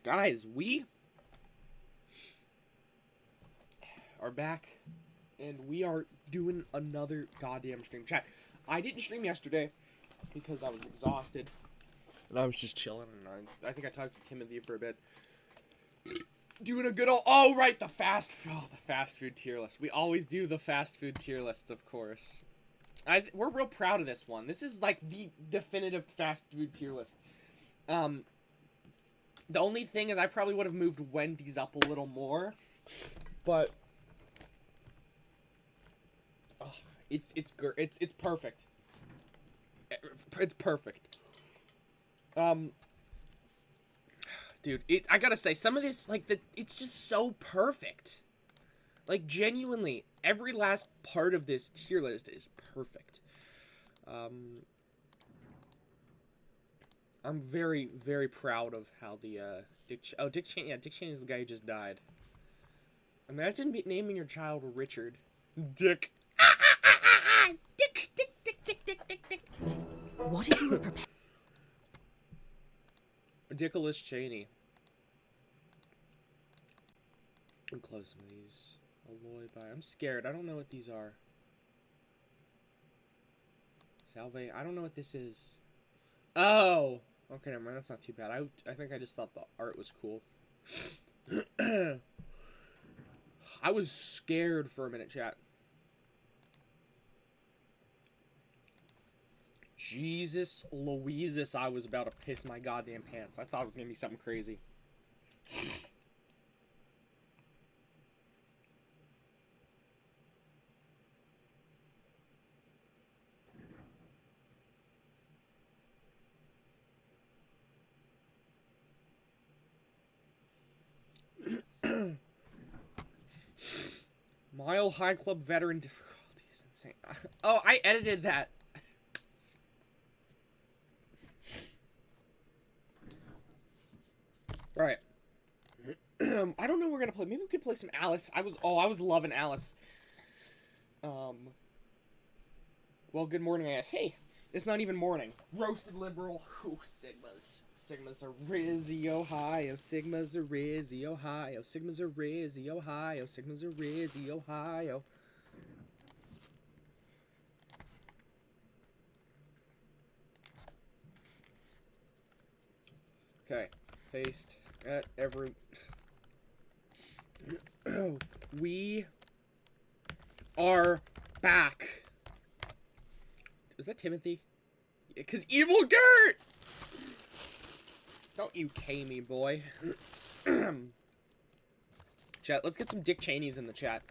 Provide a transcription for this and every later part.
Guys, we are back, and we are doing another goddamn stream. Chat, I didn't stream yesterday because I was exhausted, and I was just chilling, and I think I talked to Timothy for a bit. Doing a good old, oh right, the fast food tier list. We always do the fast food tier lists, of course. We're real proud of this one. This is like the definitive fast food tier list. The only thing is I probably would have moved Wendy's up a little more, but it's perfect. It's perfect. Dude, I gotta say, some of this, like, it's just so perfect. Like, genuinely, every last part of this tier list is perfect. I'm very, very proud of how the, Dick Cheney, yeah, Dick Cheney is the guy who just died. Imagine naming your child Richard. Dick. Dick. What if you were prepared? Ridiculous Cheney. I'm close some of these. Alloy by. I'm scared. I don't know what these are. Salve. I don't know what this is. Oh! Okay, never mind. That's not too bad. I think I just thought the art was cool. I was scared for a minute, chat. Jesus Louises, I was about to piss my goddamn pants. I thought it was gonna be something crazy. Mile High Club veteran difficulty is insane. Oh, I edited that. Alright. I don't know what we're gonna play. Maybe we could play some Alice. I was loving Alice. Well, good morning, ass. Hey, it's not even morning. Roasted liberal. Ooh, Sigmas. Sigmas are Rizzy, Ohio. Sigmas are Rizzy, Ohio. Sigmas are Rizzy, Ohio. Sigmas are Rizzy, Ohio. Okay. Paste at every... We are back. Is that Timothy? Because Evil Gert! Don't you K me, boy. Chat, let's get some Dick Cheneys in the chat.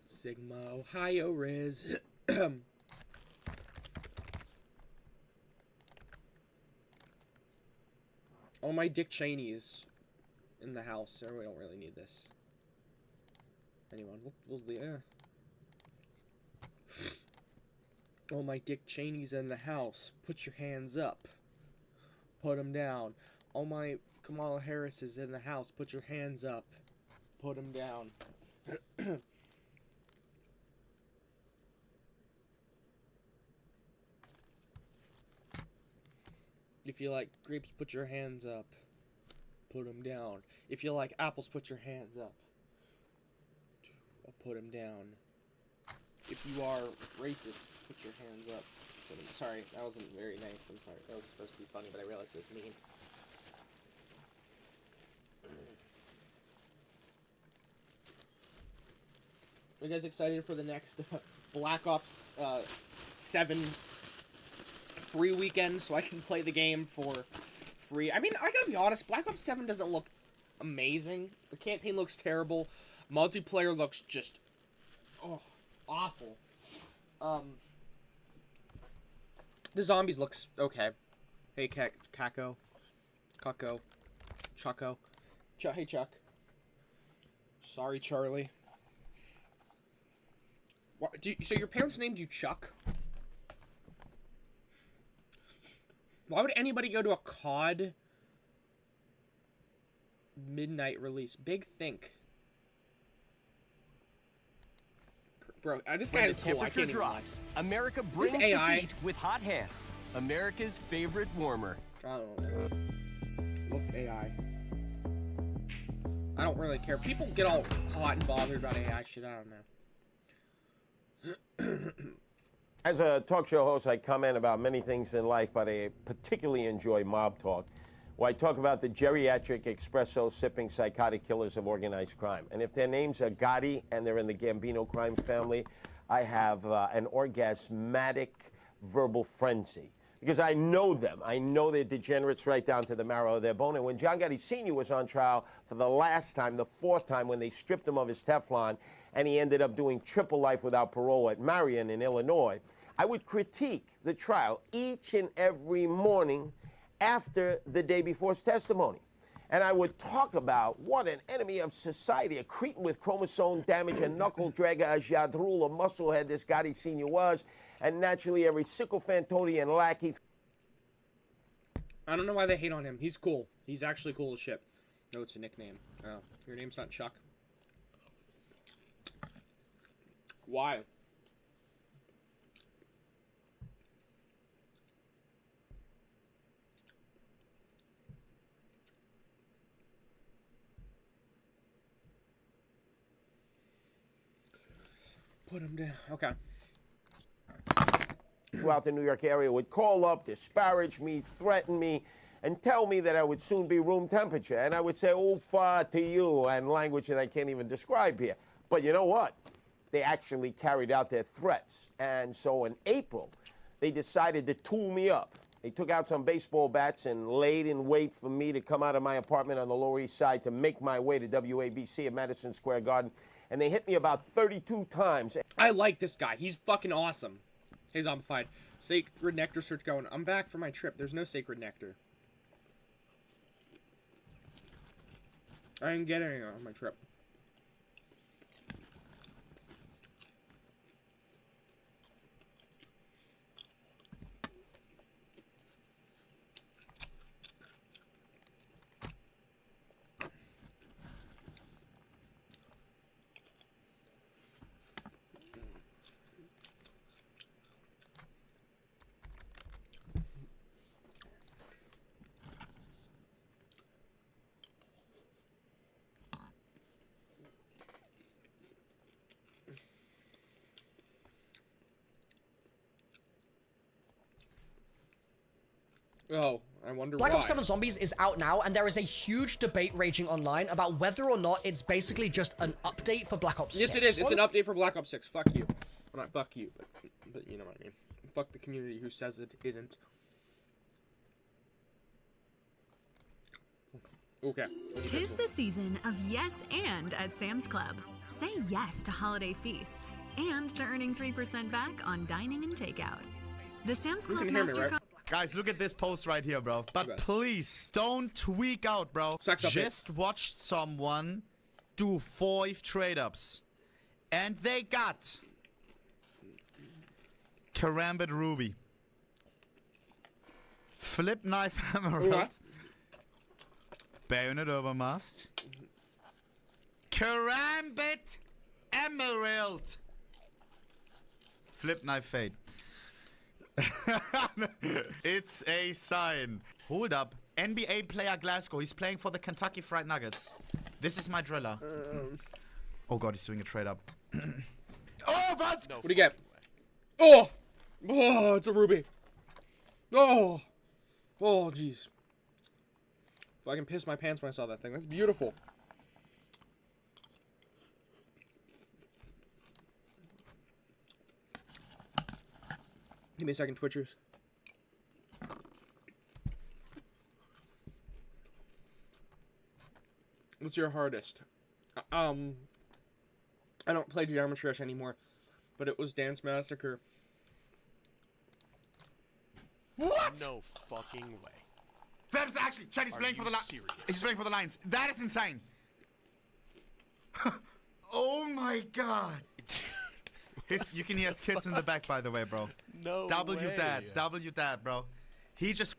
Sigma, Ohio, Riz. All my Dick Cheneys in the house. Or we don't really need this. Anyone? We'll All my Dick Cheneys in the house. Put your hands up. Put them down. All my Kamala Harris is in the house. Put your hands up. Put them down. If you like grapes, put your hands up. Put them down. If you like apples, put your hands up. I'll put them down. If you are racist, put your hands up. Sorry, that wasn't very nice. I'm sorry. That was supposed to be funny, but I realized it was mean. Are you guys excited for the next Black Ops 7 free weekend so I can play the game for free? I mean, I gotta be honest, Black Ops 7 doesn't look amazing. The campaign looks terrible. Multiplayer looks just awful. The zombies looks okay. Hey, Kako. Chucko. Hey, Chuck. Sorry, Charlie. What, so your parents named you Chuck? Why would anybody go to a COD midnight release? Big think. Bro, this guy is cool. I can't even lie. America brings the heat with hot hands. America's favorite warmer. I don't know. Look, AI. I don't really care. People get all hot and bothered about AI shit. I don't know. As a talk show host, I comment about many things in life, but I particularly enjoy Mob Talk, where I talk about the geriatric espresso-sipping psychotic killers of organized crime. And if their names are Gotti and they're in the Gambino crime family, I have an orgasmatic verbal frenzy. Because I know them. I know they're degenerates right down to the marrow of their bone. And when John Gotti Sr. was on trial for the last time, the fourth time, when they stripped him of his Teflon, and he ended up doing triple life without parole at Marion in Illinois, I would critique the trial each and every morning after the day before's testimony. And I would talk about what an enemy of society, a cretin with chromosome damage, a knuckle dragger, a jadrul, a musclehead this Gotti Sr. was, and naturally every sycophantonian and lackey. I don't know why they hate on him. He's cool. He's actually cool as shit. No, it's a nickname. Oh, your name's not Chuck. Why? Put him down. Okay. Throughout the New York area would call up, disparage me, threaten me, and tell me that I would soon be room temperature. And I would say, oofa to you, and language that I can't even describe here. But you know what? They actually carried out their threats. And so in April, they decided to tool me up. They took out some baseball bats and laid in wait for me to come out of my apartment on the Lower East Side to make my way to WABC at Madison Square Garden. And they hit me about 32 times. I like this guy. He's fucking awesome. Hey, Zombified. Sacred Nectar search going. I'm back for my trip. There's no Sacred Nectar. I didn't get any on my trip. Oh, I wonder Black why. Ops 7 Zombies is out now, and there is a huge debate raging online about whether or not it's basically just an update for Black Ops 6. Yes, it is. It's an update for Black Ops 6. Fuck you. Well, not fuck you, but you know what I mean. Fuck the community who says it isn't. Okay. Tis the season of yes and at Sam's Club. Say yes to holiday feasts and to earning 3% back on dining and takeout. The Sam's Club Master. Guys, look at this post right here, bro. But okay. Please, don't tweak out, bro. Just watched someone do 5 trade-ups. And they got Karambit Ruby, Flip Knife Emerald, Bayonet Overmast, Karambit Emerald, Flip Knife Fade. It's a sign. Hold up. NBA player Glasgow. He's playing for the Kentucky Fried Nuggets. This is my driller. Oh god, he's doing a trade up. Oh, what? What do you get? Oh! Oh, it's a ruby. Oh! Oh, jeez. If I can piss my pants when I saw that thing. That's beautiful. Give me a second, Twitchers. What's your hardest? I don't play Geometry Dash anymore, but it was Dance Massacre. What? No fucking way. That is actually Chad. Playing for the Lions. He's playing for the Lions. That is insane. Oh my god. You can hear his kids in the back, by the way, bro. No W way. dad, W dad, bro. He just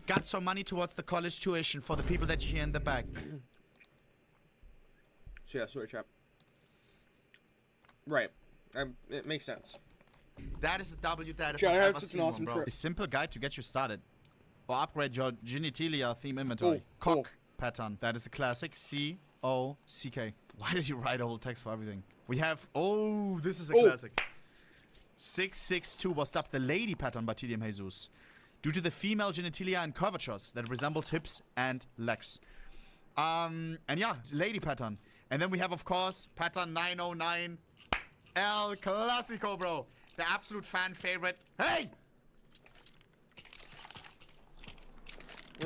got some money towards the college tuition for the people that you hear in the back. So yeah, sorry, chap. Right. It makes sense. That is a W that Chad, I I've had ever such an seen awesome one, bro. trip. A simple guide to get you started. Or upgrade your genitalia theme inventory. Oh, Cock oh. pattern. That is a classic. C-O-C-K. Why did you write a whole text for everything? We have... Oh, this is a classic. 662 was dubbed the lady pattern by TDM Jesus due to the female genitalia and curvatures that resembles hips and legs. And yeah, lady pattern. And then we have, of course, pattern 909 El Clasico, bro. The absolute fan favorite. Hey!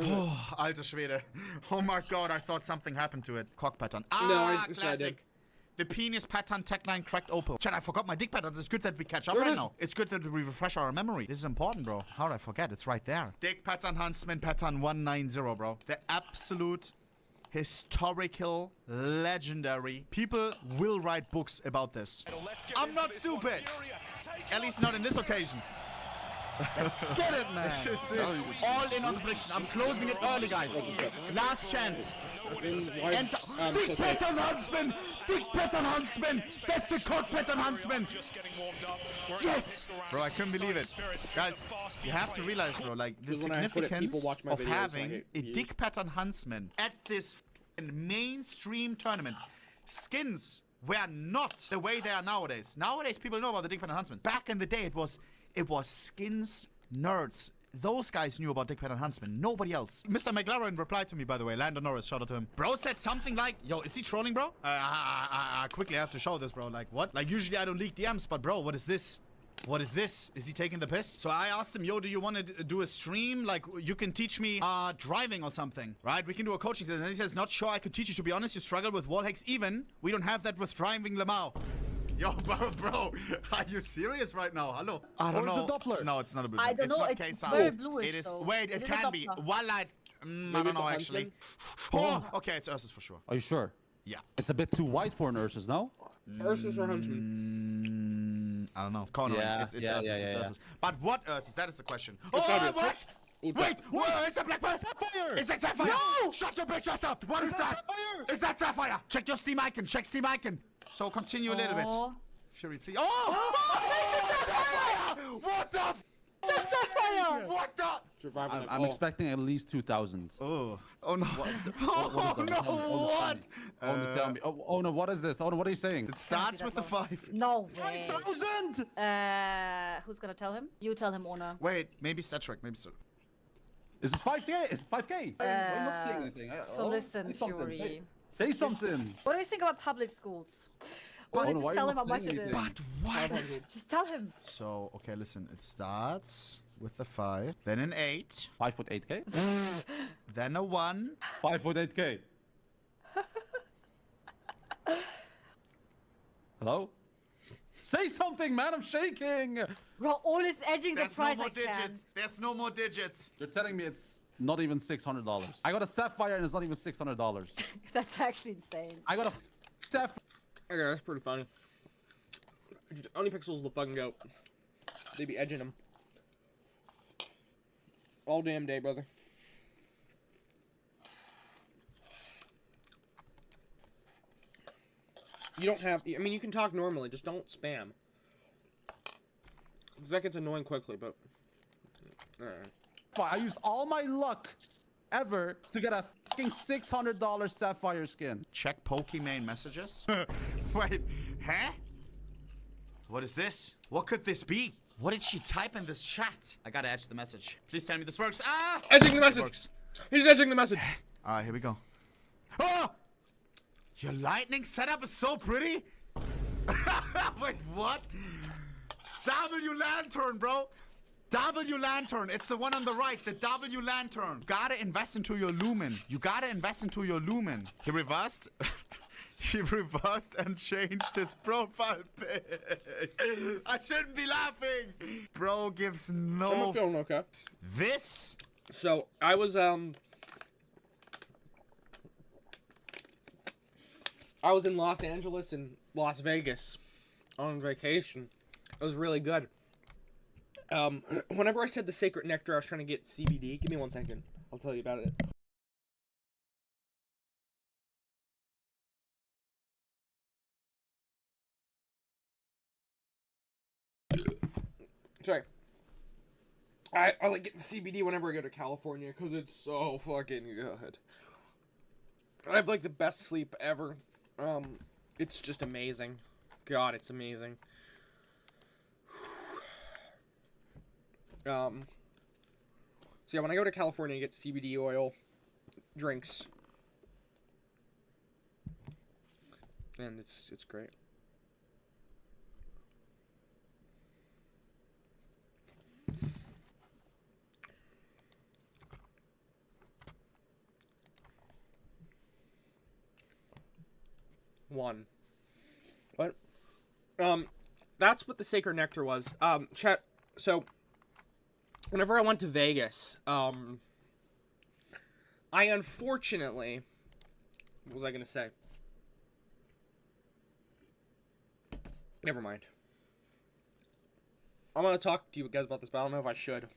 Oh, alter Schwede. Oh my god, I thought something happened to it. Cock pattern. Ah, I classic. The penis pattern Tech 9 cracked opal. Chad, I forgot my dick patterns. It's good that we catch up There it right is. now. It's good that we refresh our memory. This is important, bro. How did I forget? It's right there. Dick pattern Huntsman pattern 190, bro. The absolute historical, legendary. People will write books about this. I'm not stupid. At least not in this occasion. Let's get it, man. It's just this. All in on the prediction. I'm closing it early, guys. Last chance. Enter. Dick pattern Huntsman! Dick pattern Huntsman! That's the cock pattern Huntsman! Yes! Bro, I couldn't believe it. Guys, you have to realize, bro, like, the When I put it, people significance watch my of videos, having like, a views. dick pattern Huntsman at this mainstream tournament. Skins were not the way they are nowadays. Nowadays, people know about the dick pattern Huntsman. Back in the day, it was skins nerds. Those guys knew about Dick Pattern Huntsman. Nobody else. Mr. McLaren replied to me, by the way. Landon Norris, shout out to him. Bro said something like, yo, is he trolling, bro? Quickly, I have to show this, bro. Like, what? Like, usually I don't leak DMs, but bro, what is this? What is this? Is he taking the piss? So I asked him, yo, do you want to do a stream? Like, you can teach me driving or something, right? We can do a coaching session. And he says, not sure I could teach you. To be honest, you struggle with wall hacks even. We don't have that with driving Lamau. Yo, bro, are you serious right now? Hello? I don't know. the Doppler? No, it's not a blue. I don't know, not it's K-Sound. very bluish, It is. though. Wait, It it is a can be. Doppler. One light. I Maybe don't it's know a actually. Huntsman? Oh, okay, it's Ursus for sure. Are you sure? Yeah. It's a bit too wide for an Ursus, no? Ursus or Huntsman? I don't know. Cornering. Yeah, It's yeah, Ursus. yeah, It's yeah. Ursus. But what Ursus? That is the question. It's gotta Oh, be a what? Wait, where is a black bird? Sapphire! Is that Sapphire? No! Shut your bitch ass up! What is that? Sapphire? Is that Sapphire? Check your Steam icon. Check Steam icon. So continue a little bit. Oh. Fury, please. Oh! It's a Sapphire! What the f? It's a Sapphire! What the? Surviving I'm expecting at least 2,000. Oh. Oh no. What is Oh that? no, what? Tell me. Oh no, what is this? Oh no, what are you saying? It starts with the 5. No way. 5,000! Who's gonna tell him? You tell him, Ona. Wait, maybe Star Trek, maybe Star Is it 5K? Is it 5K? I'm not saying anything. So listen, say something. Fury. Say something. What do you think about public schools? Or Ona, just why tell are him you how not much saying it is. anything? What? Just tell him. So, okay, listen. It starts with the 5, then an 8, 5.8K? then a 1. 5.8K. Hello? Say something, man. I'm shaking. Bro, all is edging the There's no price more I can. digits. There's no more digits. You're telling me it's not even $600. I got a Sapphire and it's not even $600. That's actually insane. I got a Sapphire. Okay, that's pretty funny. Just OniPixel's the fucking goat. They be edging him. All damn day, brother. You don't have... I mean, you can talk normally. Just don't spam. Because that gets annoying quickly, but... Alright. I used all my luck ever to get a fucking $600 Sapphire skin. Check Pokimane messages. Wait, huh? What is this? What could this be? What did she type in this chat? I gotta edge the message. Please tell me this works. Ah! Edging the It message! works. He's edging the message! Alright, here we go. Oh! Your lightning setup is so pretty. Wait, what? W Lantern, bro. W Lantern. It's the one on the right. The W Lantern. Gotta invest into your lumen. You gotta invest into your lumen. He reversed. He reversed and changed his profile pic. I shouldn't be laughing. Bro gives I'm no. feeling okay. This. So, I was in Los Angeles and Las Vegas on vacation. It was really good. Whenever I said the Sacred Nectar, I was trying to get CBD. Give me 1 second. I'll tell you about it. Sorry. I like getting CBD whenever I go to California because it's so fucking good. I have like the best sleep ever. It's just amazing. God, it's amazing. So yeah, when I go to California, I get CBD oil drinks, and it's great. One. What? That's what the Sacred Nectar was. Chat. So, whenever I went to Vegas, I unfortunately, what was I gonna say? Never mind. I'm gonna talk to you guys about this, but I don't know if I should.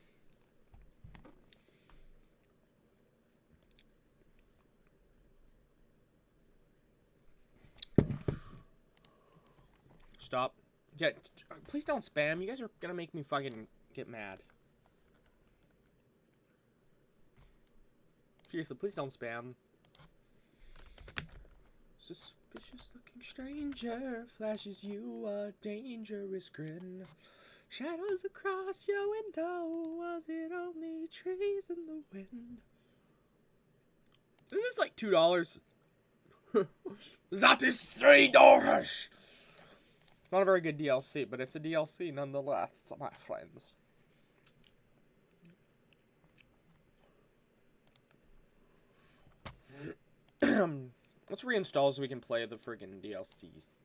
Stop. Yeah, please don't spam. You guys are gonna make me fucking get mad. Seriously, please don't spam. Suspicious looking stranger flashes you a dangerous grin. Shadows across your window. Was it only trees in the wind? Isn't this like $2? That is $3. It's not a very good DLC, but it's a DLC nonetheless, my friends. Let's reinstall so we can play the friggin' DLCs.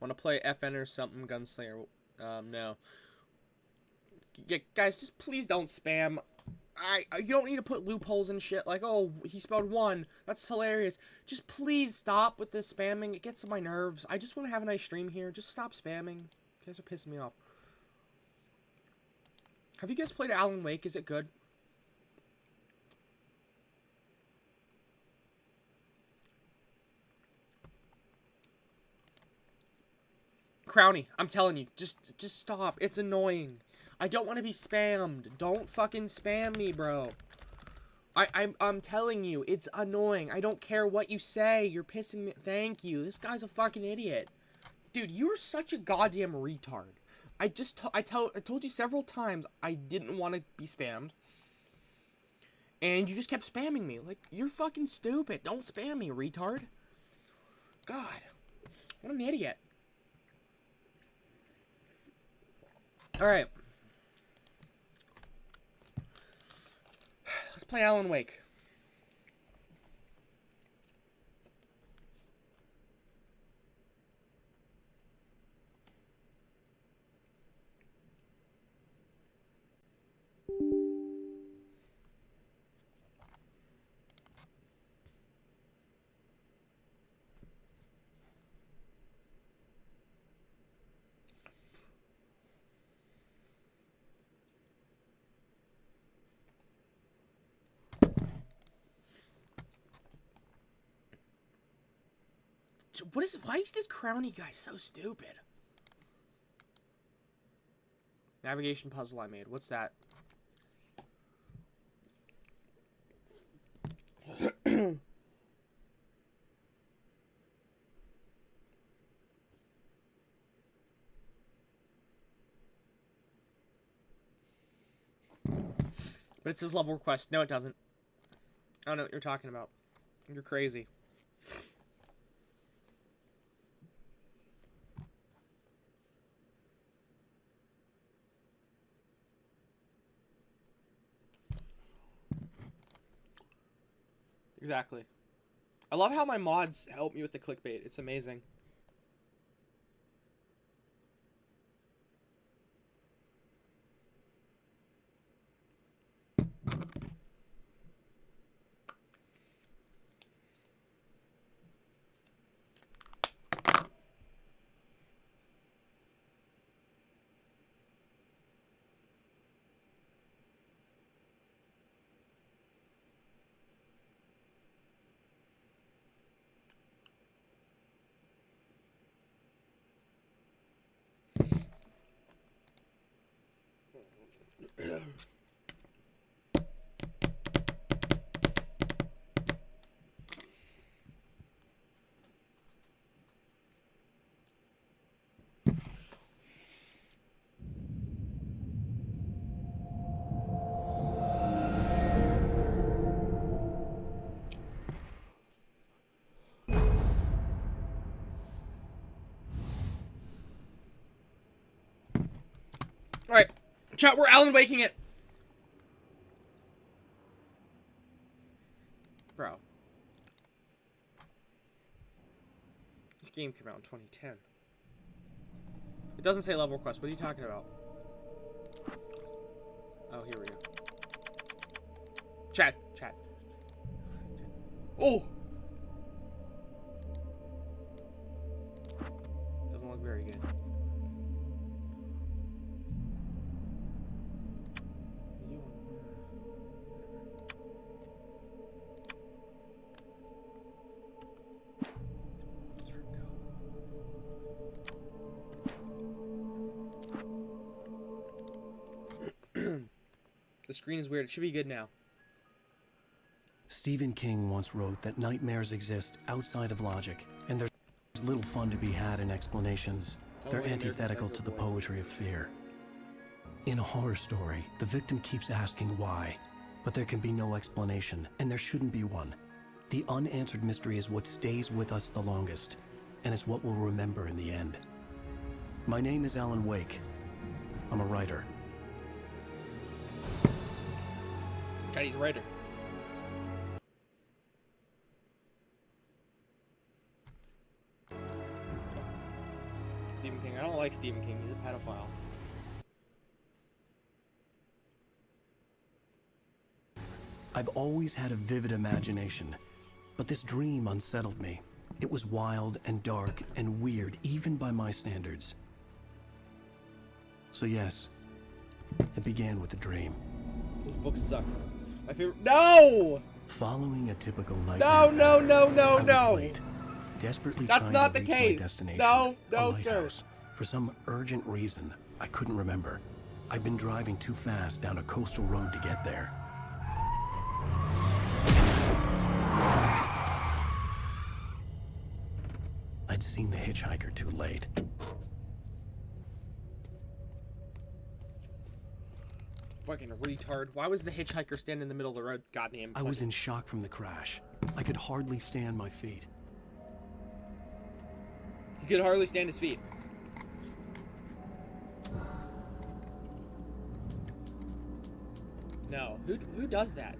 Want to play FN or something, Gunslinger? No. Yeah, guys, just please don't spam. You don't need to put loopholes and shit like, oh, he spelled 1. That's hilarious. Just please stop with this spamming. It gets on my nerves. I just want to have a nice stream here. Just stop spamming. You guys are pissing me off. Have you guys played Alan Wake? Is it good? Crowny, I'm telling you, just stop. It's annoying. I don't want to be spammed. Don't fucking spam me, bro. I'm telling you, it's annoying. I don't care what you say. You're pissing me. Thank you. This guy's a fucking idiot. Dude, you're such a goddamn retard. I told you several times I didn't want to be spammed. And you just kept spamming me. Like, you're fucking stupid. Don't spam me, retard. God. What an idiot. Alright. Let's play Alan Wake. Why is this Crowny guy so stupid? Navigation puzzle I made. What's that? But it says level request. No, it doesn't. I don't know what you're talking about. You're crazy. Exactly. I love how my mods help me with the clickbait. It's amazing. Alright, chat, we're Alan Waking it. Bro. This game came out in 2010. It doesn't say level request. What are you talking about? Oh, here we go. Chat. Oh! Doesn't look very good. The screen is weird. It should be good now. Stephen King once wrote that nightmares exist outside of logic, and there's little fun to be had in explanations. They're antithetical to the poetry of fear. In a horror story, the victim keeps asking why, but there can be no explanation, and there shouldn't be one. The unanswered mystery is what stays with us the longest, and it's what we'll remember in the end. My name is Alan Wake. I'm a writer. Chinese writer. Stephen King. I don't like Stephen King. He's a pedophile. I've always had a vivid imagination, but this dream unsettled me. It was wild and dark and weird, even by my standards. So yes, it began with a dream. This book sucks. My favorite. No! Following a typical night. No! I was late, desperately That's trying not to the reach my case. destination, No, a sir. lighthouse. For some urgent reason, I couldn't remember. I'd been driving too fast down a coastal road to get there. I'd seen the hitchhiker too late. Fucking retard. Why was the hitchhiker standing in the middle of the road? Goddamn. I was in shock from the crash. I could hardly stand my feet. He could hardly stand his feet. No. Who does that?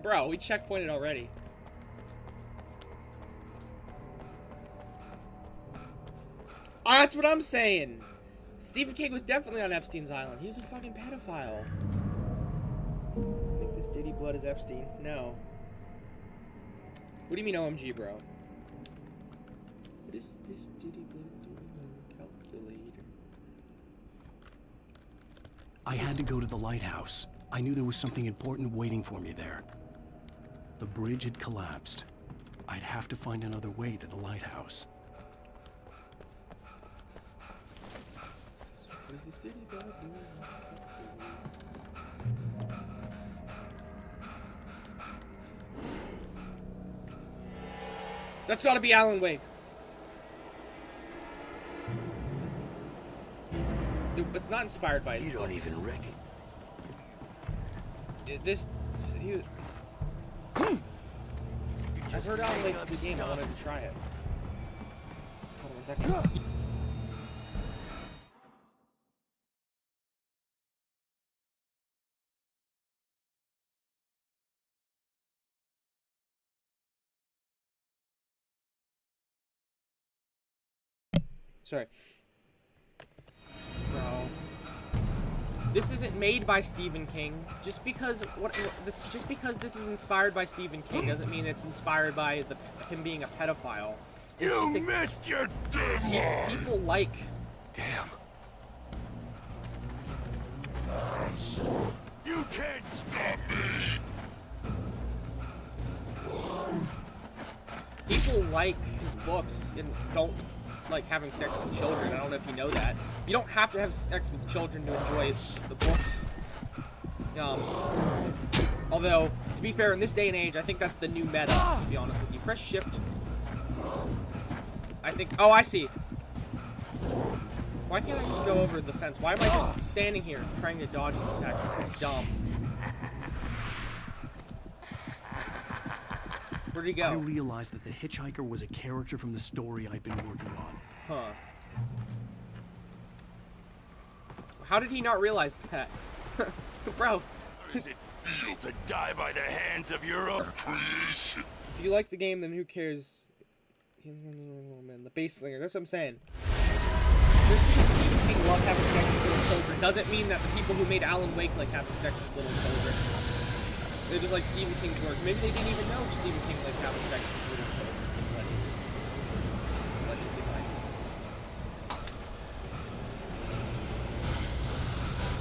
Bro, we checkpointed already. Oh, that's what I'm saying. Stephen King was definitely on Epstein's Island. He's a fucking pedophile. I think this Diddy blood is Epstein. No. What do you mean OMG, bro? What is this Diddy blood doing on the calculator? I had to go to the lighthouse. I knew there was something important waiting for me there. The bridge had collapsed. I'd have to find another way to the lighthouse. What is this Diddy blood doing on the calculator? That's gotta be Alan Wake. Dude, it's not inspired by his You don't books. even recognize. I've heard Alan Wake's a good game. I wanted to try it. Hold on 1 second. Sorry. Bro. This isn't made by Stephen King. Just because this is inspired by Stephen King doesn't mean it's inspired by him being a pedophile. It's You missed your deadline! People like... Damn. You can't stop me! people like his books and don't like having sex with children. I don't know if you know that. You don't have to have sex with children to enjoy the books. Although, to be fair, in this day and age, I think that's the new meta, to be honest with you. Press shift. I think, oh, I see. Why can't I just go over the fence? Why am I just standing here trying to dodge the attacks? This is dumb. Where'd he go? I realized that the hitchhiker was a character from the story I'd been working on. Huh. How did he not realize that? Bro. How does it feel to die by the hands of your own creation? If you like the game, then who cares? Oh, man, the bass slinger. That's what I'm saying. Just because Stephen King loved having sex with little children doesn't mean that the people who made Alan Wake like having sex with little children. They're just like Stephen King's work. Maybe they didn't even know Stephen King liked having sex with little children. Allegedly like.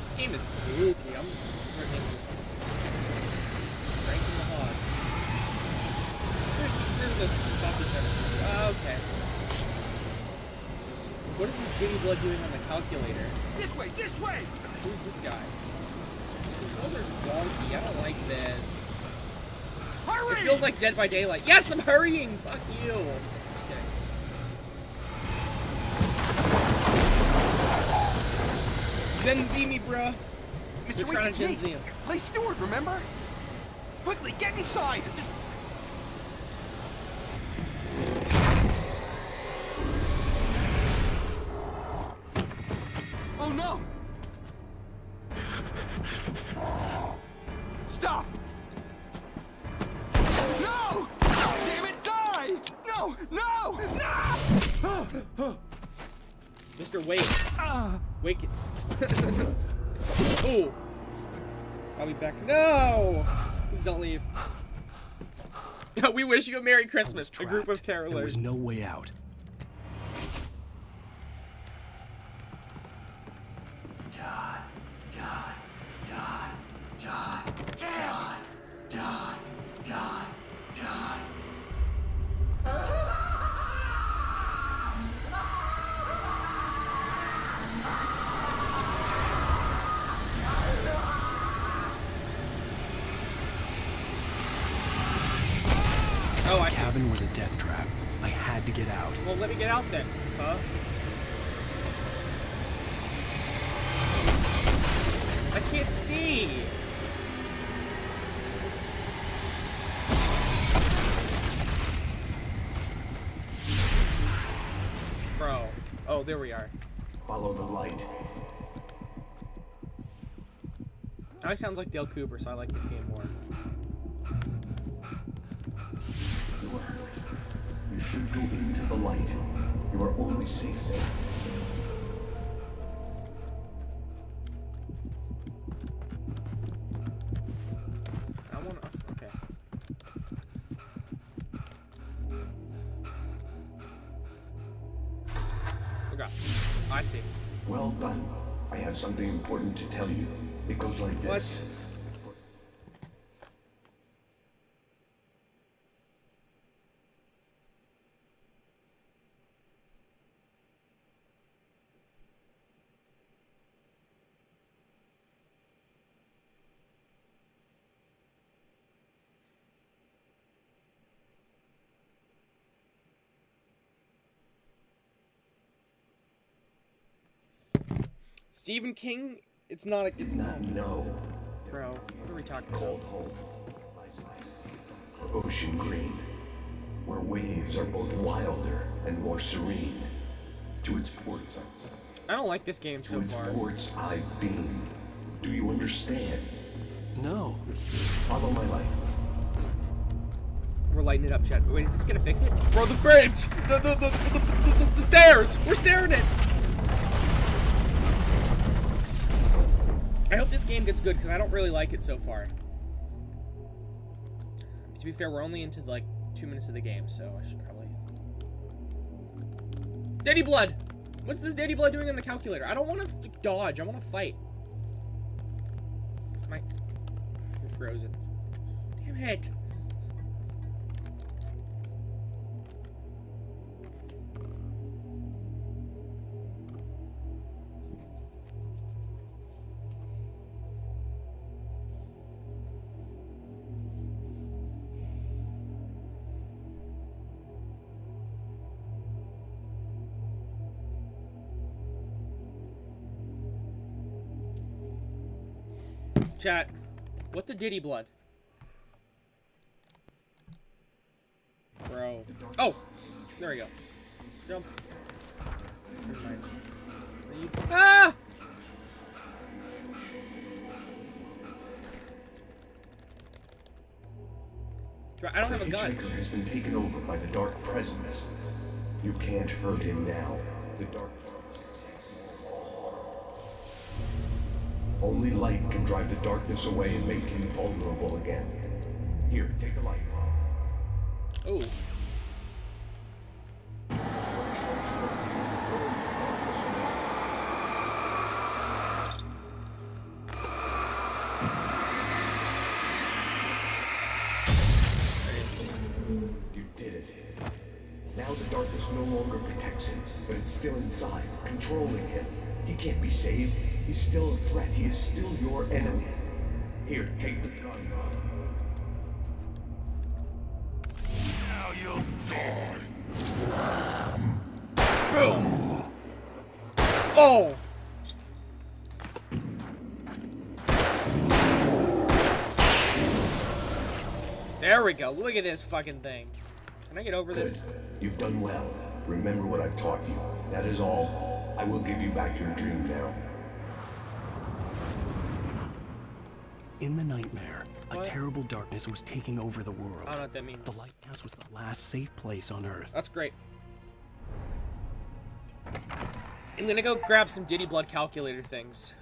This game is spooky. I'm freaking ranking the hog. Seriously, this coffee services. Okay. What is this Diddy Blood doing on the calculator? This way, this way! Who's this guy? The controls are wonky. I don't like this. Hurry! It feels like Dead by Daylight. Yes, I'm hurrying! Fuck you! Okay. Gen Z me, bruh. They're trying to Gen Z him. Play steward, remember? Quickly, get inside! Just... Oh no! Stop! No! Damn it, die! No! No! No! Mr. Wake. Wake it. Ooh. I'll be back. No! Please don't leave. We wish you a Merry Christmas. A group of carolers. There was no way out. Oh, I The cabin was a death trap. I had to get out. Well, let me get out then, huh? I can't see. Bro. Oh, there we are. Follow the light. Now he sounds like Dale Cooper, so I like this game more. You are hurt. You should go into the light. You are always safe there. I wanna. Okay. Okay. I see. Well done. I have something important to tell you. It goes like this. Stephen King, it's not. It's not. No. Bro, what are we talking about? Cold hold. Ocean green, where waves are both wilder and more serene. To its ports, I don't like this game so far. to its ports I've been. Do you understand? No. Follow my light. We're lighting it up, Chad. Wait, is this gonna fix it? Bro, the bridge! The stairs! We're staring it! I hope this game gets good, because I don't really like it so far. To be fair, we're only into, like, 2 minutes of the game, so I should probably... Daddy Blood! What's this Daddy Blood doing on the calculator? I don't want to dodge, I want to fight. We're frozen. Damn it! Chat. What the Diddy blood? Bro. Oh! There we go. Jump. Never mind. Ah! I don't have a gun. The Hitchhiker has been taken over by the Dark Presence. You can't hurt him now. The Dark Only light can drive the darkness away and make him vulnerable again. Here, take the light. Ooh. You did it. Now the darkness no longer protects him, but it's still inside, controlling him. He can't be saved. He's still a threat. He is still your enemy. Here, take the gun. Now you'll die. Boom. Oh. There we go. Look at this fucking thing. Can I get over this? Good. You've done well. Remember what I've taught you. That is all. I will give you back your dream now. In the nightmare, a terrible darkness was taking over the world. I don't know what that means. The lighthouse was the last safe place on Earth. That's great. I'm gonna go grab some Diddy Blood calculator things.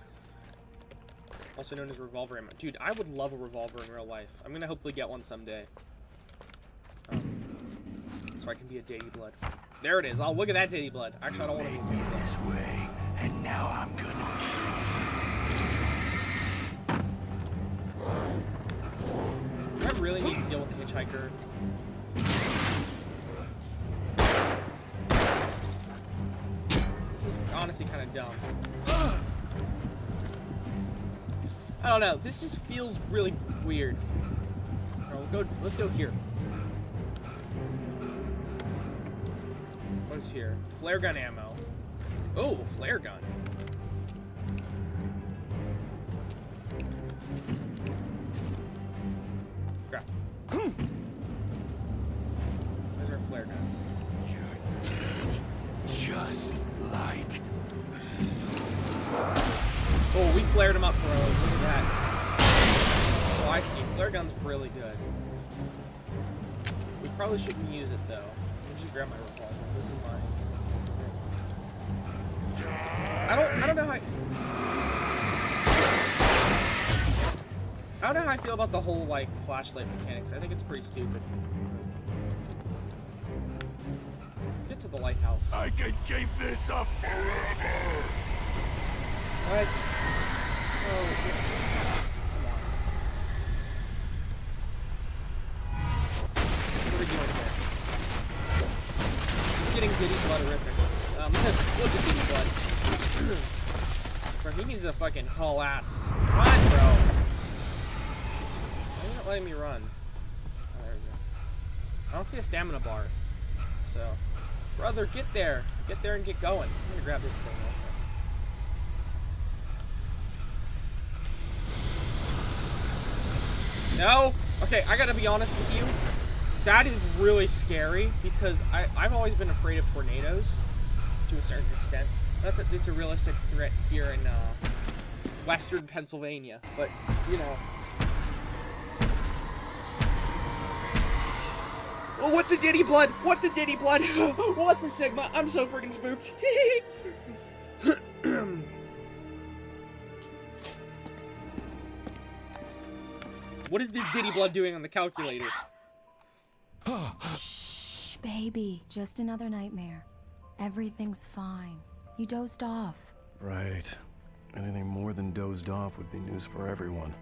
Also known as revolver ammo. Dude, I would love a revolver in real life. I'm gonna hopefully get one someday. So I can be a Diddy Blood. There it is. Oh, look at that Diddy Blood. Actually, I don't want to be Diddy Blood. This way, and now I'm gonna Do I really need to deal with the hitchhiker? This is honestly kind of dumb. I don't know. This just feels really weird. Let's go here. What's here? Flare gun ammo. Oh, flare gun. Crap. Where's our flare gun? You're dead. Just like. Oh, we flared him up, bro. Look at that. Oh, I see. Flare gun's really good. We probably shouldn't use it though. Let me just grab my revolver. This is mine. I don't know how I don't know how I feel about the whole like flashlight mechanics. I think it's pretty stupid. Let's get to the lighthouse. I can keep this up forever. What? Oh, come on. What are we doing here? It's getting Diddy Blooderific. Look at Diddy Blood. Bro, he needs to fucking haul ass. Run, bro. Why are you not letting me run? Oh, there we go. I don't see a stamina bar. So, brother, get there. Get there and get going. I'm gonna grab this thing real quick. No? Okay, I gotta be honest with you. That is really scary because I've always been afraid of tornadoes to a certain extent. Not that it's a realistic threat here in Western Pennsylvania, but you know. Oh, what the Diddy Blood? What the Diddy Blood? What the Sigma? I'm so freaking spooked. What is this Diddy Blood doing on the calculator? Shh, baby. Just another nightmare. Everything's fine. You dozed off. Right. Anything more than dozed off would be news for everyone.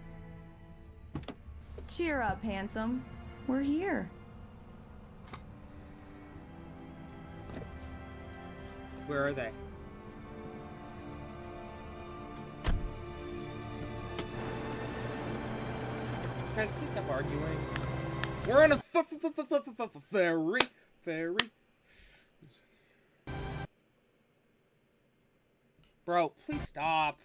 Cheer up, handsome. We're here. Where are they? Guys, please stop arguing. We're on a ferry. Bro, please stop.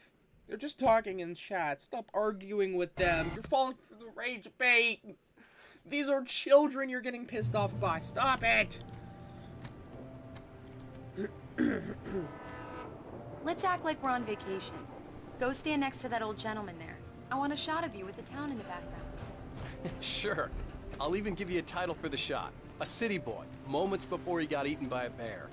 They're just talking in chat. Stop arguing with them. You're falling for the rage bait. These are children you're getting pissed off by. Stop it. Let's act like we're on vacation. Go stand next to that old gentleman there. I want a shot of you with the town in the background. Sure. I'll even give you a title for the shot. A city boy, moments before he got eaten by a bear.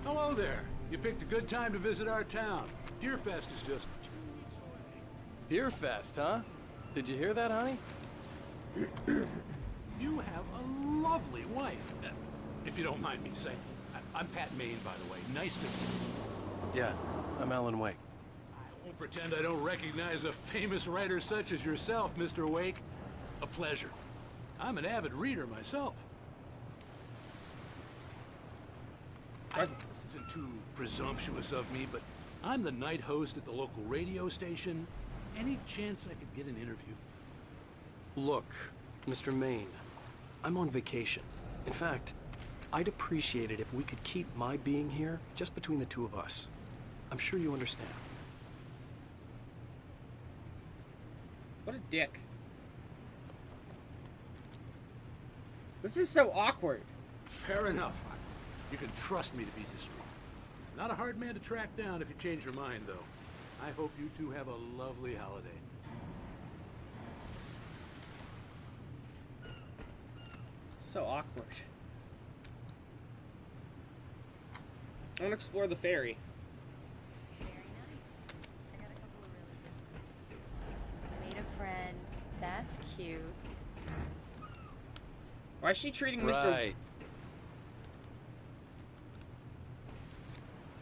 Hello there. You picked a good time to visit our town. Deerfest is just 2 weeks away. Deerfest, huh? Did you hear that, honey? You have a lovely wife, if you don't mind me saying. I'm Pat Maine, by the way. Nice to meet you. Yeah, I'm Alan Wake. I won't pretend I don't recognize a famous writer such as yourself, Mr. Wake. A pleasure. I'm an avid reader myself. I hope this isn't too presumptuous of me, but I'm the night host at the local radio station. Any chance I could get an interview? Look, Mr. Maine, I'm on vacation. In fact, I'd appreciate it if we could keep my being here just between the two of us. I'm sure you understand. What a dick. This is so awkward. Fair enough. You can trust me to be discreet. Not a hard man to track down if you change your mind, though. I hope you two have a lovely holiday. So awkward. I want to explore the ferry. Very nice. I got a couple of really good things. Made a friend. That's cute. Why is she treating Mr. Right.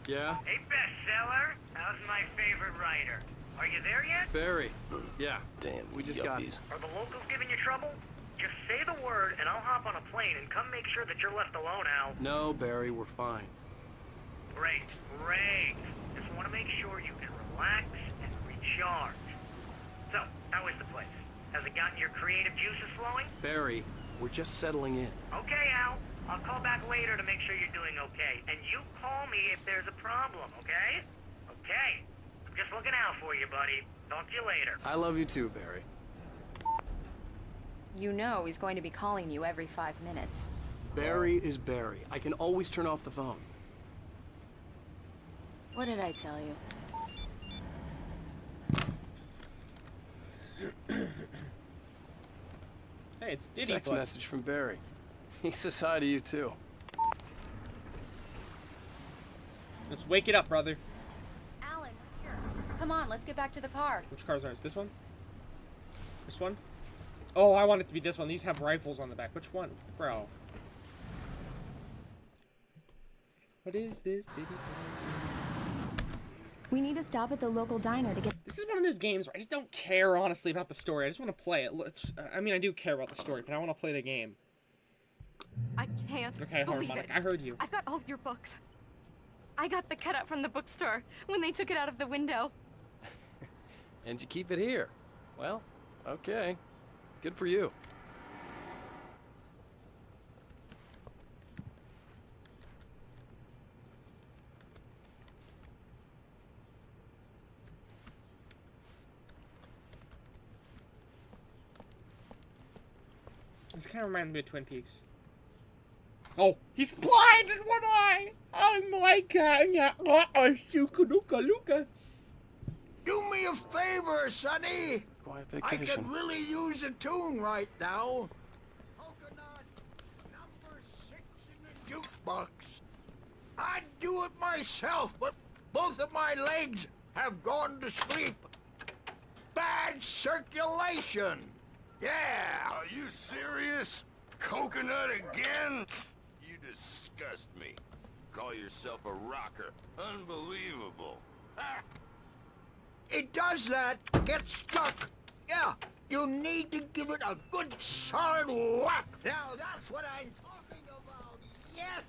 Yeah? Hey, bestseller. How's my favorite writer? Are you there yet? Barry. Yeah. Damn, we just got Are the locals giving you trouble? Just say the word and I'll hop on a plane and come make sure that you're left alone, Al. No, Barry, we're fine. Great, great. Just want to make sure you can relax and recharge. So, how is the place? Has it gotten your creative juices flowing? Barry, we're just settling in. Okay, Al. I'll call back later to make sure you're doing okay. And you call me if there's a problem, okay? Okay. I'm just looking out for you, buddy. Talk to you later. I love you too, Barry. You know he's going to be calling you every 5 minutes. Barry is Barry. I can always turn off the phone. What did I tell you? Hey, it's Diddy Text Butt. message from Barry. He says hi to you too. Let's wake it up, brother. Alan, here. Come on, let's get back to the car. Which cars are this? This one? This one? Oh, I want it to be this one. These have rifles on the back. Which one? Bro. What is this, Diddy Butt? We need to stop at the local diner to get... This is one of those games where I just don't care, honestly, about the story. I just want to play it. I mean, I do care about the story, but I want to play the game. I can't Okay, believe Harmonic, it. I heard you. I've got all your books. I got the cutout from the bookstore when they took it out of the window. And you keep it here. Well, okay. Good for you. This kind of reminds me of Twin Peaks. Oh, he's blind in one eye! Oh my god! Luka. Do me a favor, Sonny. Quiet I vacation. could really use a tune right now. Coconut, number 6 in the jukebox. I'd do it myself, but both of my legs have gone to sleep. Bad circulation. Yeah. Are you serious? Coconut again? You disgust me. Call yourself a rocker. Unbelievable. Ha! It does that. Get stuck. Yeah. You need to give it a good solid whack. Now that's what I'm talking about. Yes.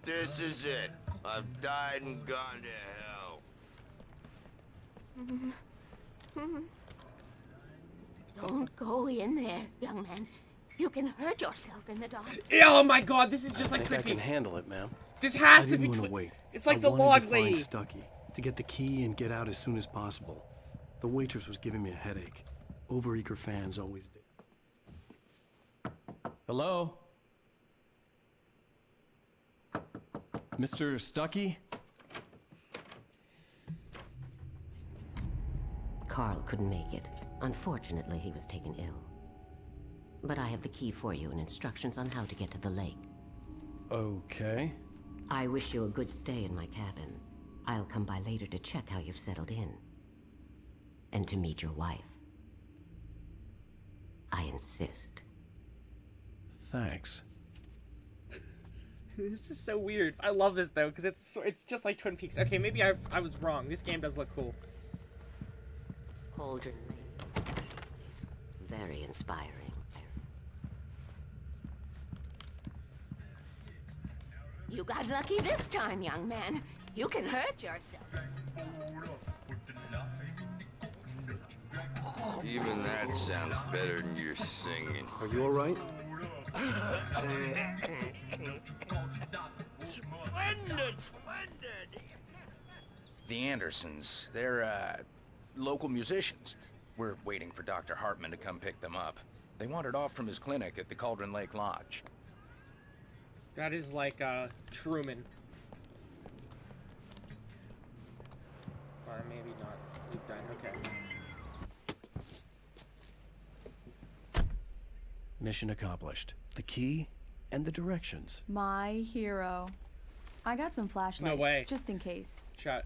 This is it. I've died and gone to hell. Don't go in there, young man. You can hurt yourself in the dark. Oh my god, this is just like I Twin think I can Peaks. handle it, ma'am. This has I to be didn't want Twin- to wait. It's like I the wanted log to find lady. Stucky, to get the key and get out as soon as possible. The waitress was giving me a headache. Overeager fans always do. Hello? Mr. Stucky? Carl couldn't make it. Unfortunately, he was taken ill. But I have the key for you and instructions on how to get to the lake. Okay. I wish you a good stay in my cabin. I'll come by later to check how you've settled in. And to meet your wife. I insist. Thanks. This is so weird. I love this though, because it's just like Twin Peaks. Okay, maybe I was wrong. This game does look cool. Cauldron Lane is a special place. Very inspiring. You got lucky this time, young man. You can hurt yourself. Even that sounds better than your singing. Are you all right? Splendid, splendid. The Andersons, they're, local musicians. We're waiting for Dr. Hartman to come pick them up. They wandered off from his clinic at the Cauldron Lake Lodge. That is like Truman. Or maybe not. We've done okay. Mission accomplished. The key and the directions. My hero. I got some flashlights. No way. Just in case. Shot.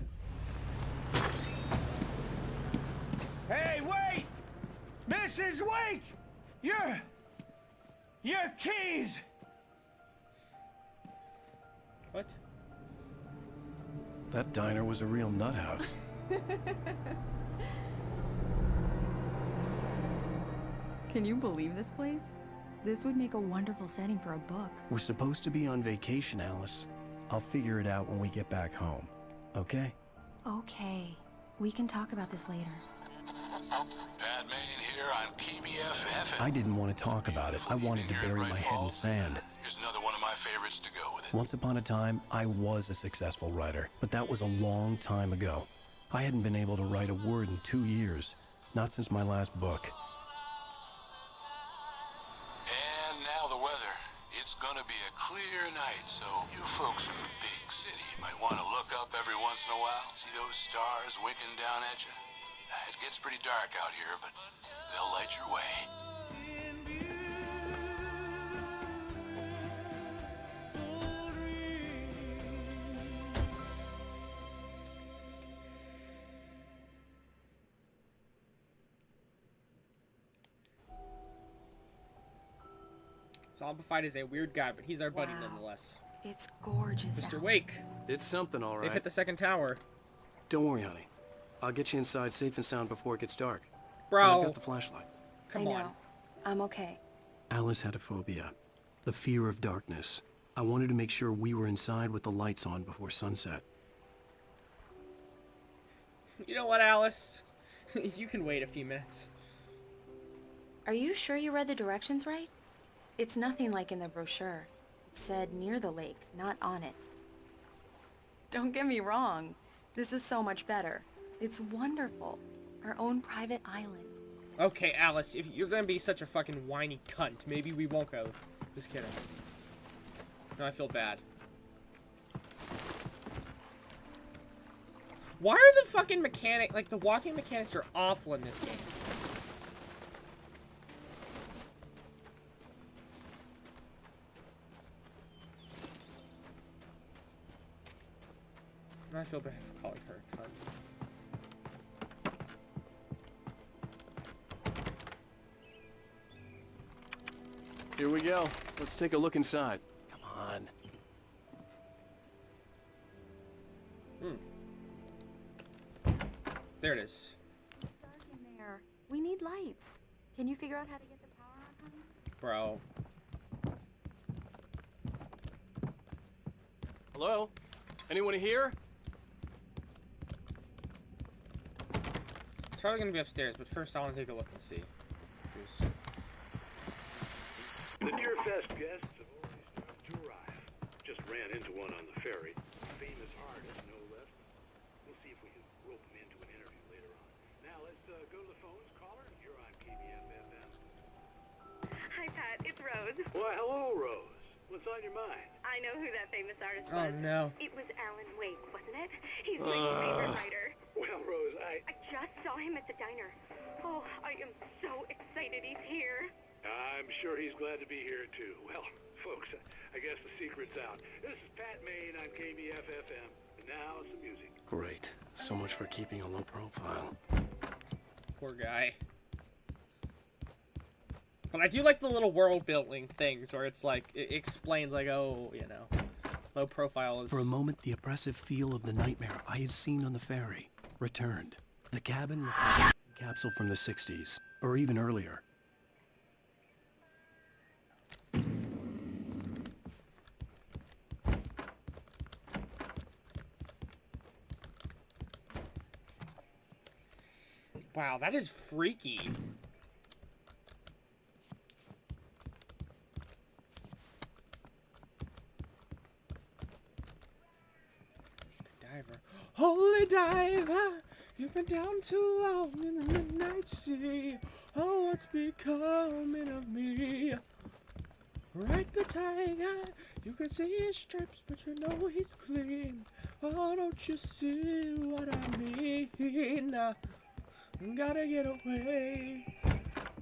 Hey, wait! Mrs. Wake! Your keys! What? That diner was a real nut house. Can you believe this place? This would make a wonderful setting for a book. We're supposed to be on vacation, Alice. I'll figure it out when we get back home. Okay? Okay. We can talk about this later. Padme here, I'm KBFF. I didn't want to talk about it. I wanted to bury my head in sand. Here's another one of my favorites to go with it. Once upon a time, I was a successful writer, but that was a long time ago. I hadn't been able to write a word in 2 years. Not since my last book. And now the weather. It's gonna be a clear night, so you folks in the big city might want to look up every once in a while. See those stars winking down at you? It gets pretty dark out here, but they'll light your way. Zombified is a weird guy, but he's our buddy nonetheless. It's gorgeous. Mr. Wake. It's something, all right. They've hit the second tower. Don't worry, honey. I'll get you inside safe and sound before it gets dark. Bro. And I've got the flashlight. Come I on. know. I'm okay. Alice had a phobia. The fear of darkness. I wanted to make sure we were inside with the lights on before sunset. You know what, Alice? You can wait a few minutes. Are you sure you read the directions right? It's nothing like in the brochure. It said near the lake, not on it. Don't get me wrong. This is so much better. It's wonderful. Our own private island. Okay, Alice, if you're gonna be such a fucking whiny cunt, maybe we won't go. Just kidding. No, I feel bad. Why are the fucking the walking mechanics are awful in this game? I feel bad for calling her a cunt. Here we go. Let's take a look inside. Come on. There it is. Dark in there. We need lights. Can you figure out how to get the power on, honey? Bro. Hello? Anyone here? It's probably gonna be upstairs, but first I want to take a look and see. Bruce. The Deerfest guests have already started to arrive. Just ran into one on the ferry. Famous artist, no less. We'll see if we can rope him into an interview later on. Now let's go to the phones. Caller, you're on KBFFM. Hi, Pat. It's Rose. Why, hello, Rose. What's on your mind? I know who that famous artist Oh, was. no. It was Alan Wake, wasn't it? He's my favorite writer. Well, Rose, I just saw him at the diner. Oh, I am so excited he's here. I'm sure he's glad to be here, too. Well, folks, I guess the secret's out. This is Pat Maine on KBFFM. And now, some music. Great. So much for keeping a low profile. Poor guy. But I do like the little world building things where it's like, it explains like, oh, you know, low profile is... For a moment, the oppressive feel of the nightmare I had seen on the ferry returned. The cabin capsule from the 60s, or even earlier. Wow, that is freaky. Diver. Holy diver, you've been down too long in the midnight sea. Oh, what's becoming of me? Right the tiger, you can see his strips, but you know he's clean. Oh, don't you see what I mean? Gotta get away,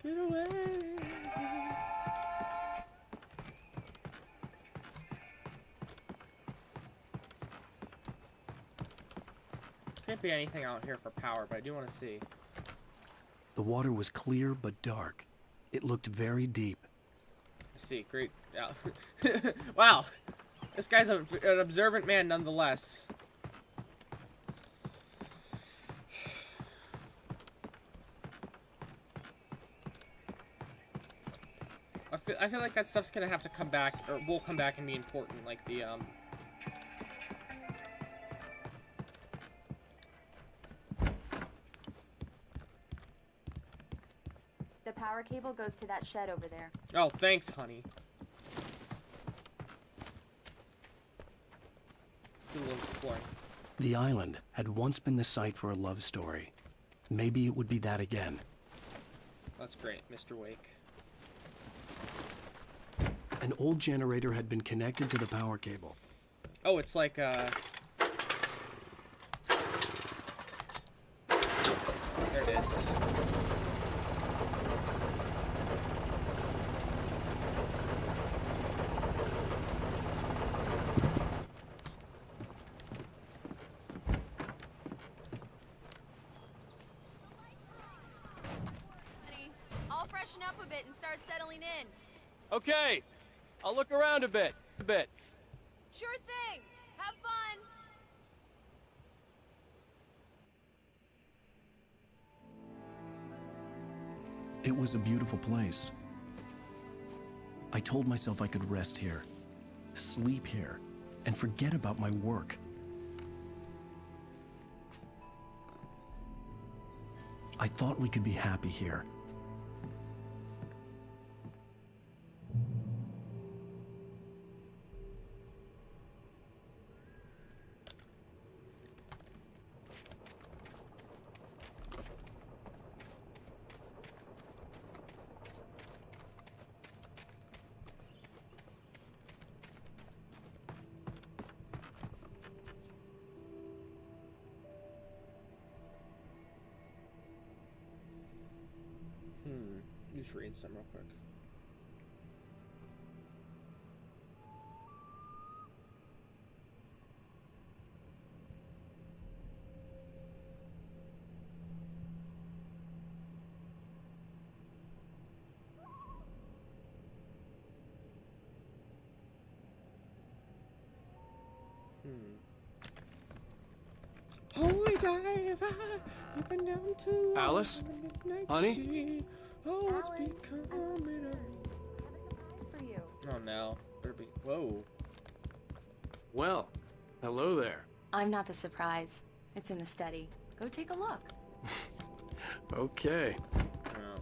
get away. Can't be anything out here for power, but I do want to see. The water was clear but dark. It looked very deep. I see, great. Wow, this guy's an observant man nonetheless. I feel like that stuff's gonna have to come back, or will come back and be important, like the, The power cable goes to that shed over there. Oh, thanks, honey. Do a little exploring. The island had once been the site for a love story. Maybe it would be that again. That's great, Mr. Wake. An old generator had been connected to the power cable. Oh, it's like, there it is. Honey, I'll freshen up a bit and start settling in. Okay, I'll look around a bit. Sure thing. Have fun. It was a beautiful place. I told myself I could rest here, sleep here, and forget about my work. I thought we could be happy here. Just read some real quick. Holy diver, you've been down too long. Alice? Honey? Oh, what's becoming of me? For you. Oh no. Better be. Whoa. Well, hello there. I'm not the surprise. It's in the study. Go take a look. Okay. Oh.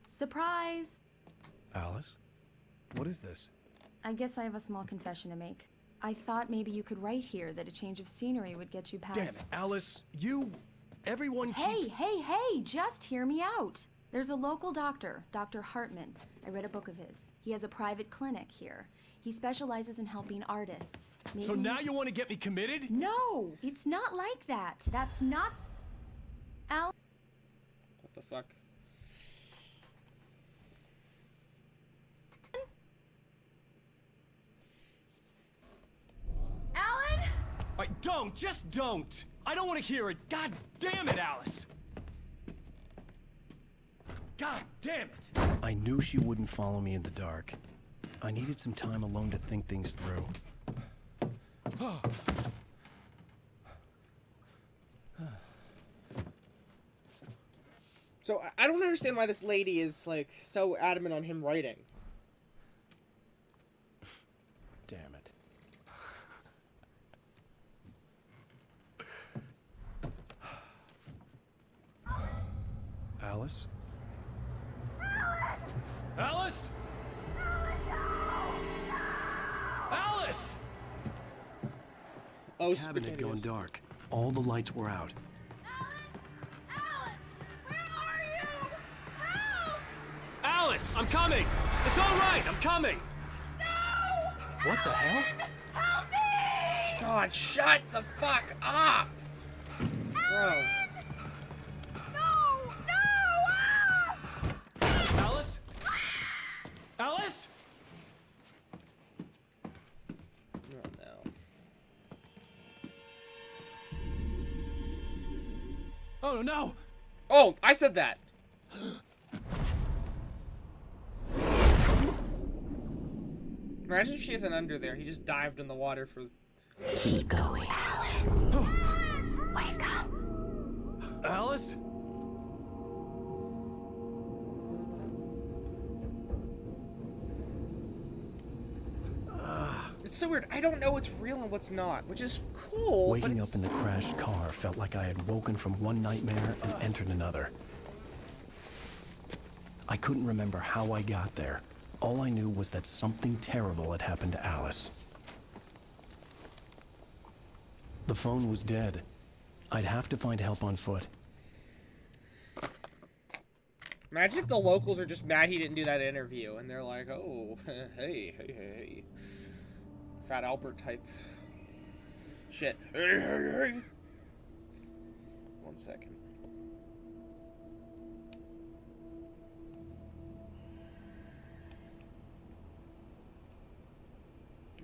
Surprise! Alice? What is this? I guess I have a small confession to make. I thought maybe you could write here that a change of scenery would get you past... Damn it, Alice, everyone Hey, just hear me out. There's a local doctor, Dr. Hartman. I read a book of his. He has a private clinic here. He specializes in helping artists. Maybe... So now you want to get me committed? No, it's not like that. That's not... Al... What the fuck? Alan? Just don't! I don't want to hear it. God damn it, Alice! God damn it! I knew she wouldn't follow me in the dark. I needed some time alone to think things through. So I don't understand why this lady is like so adamant on him writing. Damn it. Alice? Alice? Alice! Oh, the cabin had gone dark. All the lights were out. Alice, I'm coming! It's all right, I'm coming! No! What the hell? Help me! God, shut the fuck up! Bro. Alice? Alice? Oh no. Oh no! Oh, I said that! Imagine if she isn't under there. He just dived in the water for... Keep going, Alan. Wake up. Alice? It's so weird. I don't know what's real and what's not, which is cool. Waking up in the crashed car felt like I had woken from one nightmare and entered another. I couldn't remember how I got there. All I knew was that something terrible had happened to Alice. The phone was dead. I'd have to find help on foot. Imagine if the locals are just mad he didn't do that interview, and they're like, oh, hey. Fat Albert type shit. Hey. 1 second.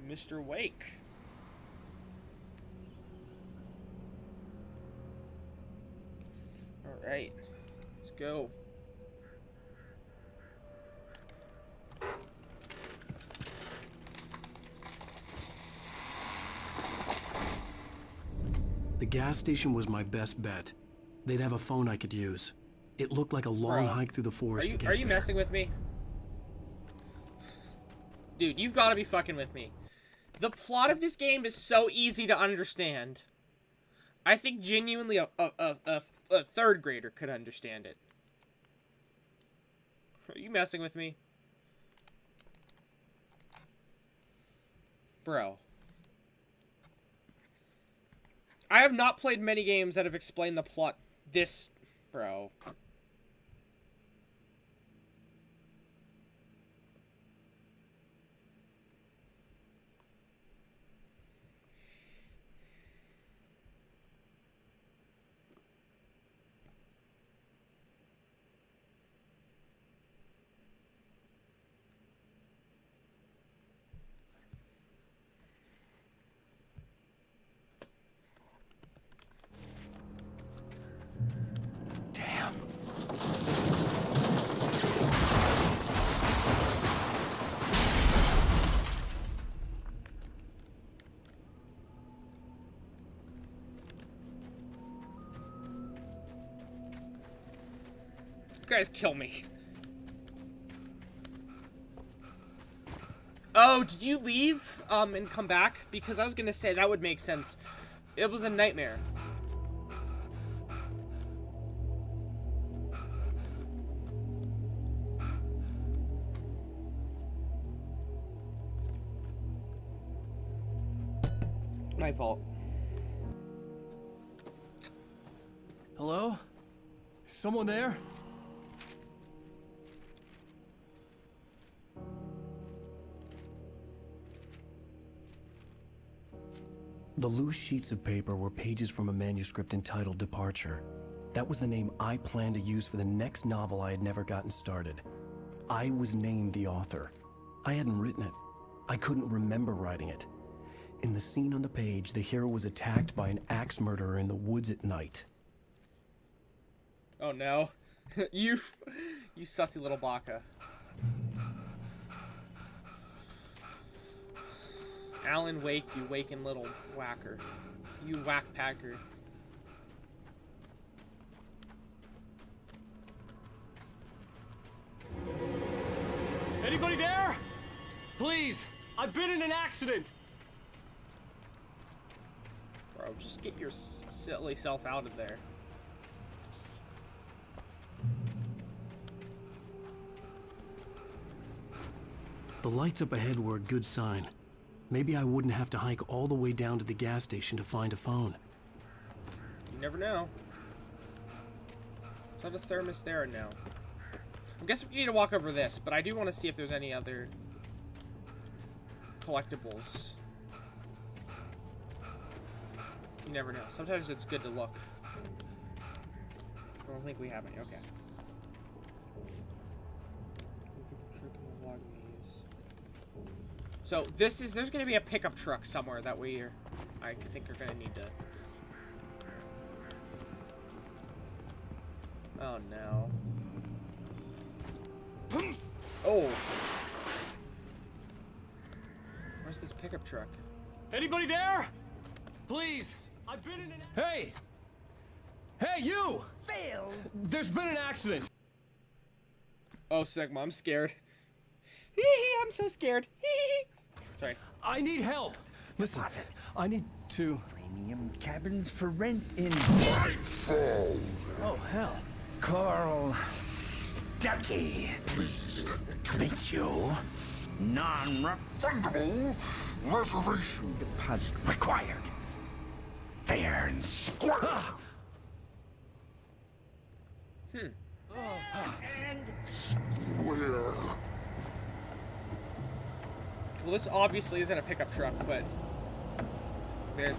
Mr. Wake. All right, let's go. The gas station was my best bet. They'd have a phone I could use. It looked like a long hike through the forest to get there. Are you messing with me? Dude, you've got to be fucking with me. The plot of this game is so easy to understand. I think genuinely a third grader could understand it. Are you messing with me? Bro. I have not played many games that have explained the plot this... Bro. You guys kill me. Oh, did you leave and come back? Because I was gonna say that would make sense. It was a nightmare. My fault. Hello? Is someone there? The loose sheets of paper were pages from a manuscript entitled Departure. That was the name I planned to use for the next novel I had never gotten started. I was named the author. I hadn't written it. I couldn't remember writing it. In the scene on the page, the hero was attacked by an axe murderer in the woods at night. Oh no. you sussy little baka. Alan Wake, you waking little whacker. You whack packer. Anybody there? Please, I've been in an accident. Bro, just get your silly self out of there. The lights up ahead were a good sign. Maybe I wouldn't have to hike all the way down to the gas station to find a phone. You never know. There's not a thermos there now. I guess we need to walk over this, but I do want to see if there's any other collectibles. You never know. Sometimes it's good to look. I don't think we have any. Okay. So this is, there's going to be a pickup truck somewhere that I think are going to need to. Oh no. Oh. Where's this pickup truck? Anybody there? Please, I've been in an... Hey! Hey, you! Phil! There's been an accident. Oh, Sigma, I'm scared. I'm so scared. Sorry. I need help. Listen, I need to... Premium cabins for rent in... Oh, hell. Carl Stuckey. Pleased to meet you. Non-refundable reservation deposit required. Fair and square. And square. Well, this obviously isn't a pickup truck, but there's...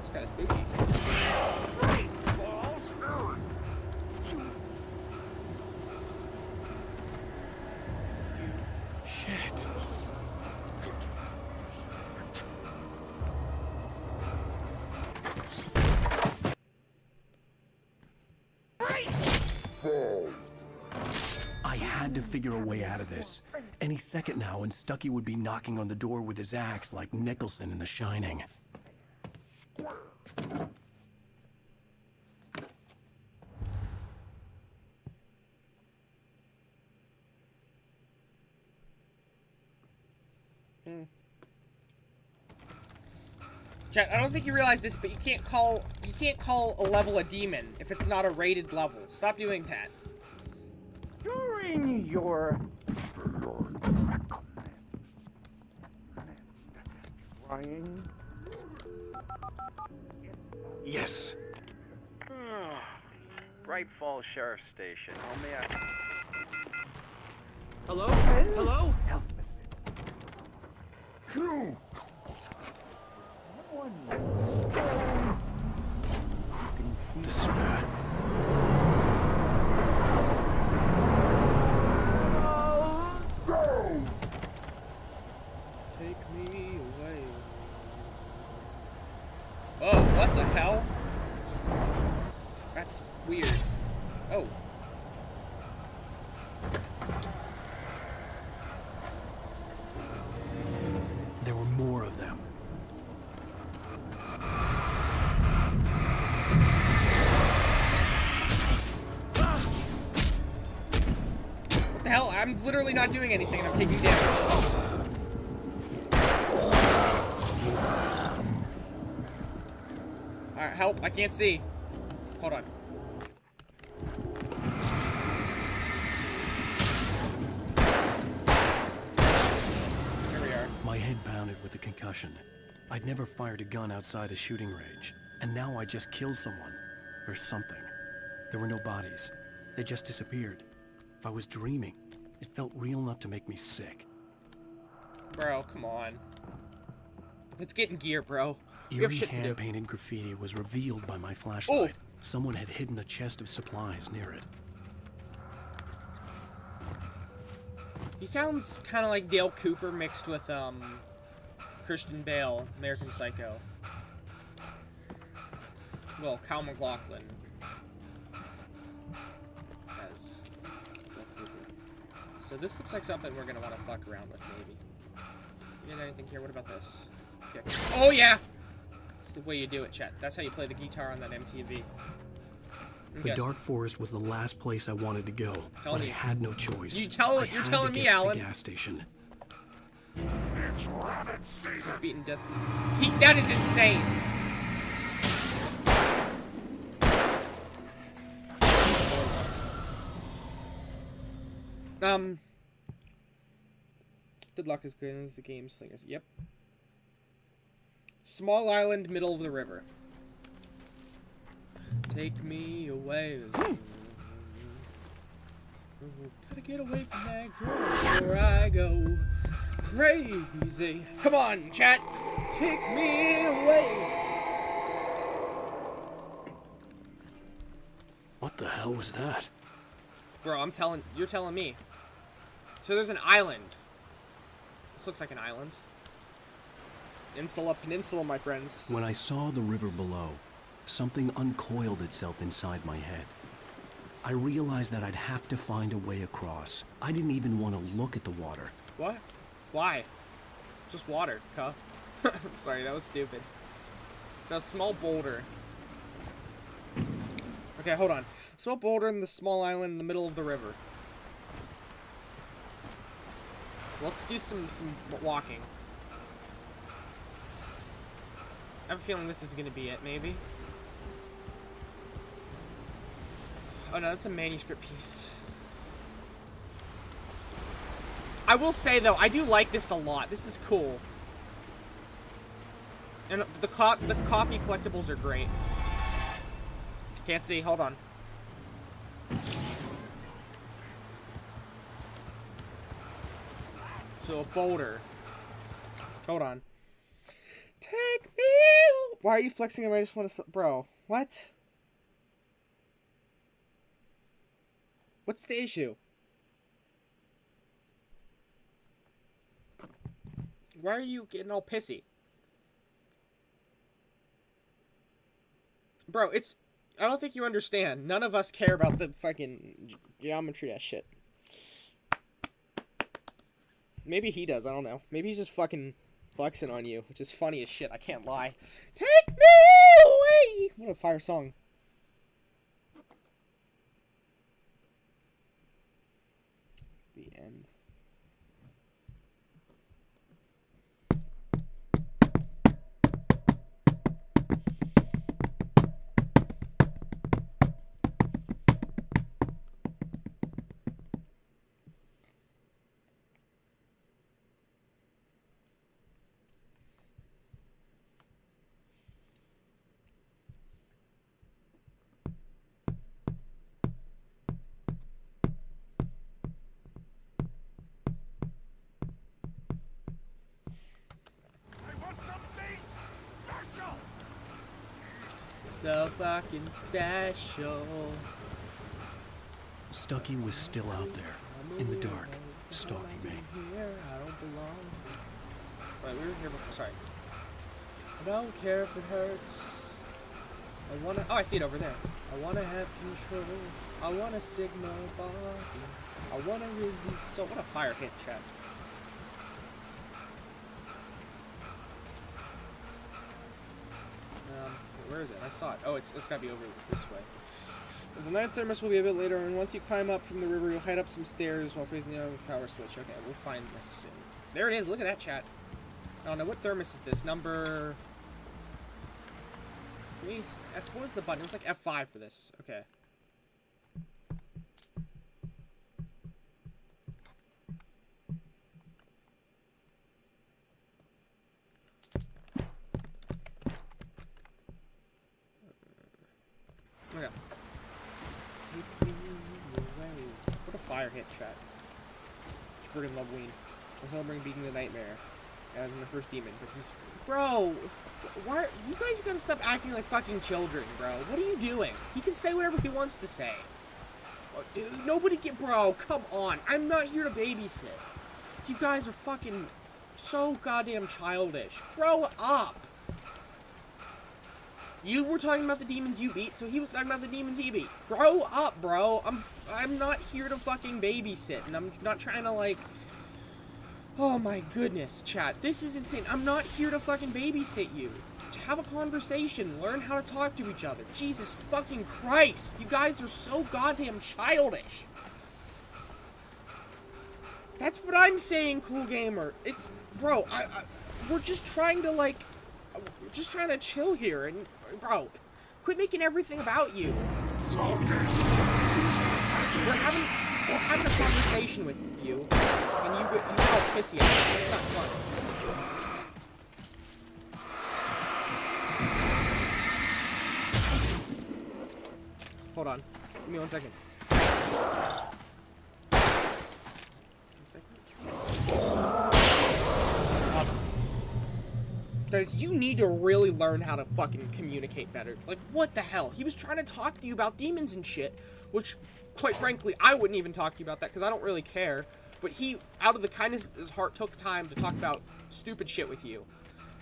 This guy's spooky. I had to figure a way out of this. Any second now, and Stuckey would be knocking on the door with his axe like Nicholson in The Shining. Chat, I don't think you realize this, but you can't call a level a demon if it's not a rated level. Stop doing that. During your trying. Yes. Bright Falls Sheriff Station. How may I... Hello? Hello? Who? This is bad. Take me away. Oh, what the hell? That's weird. Oh. There were more of them. What the hell? I'm literally not doing anything and I'm taking damage. help. I can't see. Hold on. Here we are. My head pounded with a concussion. I'd never fired a gun outside a shooting range, and now I just killed someone. Or something. There were no bodies. They just disappeared. If I was dreaming, it felt real enough to make me sick. Bro, come on. Let's get in gear, bro. We have Eerie shit to do. hand-painted graffiti was revealed by my flashlight. Someone had hidden a chest of supplies near it. He sounds kind of like Dale Cooper mixed with, Christian Bale, American Psycho. Well, Kyle MacLachlan. As Dale Cooper. So this looks like something we're gonna want to fuck around with, maybe. You get anything here? What about this? Okay. Oh, yeah! That's the way you do it, chat. That's how you play the guitar on that MTV. The Dark Forest was the last place I wanted to go, but I had no choice. You're telling me, Alan. The gas station. It's rabbit season. Beaten death. That is insane. Good luck as good as the game slingers. Yep. Small island, middle of the river. Take me away. Gotta get away from that girl before I go crazy. Come on, chat. Take me away. What the hell was that? Bro, you're telling me. So there's an island. This looks like an island. Insula Peninsula, my friends. When I saw the river below, something uncoiled itself inside my head. I realized that I'd have to find a way across. I didn't even want to look at the water. What? Why? Just water, cuh. Sorry, that was stupid. It's a small boulder. Okay, hold on. Small boulder in the small island in the middle of the river. Let's do some walking. I have a feeling this is gonna be it, maybe. Oh no, that's a manuscript piece. I will say though, I do like this a lot. This is cool. And the coffee collectibles are great. Can't see, hold on. So a boulder. Hold on. Take me. Why are you flexing him? I just want to. Bro, what? What's the issue? Why are you getting all pissy? Bro, it's. I don't think you understand. None of us care about the fucking geometry ass shit. Maybe he does, I don't know. Maybe he's just fucking flexing on you, which is funny as shit, I can't lie. Take me away! What a fire song. The end. So fucking special. Stucky was still out there, in the dark, stalking me. Here, I don't belong. Sorry, we were here before. Sorry. I don't care if it hurts. I wanna. Oh, I see it over there. I wanna have control. I wanna Sigma body. I wanna Rizzy soul. What a fire hit, chat. Where is it? I saw it. Oh, it's gotta be over this way. The ninth thermos will be a bit later, and once you climb up from the river, you'll head up some stairs while facing the other power switch. Okay, we'll find this soon. There it is. Look at that, chat. I don't know. What thermos is this? Number... Please. What was the button? It was like F5 for this. Okay. Okay. What a fire hit, chat. Friggin' love Ween. I was celebrating beating the nightmare as my first demon, but he's... Bro! Why... You guys gotta stop acting like fucking children, bro. What are you doing? He can say whatever he wants to say. Oh, dude, nobody get... Bro, come on. I'm not here to babysit. You guys are fucking so goddamn childish. Grow up! You were talking about the demons you beat, so he was talking about the demons he beat. Grow up, bro. I'm not here to fucking babysit, and I'm not trying to, like... Oh my goodness, chat. This is insane. I'm not here to fucking babysit you. Have a conversation. Learn how to talk to each other. Jesus fucking Christ. You guys are so goddamn childish. That's what I'm saying, Cool Gamer. It's... Bro, we're just trying to, like... We're just trying to chill here, and... Bro, quit making everything about you. We're having a conversation with you, and you get all pissy at me. It's not fun. Hold on. Give me 1 second. 1 second. Awesome. Guys, you need to really learn how to fucking communicate better. Like, what the hell? He was trying to talk to you about demons and shit, which, quite frankly, I wouldn't even talk to you about that because I don't really care. But he, out of the kindness of his heart, took time to talk about stupid shit with you.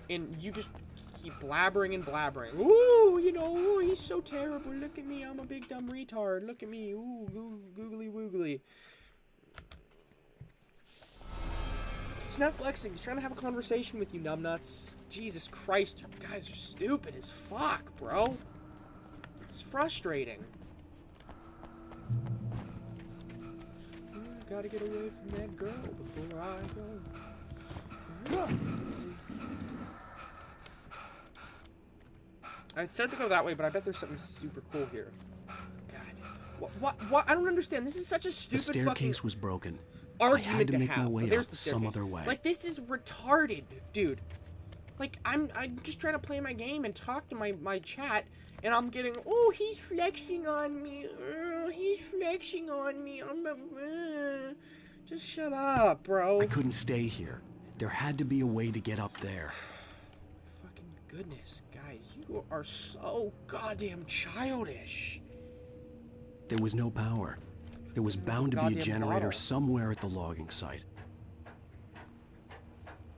And you just keep blabbering and blabbering. Ooh, you know, ooh, he's so terrible. Look at me, I'm a big dumb retard. Look at me, ooh, googly woogly. He's not flexing. He's trying to have a conversation with you, numbnuts. Jesus Christ, you guys are stupid as fuck, bro. It's frustrating. I gotta get away from that girl before I go. I'd start to go that way, but I bet there's something super cool here. God. What? I don't understand. This is such a stupid fucking... The staircase was broken. Argument I had to make have. my way There's up the some other way. Like, this is retarded, dude. Like, I'm just trying to play my game and talk to my chat, and I'm getting, oh, he's flexing on me. He's flexing on me. Just shut up, bro. I couldn't stay here. There had to be a way to get up there. Fucking goodness, guys. You are so goddamn childish. There was no power. There was bound to be a generator somewhere at the logging site.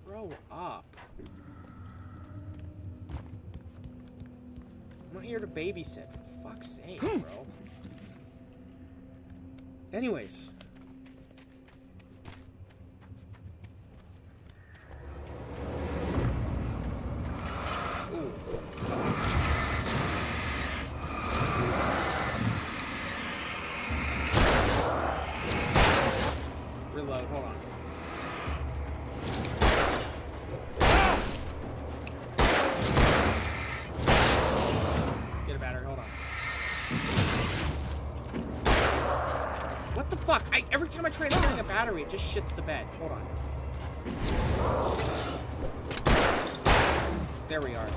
Grow up. I'm not here to babysit, for fuck's sake, bro. Anyways. Ooh. Reload, hold on. Get a battery, hold on. What the fuck? Every time I try to swing a battery, it just shits the bed. Hold on. There we are.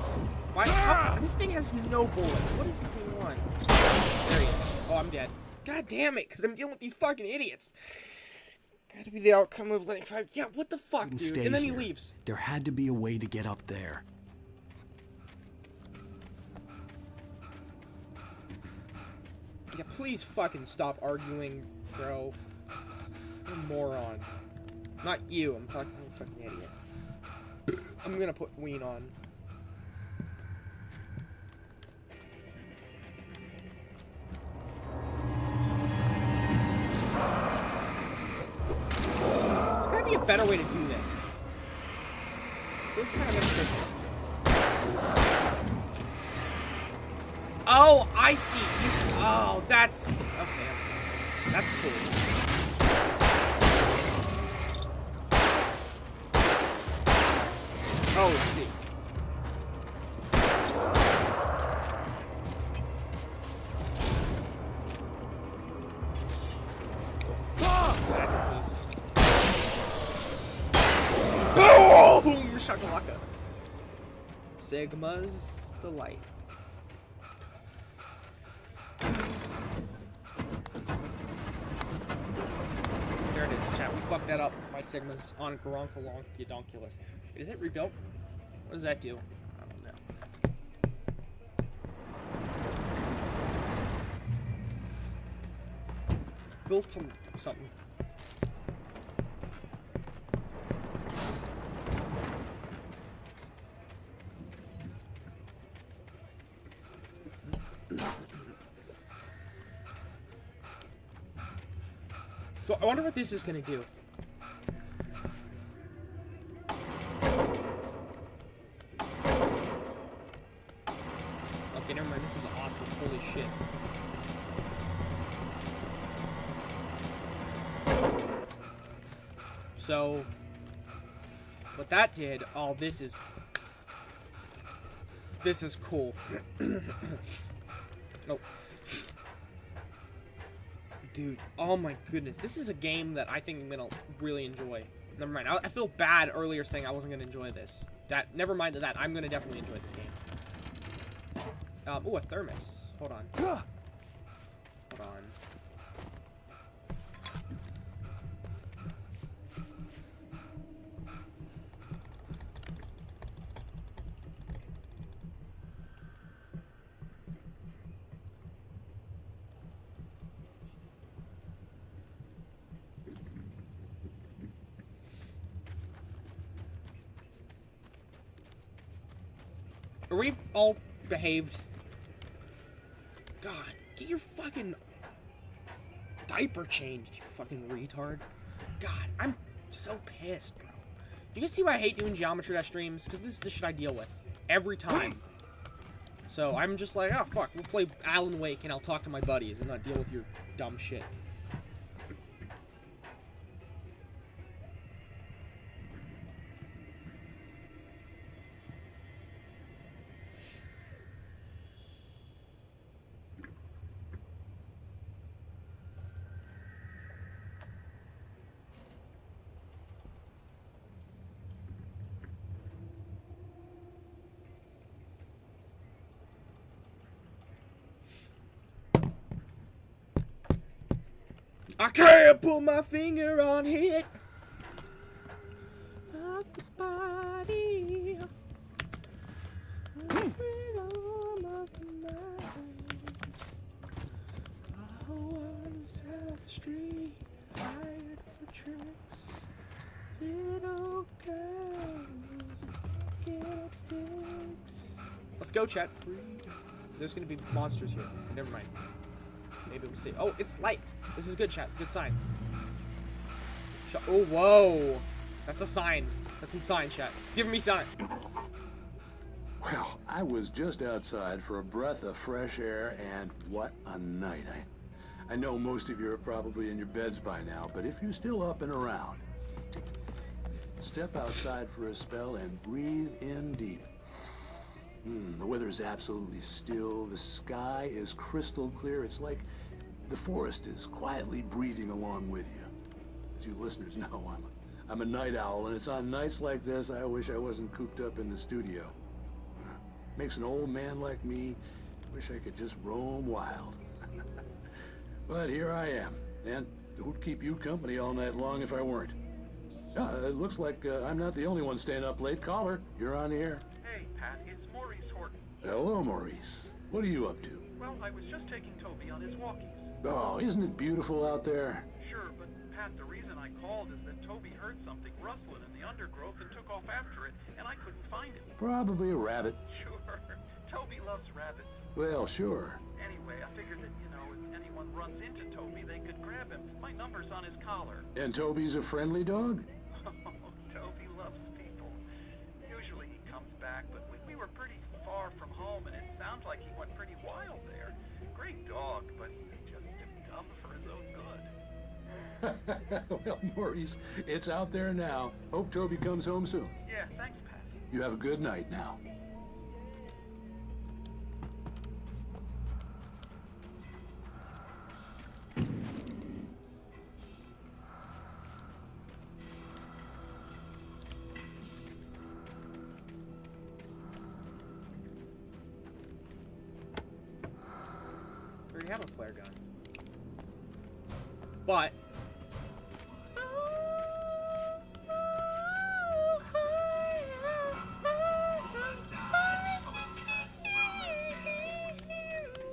Why? This thing has no bullets. What is going on? There he is. Oh, I'm dead. God damn it, because I'm dealing with these fucking idiots. Gotta be the outcome of letting 5. Yeah, what the fuck, dude? And then he leaves. There had to be a way to get up there. Yeah, please fucking stop arguing, bro. You're a moron. Not you, I'm talking to a fucking idiot. I'm gonna put Ween on. There's gotta be a better way to do this. This kind of inefficient. Oh, I see. Oh, that's... Okay. That's cool. Oh, I see. back, please. Boom! Shakalaka. Sigma's Delight. There it is, chat. We fucked that up. My Sigmas on Goronkalonkulus. Is it rebuilt? What does that do? I don't know. Built something. So I wonder what this is gonna do. Okay, never mind. This is awesome. Holy shit. So what that did, oh, this is cool. Oh. Dude, oh my goodness. This is a game that I think I'm gonna really enjoy. Never mind. I feel bad earlier saying I wasn't gonna enjoy this. Never mind that. I'm gonna definitely enjoy this game. Oh, a thermos. Hold on. Hold on. Are we all behaved? God, get your fucking diaper changed, you fucking retard. God, I'm so pissed, bro. You guys see why I hate doing Geometry Dash streams? Because this is the shit I deal with every time. So I'm just like, oh fuck, we'll play Alan Wake and I'll talk to my buddies and not deal with your dumb shit. I can't put my finger on it. Of the body. The freedom of the mind. Oh, on South Street, hired for tricks. Little girls picking up sticks. Let's go, chat. There's gonna be monsters here. Never mind. Maybe we'll see. Oh, it's light. This is good, chat. Good sign. Oh, whoa. That's a sign. That's a sign, chat. It's giving me sign. Well, I was just outside for a breath of fresh air, and what a night. I know most of you are probably in your beds by now, but if you're still up and around, step outside for a spell and breathe in deep. The weather is absolutely still. The sky is crystal clear. It's like the forest is quietly breathing along with you. As you listeners know, I'm a night owl, and it's on nights like this I wish I wasn't cooped up in the studio. Makes an old man like me wish I could just roam wild. But here I am, and who'd keep you company all night long if I weren't? It looks like I'm not the only one staying up late. Caller, you're on the air. Hey, Pat, it's Maurice Horton. Hello, Maurice. What are you up to? Well, I was just taking Toby on his walkies. Oh, isn't it beautiful out there? Sure, but Pat, the reason I called is that Toby heard something rustling in the undergrowth and took off after it, and I couldn't find it. Probably a rabbit. Sure. Toby loves rabbits. Well, sure. Anyway, I figured that, if anyone runs into Toby, they could grab him. My number's on his collar. And Toby's a friendly dog? Oh, Toby loves people. Usually he comes back, but we were pretty far from home, and it sounds like he went pretty wild there. Great dog, but just dumb for his own good. Well, Maurice, it's out there now. Hope Toby comes home soon. Yeah, thanks, Pat. You have a good night now. have a flare gun. But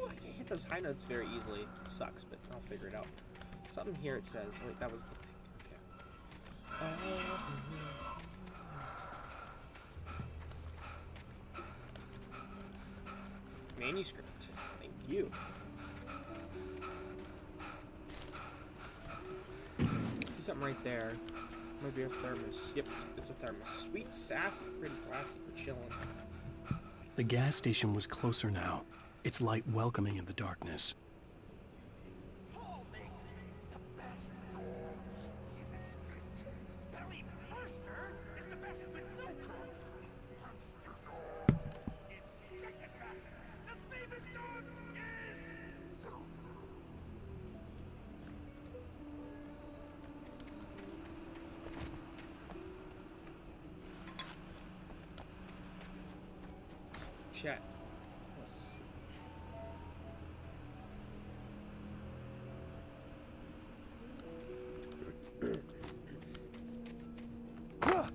I can't hit those high notes very easily. It sucks, but I'll figure it out. Something here it says. Wait, that was the thing. Okay. Manuscript. Thank you. See something right there. Maybe a thermos. Yep, it's a thermos. Sweet, sassy, pretty classy. We're chilling. The gas station was closer now, its light welcoming in the darkness. Chat. Let's... Oh,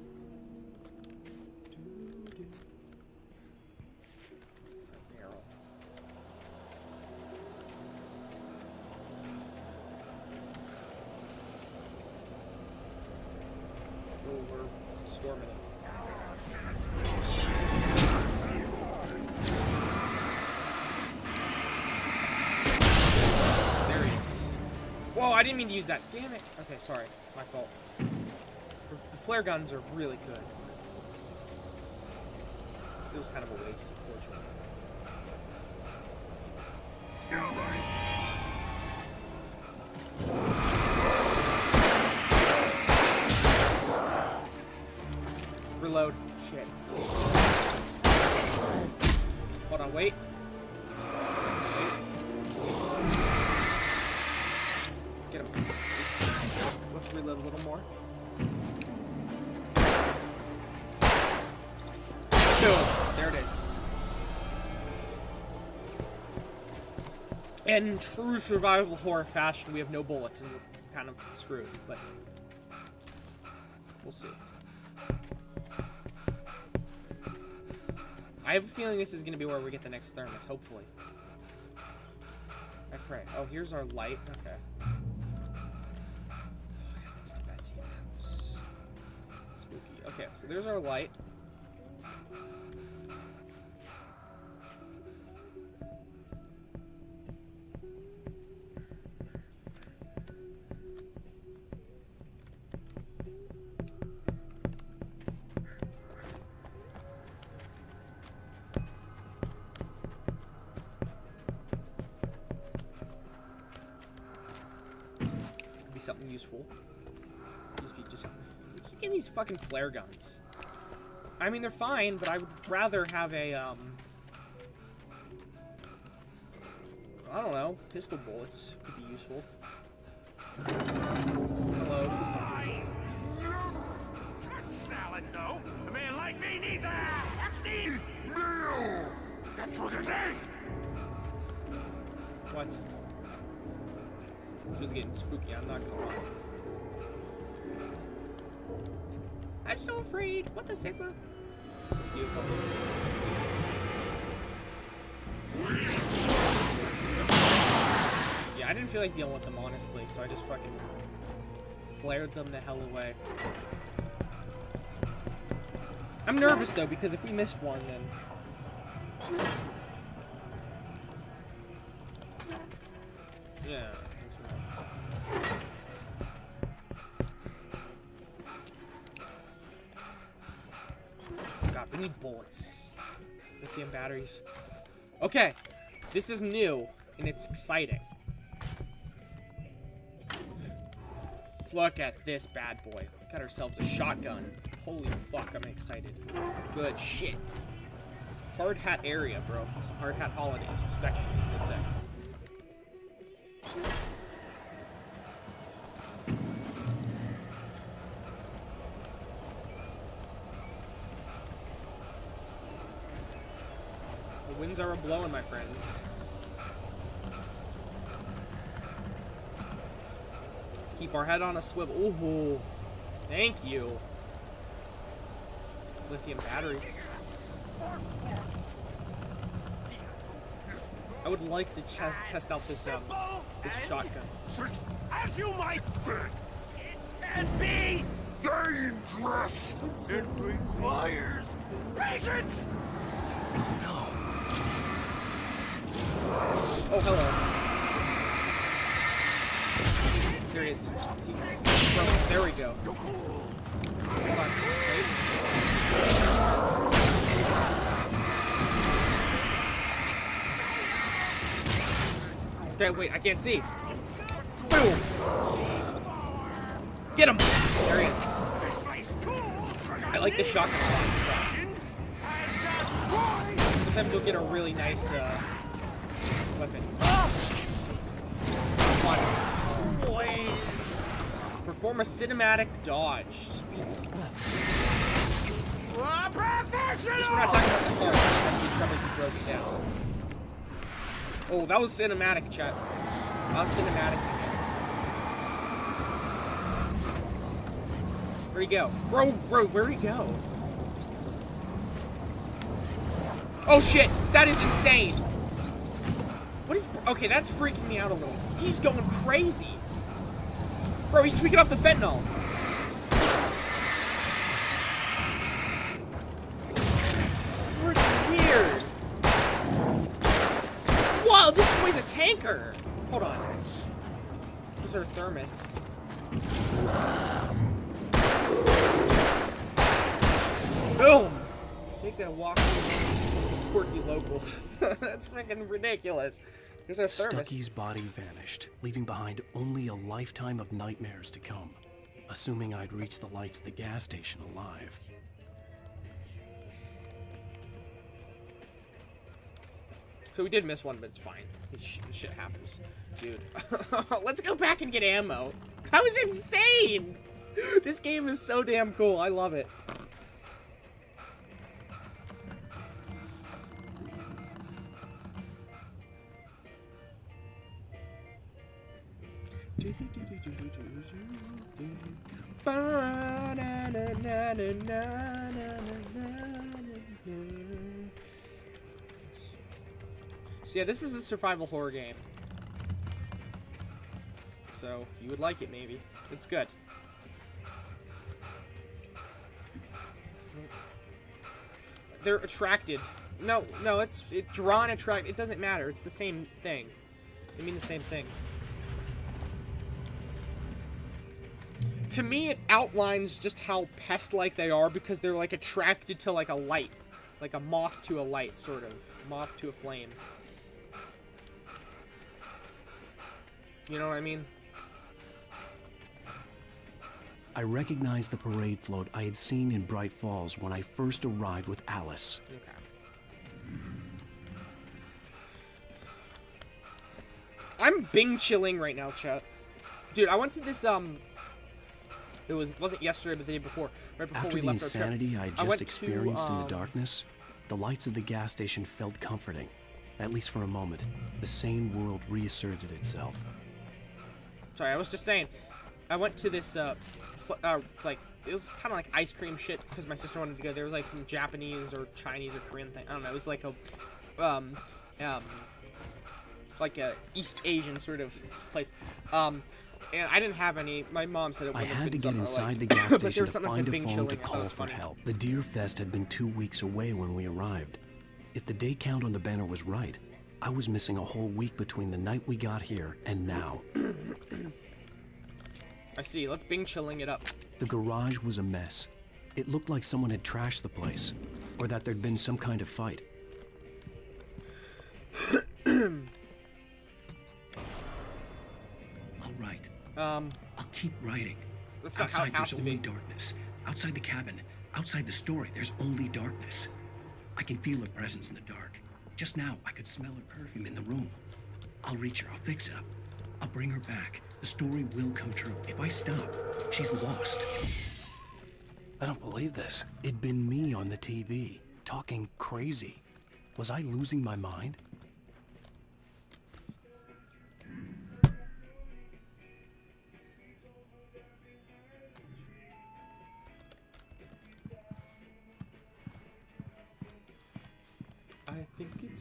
we're storming it. Whoa, I didn't mean to use that. Damn it. Okay, sorry. My fault. The flare guns are really good. It was kind of a waste, unfortunately. Reload. Shit. Hold on, wait. Get him. Let's reload a little more. Boom. There it is. In true survival horror fashion, we have no bullets and we're kind of screwed, but we'll see. I have a feeling this is going to be where we get the next thermos, hopefully. I pray. Oh, here's our light. Okay. Spooky. Okay, so there's our light. Could be something useful. Just getting these fucking flare guns. I mean, they're fine, but I would rather have a, I don't know, pistol bullets could be useful. Hello. Salad, no. A man like me needs a Epstein. That's for today. What? This is getting spooky, I'm not gonna lie. I'm so afraid. What the Sigma? Beautiful. Yeah, I didn't feel like dealing with them, honestly, so I just fucking flared them the hell away. I'm nervous, though, because if we missed one, then... Yeah, that's right. God, we need bullets. Lithium batteries. Okay, this is new, and it's exciting. Look at this bad boy. We got ourselves a shotgun. Holy fuck, I'm excited. Good shit. Hard hat area, bro. It's hard hat holidays, respectfully, as they say. The winds are a-blowing, my friends. keep our head on a swivel. Ooh, thank you. Lithium batteries. I would like to test out this shotgun. As you might think, it can be dangerous. It requires patience. Oh, hello. There he is. See? Oh, there we go. Hold on. Wait. Okay, wait, I can't see. Boom! Get him! There he is. I like the shotgun shots. Sometimes you'll get a really nice weapon. Perform a cinematic dodge. Sweet. At least we're not talking about the car. We'd probably be broken down. Oh, that was cinematic, chat. That was cinematic again. Where'd he go? Bro, where'd he go? Oh shit, that is insane. What is... Okay, that's freaking me out a little. He's going crazy. Bro, he's tweaking off the fentanyl. That's freaking weird. Whoa, this boy's a tanker. Hold on. Where's our thermos? Boom. Take that walk. Quirky locals. That's freaking ridiculous. Here's our thermos. Stucky's body vanished, leaving behind only a lifetime of nightmares to come, assuming I'd reach the lights at the gas station alive. So we did miss one, but it's fine. This shit happens. Dude. Let's go back and get ammo. That was insane! This game is so damn cool. I love it. So yeah, this is a survival horror game. So you would like it, maybe. It's good. They're attracted. No, it's drawn, attract. It doesn't matter. It's the same thing. They mean the same thing. To me, it outlines just how pest-like they are because they're like attracted to like a light, like a moth to a light, sort of moth to a flame. You know what I mean? I recognized the parade float I had seen in Bright Falls when I first arrived with Alice. Okay. I'm Bing chilling right now, chat. Dude, I went to this it wasn't yesterday, but the day before, right before After we the left our trip. insanity I just experienced in the darkness, the lights of the gas station felt comforting. At least for a moment, the sane world reasserted itself. Sorry, I was just saying. I went to this, like, it was kind of like ice cream shit because my sister wanted to go. There was like some Japanese or Chinese or Korean thing. I don't know. It was like a East Asian sort of place. And I didn't have any. My mom said it I would have had to been get inside like, the gas but there station was to something find a Bing phone chilling. to I thought it call was for funny. help. The Deer Fest had been 2 weeks away when we arrived. If the day count on the banner was right, I was missing a whole week between the night we got here and now. I see. Let's Bing chilling it up. The garage was a mess. It looked like someone had trashed the place, or that there'd been some kind of fight. All right. I'll keep writing. That's not how it has to be. Outside, there's only darkness. Outside the cabin, outside the story, there's only darkness. I can feel her presence in the dark. Just now, I could smell her perfume in the room. I'll reach her. I'll fix it up. I'll bring her back. The story will come true. If I stop, she's lost. I don't believe this. It'd been me on the TV, talking crazy. Was I losing my mind?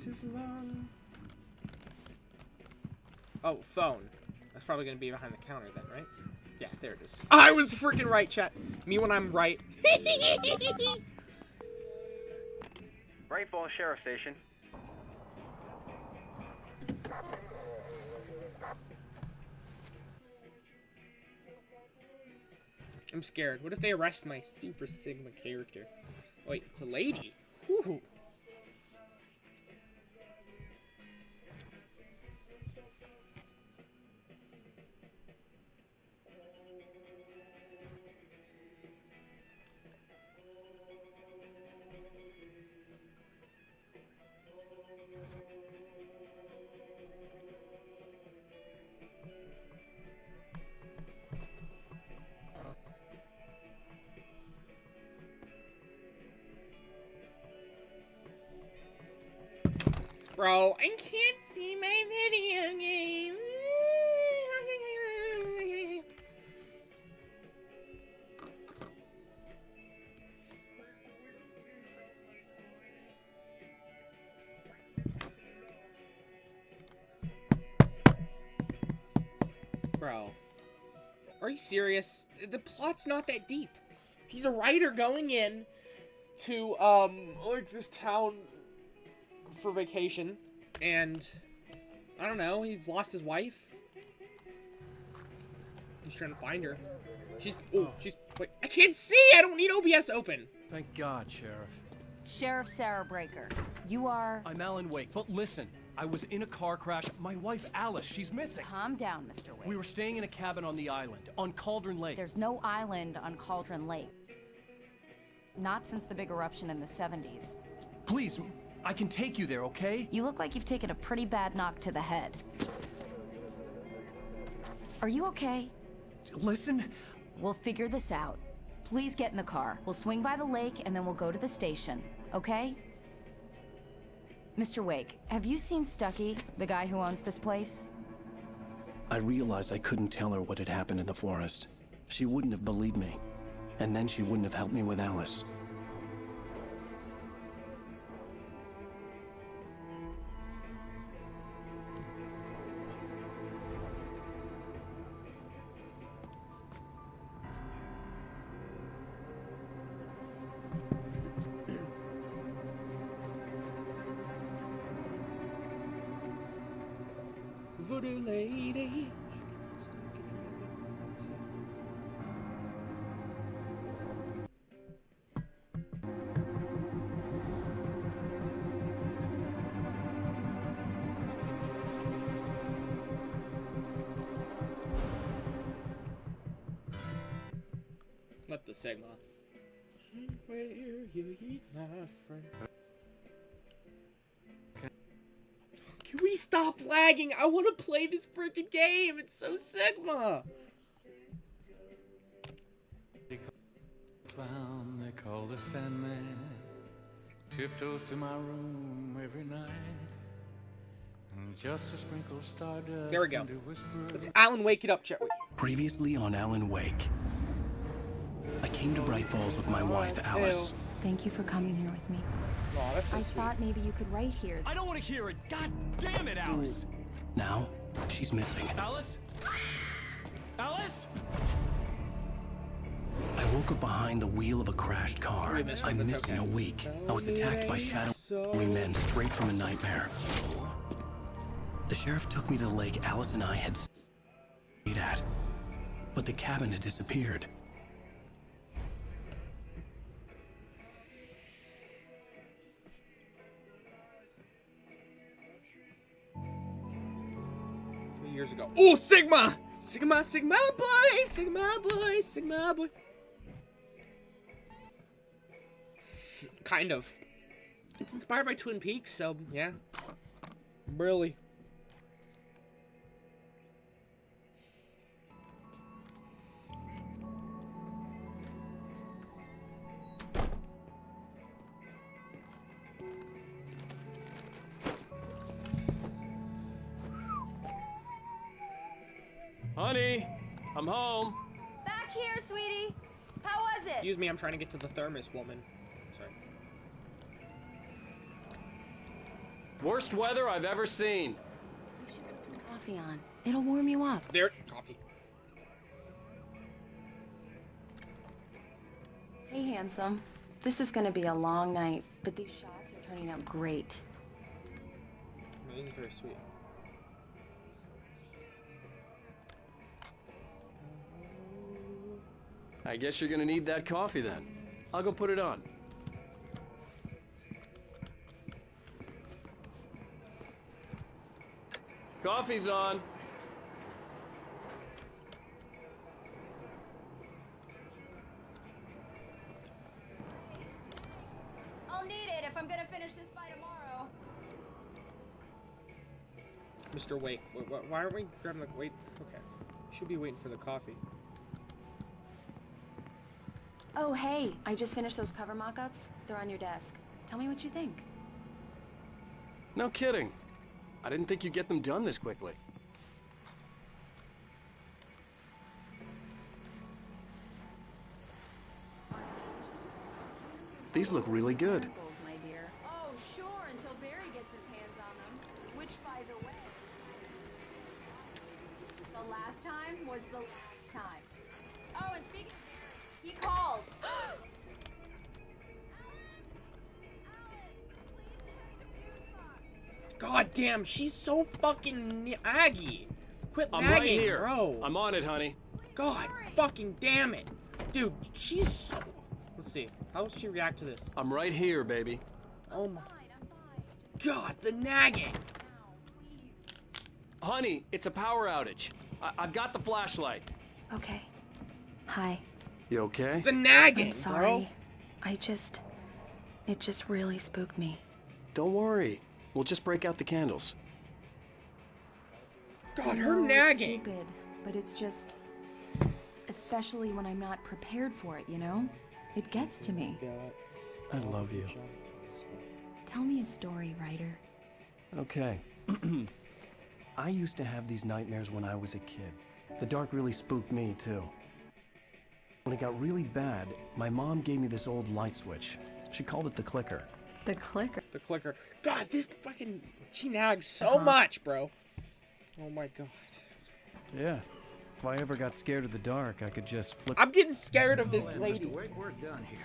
night is long. Oh, phone. That's probably gonna be behind the counter then, right? Yeah, there it is. I was freaking right, chat. Me when I'm right. Bright Falls Sheriff Station. I'm scared. What if they arrest my Super Sigma character? Wait, it's a lady. Whew. Bro, I can't see my video game. Bro, are you serious? The plot's not that deep. He's a writer going in to, like, this town for vacation, and I don't know, he's lost his wife. He's trying to find her. Wait, I can't see! I don't need OBS open! Thank God, Sheriff. Sheriff Sarah Breaker, you are... I'm Alan Wake, but listen, I was in a car crash. My wife, Alice, she's missing. Calm down, Mr. Wake. We were staying in a cabin on the island, on Cauldron Lake. There's no island on Cauldron Lake. Not since the big eruption in the 70s. Please, I can take you there, okay? You look like you've taken a pretty bad knock to the head. Are you okay? Listen. We'll figure this out. Please get in the car. We'll swing by the lake and then we'll go to the station, okay? Mr. Wake, have you seen Stucky, the guy who owns this place? I realized I couldn't tell her what had happened in the forest. She wouldn't have believed me. And then she wouldn't have helped me with Alice. Voodoo lady. Let the Sigma. Where you eat my friend. Can we stop lagging? I want to play this freaking game. It's so Sigma. Clown they call the Sandman tiptoes to my room every night, and just a sprinkle stardust. There we go. Let's Alan Wake it up, chat. Previously on Alan Wake, I came to Bright Falls with my wife, Alice. Thank you for coming here with me. Aw, that's so I sweet. thought maybe you could write here. I don't want to hear it. God damn it, Alice. Now, she's missing. Alice? Alice? I woke up behind the wheel of a crashed car. I'm missing a week. I was attacked by shadowy men straight from a nightmare. The sheriff took me to the lake Alice and I had stayed at, but the cabin had disappeared. Years ago. Oh, Sigma! Sigma, Sigma boy! Sigma boy! Sigma boy! Kind of. It's inspired by Twin Peaks, so yeah. Really. Honey, I'm home. Back here, sweetie. How was it? Excuse me, I'm trying to get to the thermos woman. Sorry. Worst weather I've ever seen. You should put some coffee on. It'll warm you up. There, coffee. Hey, handsome. This is gonna be a long night, but these shots are turning out great. Amazing, very sweet. I guess you're gonna need that coffee then. I'll go put it on. Coffee's on. I'll need it if I'm gonna finish this by tomorrow. Mr. Wake, why aren't we grabbing the wait? Okay, should be waiting for the coffee. Oh, hey, I just finished those cover mock-ups. They're on your desk. Tell me what you think. No kidding. I didn't think you'd get them done this quickly. These look really good. My dear. Oh, sure, until Barry gets his hands on them. Which, by the way, the last time was the last time. Oh, and speaking of Barry, he called. God damn, she's so fucking aggy. Quit I'm nagging, right here. bro. I'm on it, honey. God fucking damn it. Dude, she's so... Let's see. How will she react to this? I'm right here, baby. Oh my... God, the nagging. Honey, it's a power outage. I've got the flashlight. Okay. Hi. You okay? The nagging, I'm sorry. bro. It just really spooked me. Don't worry. We'll just break out the candles. God, I her know it's nagging. stupid, but it's just... Especially when I'm not prepared for it, you know? It gets to me. I love you. Tell me a story, writer. Okay. I used to have these nightmares when I was a kid. The dark really spooked me, too. When it got really bad, my mom gave me this old light switch. She called it the clicker. The clicker? The clicker. God, this fucking... She nags so much, bro. Oh my god. Yeah. If I ever got scared of the dark, I could just flip... I'm getting scared of this Well, then, lady. Mr. Wake, we're done here.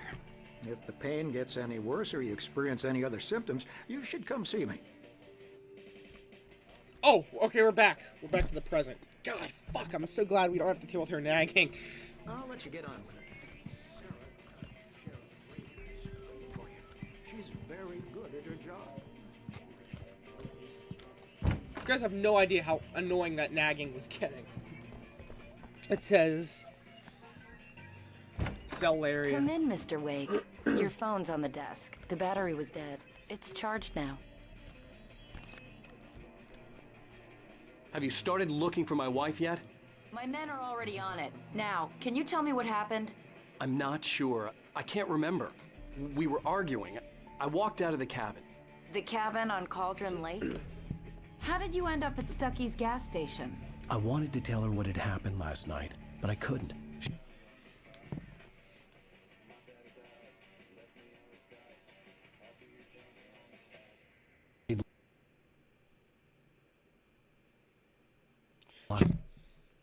If the pain gets any worse or you experience any other symptoms, you should come see me. Oh, okay, we're back. We're back to the present. God, fuck, I'm so glad we don't have to deal with her nagging. I'll let you get on with it. Sarah, Sheriff Raiders waiting for you. She's very good at her job. You guys have no idea how annoying that nagging was getting. It says... Cell area. Come in, Mr. Wake. Your phone's on the desk. The battery was dead. It's charged now. Have you started looking for my wife yet? My men are already on it. Now, can you tell me what happened? I'm not sure. I can't remember. We were arguing. I walked out of the cabin. The cabin on Cauldron Lake? How did you end up at Stucky's gas station? I wanted to tell her what had happened last night, but I couldn't.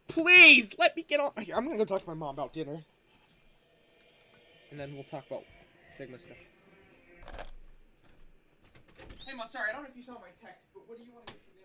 Please, let me get on. I'm gonna go talk to my mom about dinner. And then we'll talk about Sigma stuff. Hey, Mom, sorry, I don't know if you saw my text, but what do you want to get for dinner?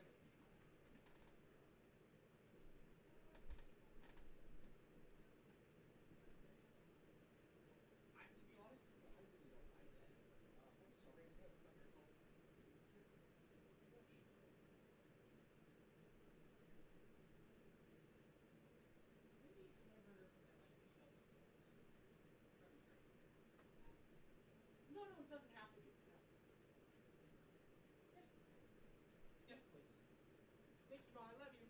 No, it doesn't have to be. Yes, please. Thank you, Mom. I love you.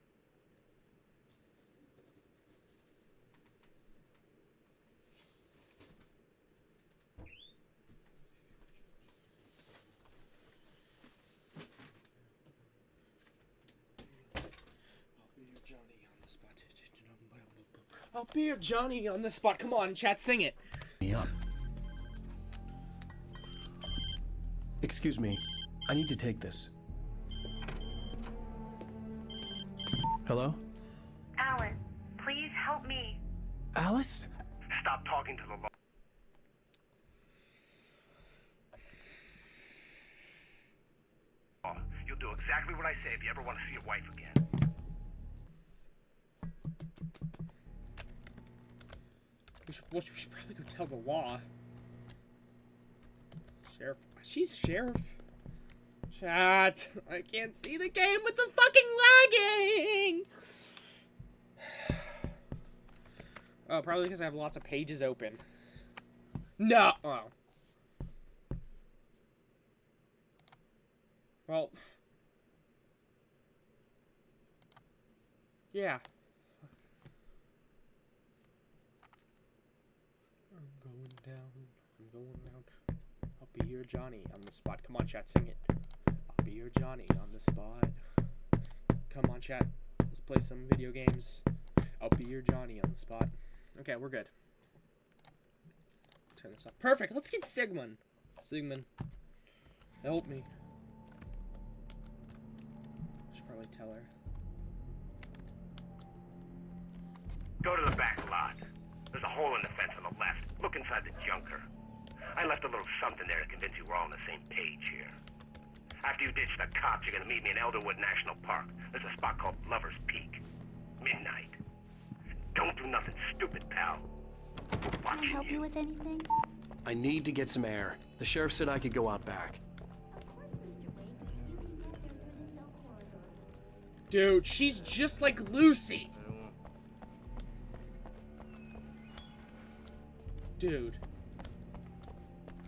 I'll be your Johnny on the spot. Come on, chat, sing it. Up. Excuse me. I need to take this. Hello? Alan, please help me. Alice? Stop talking to the law. You'll do exactly what I say if you ever want to see your wife again. We should probably go tell the law. Sheriff. She's sheriff. Chat. I can't see the game with the fucking lagging. Oh, probably because I have lots of pages open. No. Oh. Well. Yeah. I'm going down. I'm going down. I'll be your Johnny on the spot. Come on, chat, sing it. I'll be your Johnny on the spot. Come on, chat. Let's play some video games. I'll be your Johnny on the spot. Okay, we're good. Turn this off. Perfect. Let's get Sigmund. Sigmund, help me. Should probably tell her. Go to the back lot. There's a hole in the fence on the left. Look inside the junker. I left a little something there to convince you we're all on the same page here. After you ditch the cops, you're gonna meet me in Elderwood National Park. There's a spot called Lover's Peak. Midnight. Don't do nothing stupid, pal. Can I help you with anything? I need to get some air. The sheriff said I could go out back. Dude, she's just like Lucy. Dude.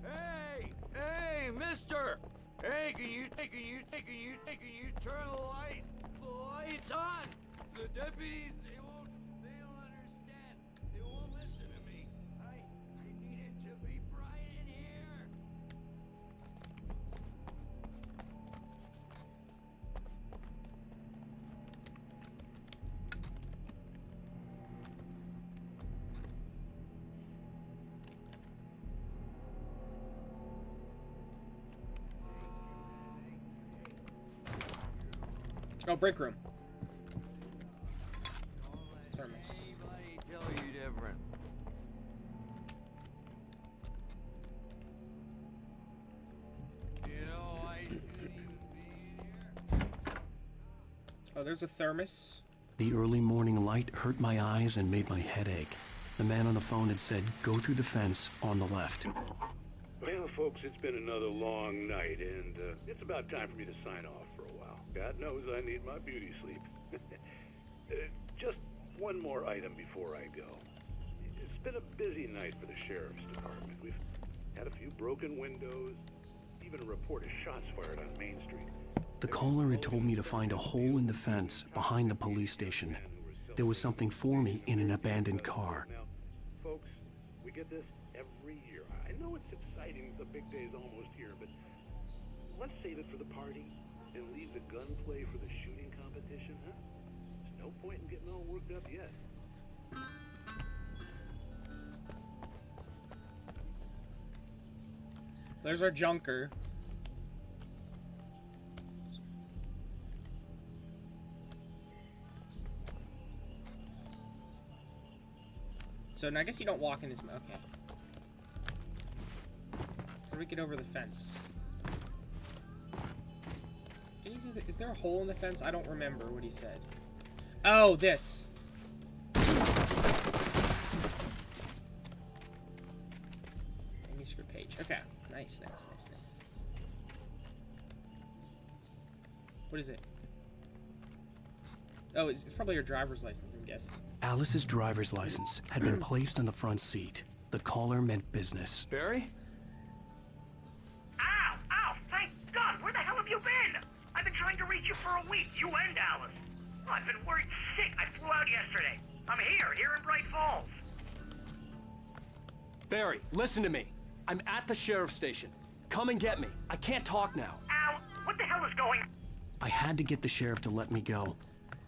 Hey, mister! Hey, can you turn the lights on? The deputies, they don't understand. They won't listen to me. I need it to be bright in here. Oh, break room. Thermos. Tell you different. You know, I shouldn't even be in here. Oh, there's a thermos. The early morning light hurt my eyes and made my head ache. The man on the phone had said, go through the fence on the left. Well, folks, it's been another long night, and it's about time for me to sign off for a while. God knows I need my beauty sleep. Just one more item before I go. It's been a busy night for the sheriff's department. We've had a few broken windows, even a report of shots fired on Main Street. The caller had told me to find a hole in the fence behind the police station. There was something for me in an abandoned car. Now, folks, we get this every year. I know it's exciting, the big day's almost here, but let's save it for the party and leave the gunplay for the shooting competition, huh? There's no point in getting all worked up yet. There's our junker. So now I guess you don't walk in his mouth. Okay. How do we get over the fence? Did he say that, is there a hole in the fence? I don't remember what he said. Oh, this. Manuscript page. Okay. Nice, nice, nice, nice. What is it? Oh, it's probably your driver's license, I'm guessing. Alice's driver's license had been placed on the front seat. The caller meant business. Barry? Ow! Ow! Thank God! Where the hell have you been? I've been trying to reach you for a week. You and Alice. Oh, I've been worried sick. I flew out yesterday. I'm here in Bright Falls. Barry, listen to me. I'm at the sheriff's station. Come and get me. I can't talk now. Ow! What the hell is going on? I had to get the sheriff to let me go.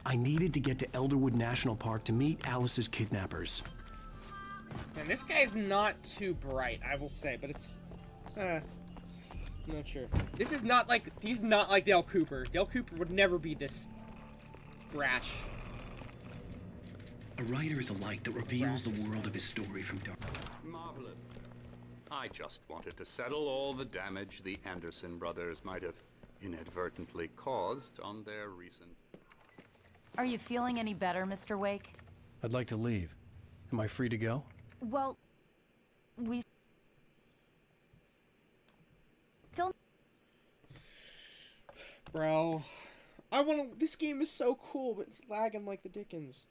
I needed to get to Elderwood National Park to meet Alice's kidnappers. Man, this guy's not too bright, I will say, but it's... not sure. This is not like... He's not like Dale Cooper. Dale Cooper would never be this brash. A writer is a light that reveals the world of his story from dark. Marvelous. I just wanted to settle all the damage the Anderson brothers might have inadvertently caused on their recent... Are you feeling any better, Mr. Wake? I'd like to leave. Am I free to go? Well, we still... Bro, this game is so cool, but it's lagging like the dickens.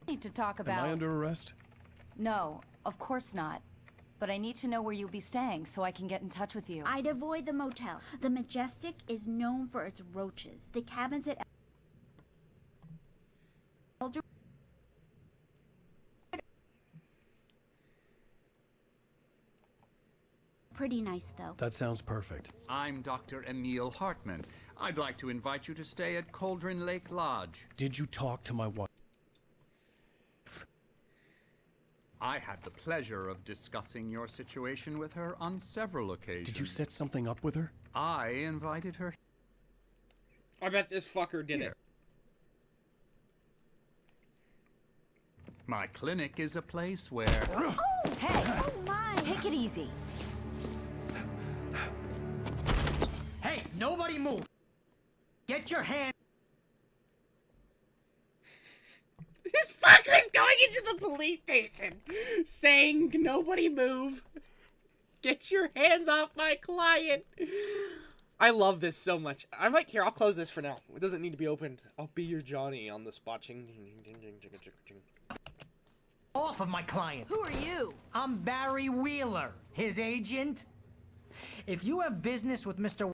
Need to talk about... Am I under arrest? No, of course not. But I need to know where you'll be staying so I can get in touch with you. I'd avoid the motel. The Majestic is known for its roaches. The cabins at Elder... Pretty nice, though. That sounds perfect. I'm Dr. Emil Hartman. I'd like to invite you to stay at Cauldron Lake Lodge. Did you talk to my wife? I had the pleasure of discussing your situation with her on several occasions. Did you set something up with her? I invited her. I bet this fucker did it. My clinic is a place where... Oh, hey! Oh my! Take it easy. Hey, nobody move! Get your hand... This fucker's going into the police station, saying, "Nobody move. Get your hands off my client." I love this so much. I'll close this for now. It doesn't need to be opened. I'll be your Johnny on the spot. Off of my client. Who are you? I'm Barry Wheeler, his agent. If you have business with Mr.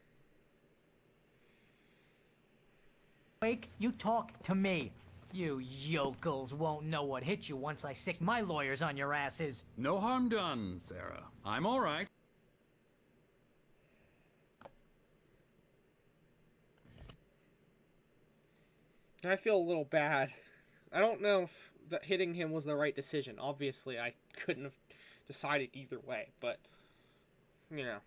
Wake, you talk to me. You yokels won't know what hit you once I sick my lawyers on your asses. No harm done, Sarah. I'm all right. I feel a little bad. I don't know if hitting him was the right decision. Obviously, I couldn't have decided either way, but, you know.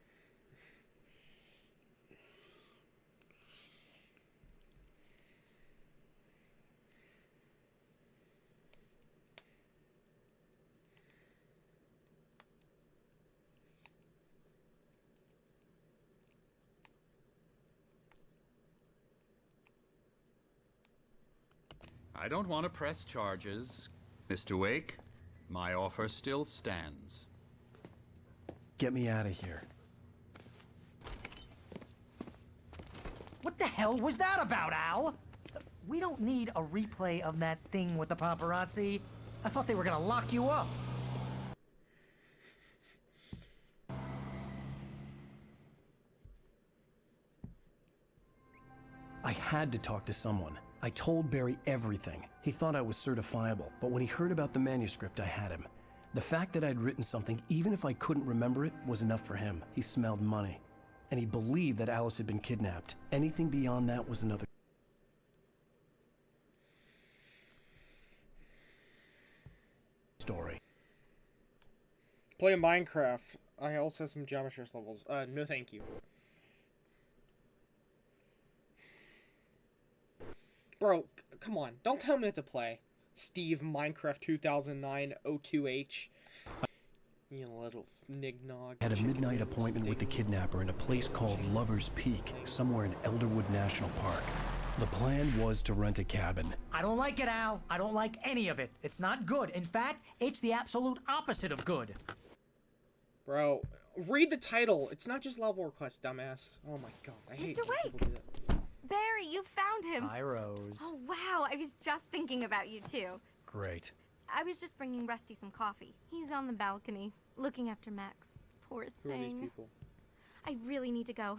I don't want to press charges. Mr. Wake, my offer still stands. Get me out of here. What the hell was that about, Al? We don't need a replay of that thing with the paparazzi. I thought they were gonna lock you up. I had to talk to someone. I told Barry everything. He thought I was certifiable, but when he heard about the manuscript, I had him. The fact that I'd written something, even if I couldn't remember it, was enough for him. He smelled money. And he believed that Alice had been kidnapped. Anything beyond that was another story. Play Minecraft. I also have some Geometry levels. No thank you. Bro, come on. Don't tell me to play. Steve, Minecraft 2009 02H. You little nignog. I had a midnight appointment with the kidnapper in a place called Lover's Peak, somewhere in Elderwood National Park. The plan was to rent a cabin. I don't like it, Al. I don't like any of it. It's not good. In fact, it's the absolute opposite of good. Bro, read the title. It's not just level request, dumbass. Oh my god, I hate Mr. when people do that. Barry, you found him. Hi, Rose. Oh, wow. I was just thinking about you, too. Great. I was just bringing Rusty some coffee. He's on the balcony, looking after Max. Poor thing. Who are these people? I really need to go.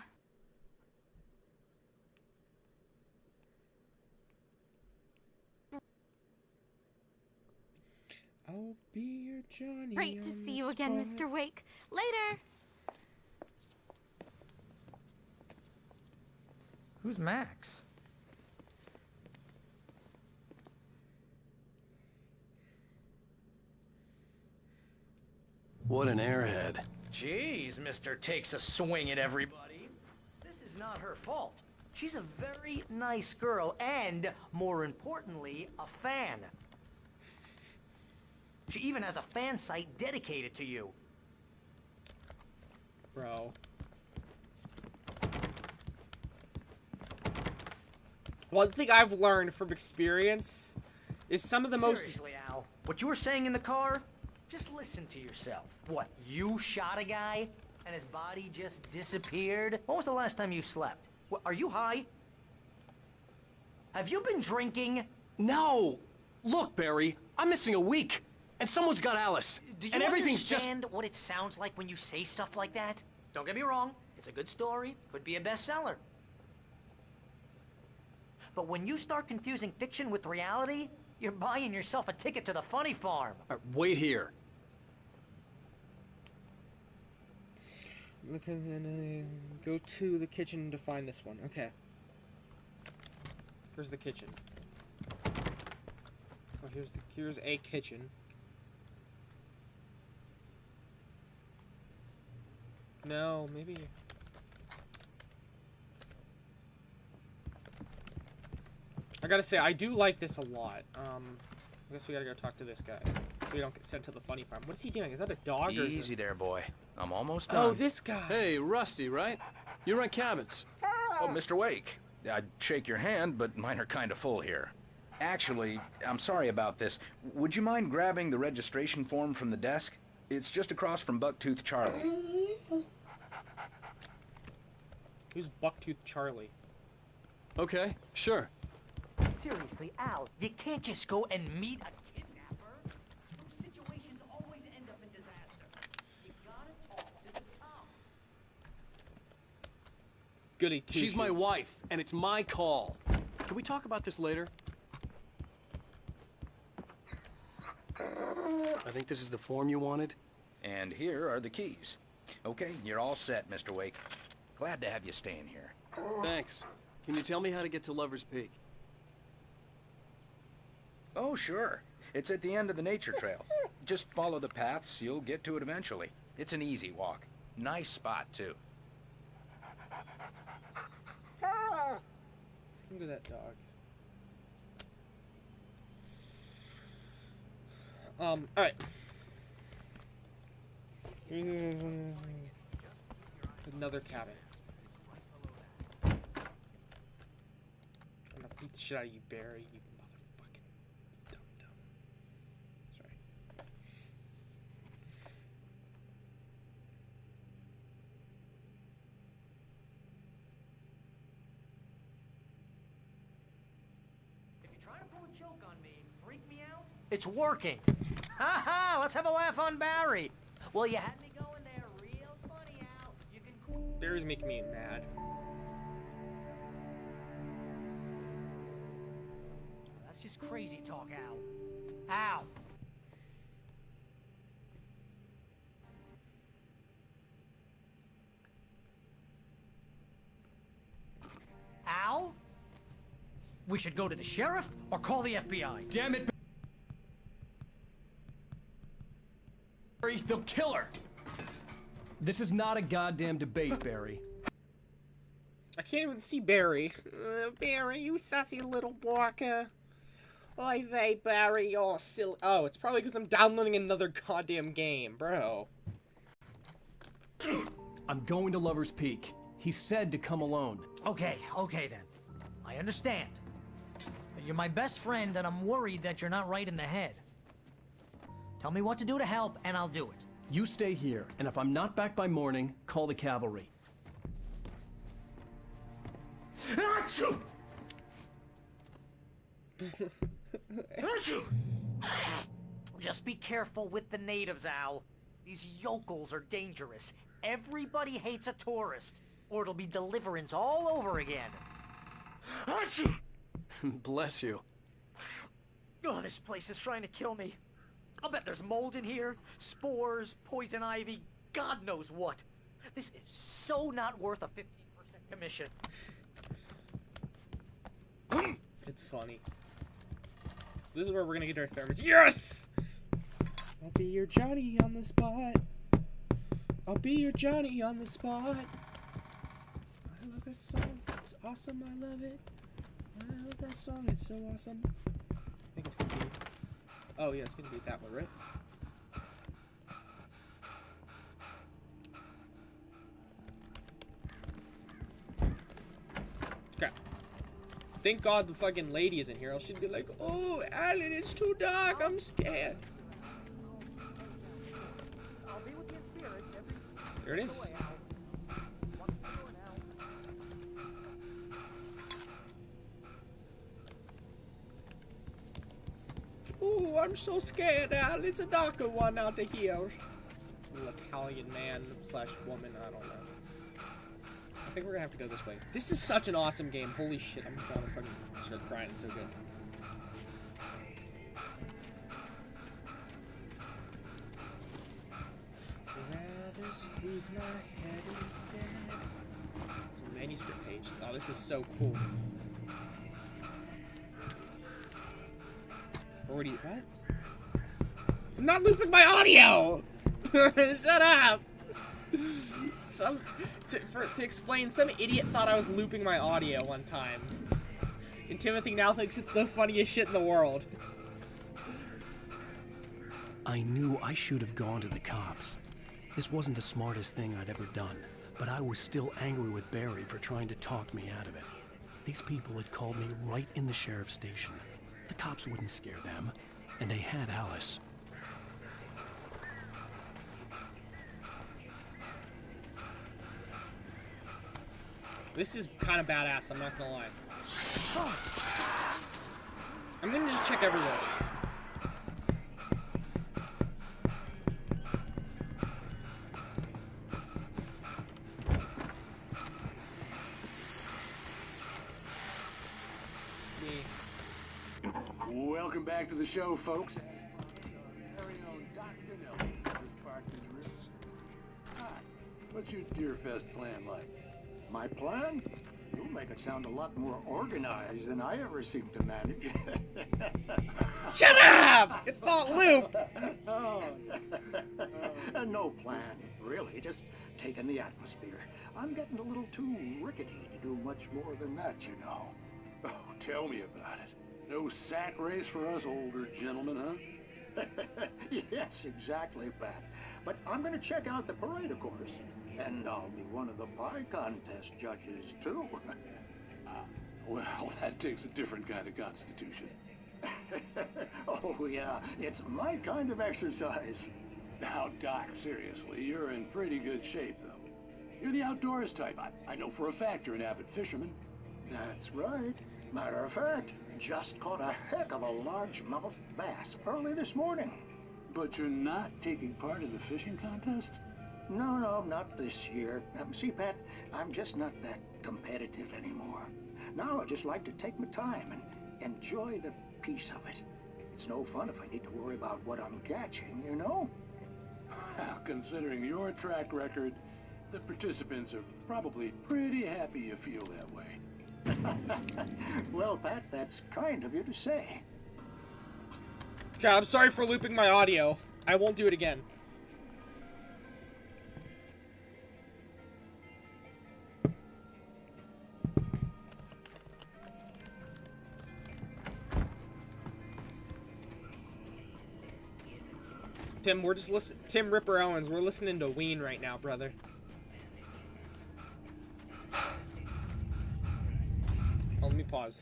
I'll be your Johnny. Great to see you again, Mr. Wake. Later. Who's Max? What an airhead. Jeez, Mr. Takes a swing at everybody. This is not her fault. She's a very nice girl and, more importantly, a fan. She even has a fan site dedicated to you. Bro. One thing I've learned from experience is some of the most... Seriously, Al, what you were saying in the car, just listen to yourself. What, you shot a guy and his body just disappeared? When was the last time you slept? What, are you high? Have you been drinking? No! Look, Barry, I'm missing a week, and someone's got Alice. Do you and everything's understand what it sounds like when you say stuff like that? Don't get me wrong, it's a good story, could be a bestseller. But when you start confusing fiction with reality, you're buying yourself a ticket to the funny farm. Wait here. Look, go to the kitchen to find this one. Okay. Where's the kitchen? Oh, here's a kitchen. No, maybe. I gotta say, I do like this a lot. I guess we gotta go talk to this guy, so we don't get sent to the funny farm. What is he doing? Is that a dog? Or Easy there, boy. I'm almost done. Oh, this guy. Hey, Rusty, right? You rent cabins. Oh, Mr. Wake. I'd shake your hand, but mine are kind of full here. Actually, I'm sorry about this. Would you mind grabbing the registration form from the desk? It's just across from Bucktooth Charlie. Who's Bucktooth Charlie? Okay, sure. Seriously, Al, you can't just go and meet a kidnapper. Those situations always end up in disaster. You gotta talk to the cops. Goody two She's my shoes. wife, and it's my call. Can we talk about this later? I think this is the form you wanted. And here are the keys. Okay, you're all set, Mr. Wake. Glad to have you staying here. Thanks. Can you tell me how to get to Lover's Peak? Oh, sure. It's at the end of the nature trail. Just follow the paths, you'll get to it eventually. It's an easy walk. Nice spot, too. Look at that dog. Alright. Another cabin. I'm gonna beat the shit out of you, Barry, you motherfucking dum-dum. Sorry. If you're trying to pull a joke on me and freak me out, it's working. Ha ha! Let's have a laugh on Barry. Well, you had me going there real funny, Al. You can. Barry's making me mad. That's just crazy talk, Al. Al. Al? We should go to the sheriff or call the FBI. Damn it, Barry, they'll kill her. This is not a goddamn debate, Barry. I can't even see Barry. Barry, you sassy little walker. Oy vey, Barry, you're silly. Oh, it's probably because I'm downloading another goddamn game, bro. I'm going to Lover's Peak. He said to come alone. Okay then. I understand. You're my best friend, and I'm worried that you're not right in the head. Tell me what to do to help, and I'll do it. You stay here, and if I'm not back by morning, call the cavalry. Achoo! Just be careful with the natives, Al. These yokels are dangerous. Everybody hates a tourist, or it'll be Deliverance all over again. Achoo! Bless you. Oh, this place is trying to kill me. I'll bet there's mold in here, spores, poison ivy, God knows what. This is so not worth a 15% commission. It's funny. So this is where we're gonna get our thermos. Yes! I'll be your Johnny on the spot. I'll be your Johnny on the spot. I love that song. It's awesome. I love it. I love that song. It's so awesome. I think it's gonna be. Oh yeah, it's gonna be that one, right? Crap. Thank God the fucking lady isn't here. Else she'd be like, "Oh, Alan, it's too dark. I'm scared." There it is. Ooh, I'm so scared, Al. It's a darker one out of here. Little Italian man slash woman, I don't know. I think we're gonna have to go this way. This is such an awesome game. Holy shit, I'm gonna fucking start crying. It's so good. Rather squeeze my head instead. It's a manuscript page. Oh, this is so cool. Already, what? I'm not looping my audio! Shut up! To explain, some idiot thought I was looping my audio one time. And Timothy now thinks it's the funniest shit in the world. I knew I should have gone to the cops. This wasn't the smartest thing I'd ever done, but I was still angry with Barry for trying to talk me out of it. These people had called me right in the sheriff's station. The cops wouldn't scare them, and they had Alice. This is kind of badass, I'm not gonna lie. I'm gonna just check everywhere. Welcome back to the show, folks. Very own Dr. Nelson just parked his rear. Hi. What's your Deerfest plan like? My plan? You make it sound a lot more organized than I ever seem to manage. Shut up! It's not looped! No plan, really. Just taking the atmosphere. I'm getting a little too rickety to do much more than that, you know. Oh, tell me about it. No sack race for us older gentlemen, huh? Yes, exactly, Pat. But I'm going to check out the parade, of course. And I'll be one of the pie contest judges, too. Well, that takes a different kind of constitution. Oh, yeah. It's my kind of exercise. Now, Doc, seriously, you're in pretty good shape, though. You're the outdoors type. I know for a fact you're an avid fisherman. That's right. Matter of fact, just caught a heck of a largemouth bass early this morning. But you're not taking part in the fishing contest? No, not this year. See, Pat, I'm just not that competitive anymore. Now I just like to take my time and enjoy the peace of it. It's no fun if I need to worry about what I'm catching, you know? Well, considering your track record, the participants are probably pretty happy you feel that way. Well, Pat, that's kind of you to say. God, I'm sorry for looping my audio. I won't do it again. Tim, we're just listening. Tim Ripper Owens, we're listening to Ween right now, brother. Oh, let me pause.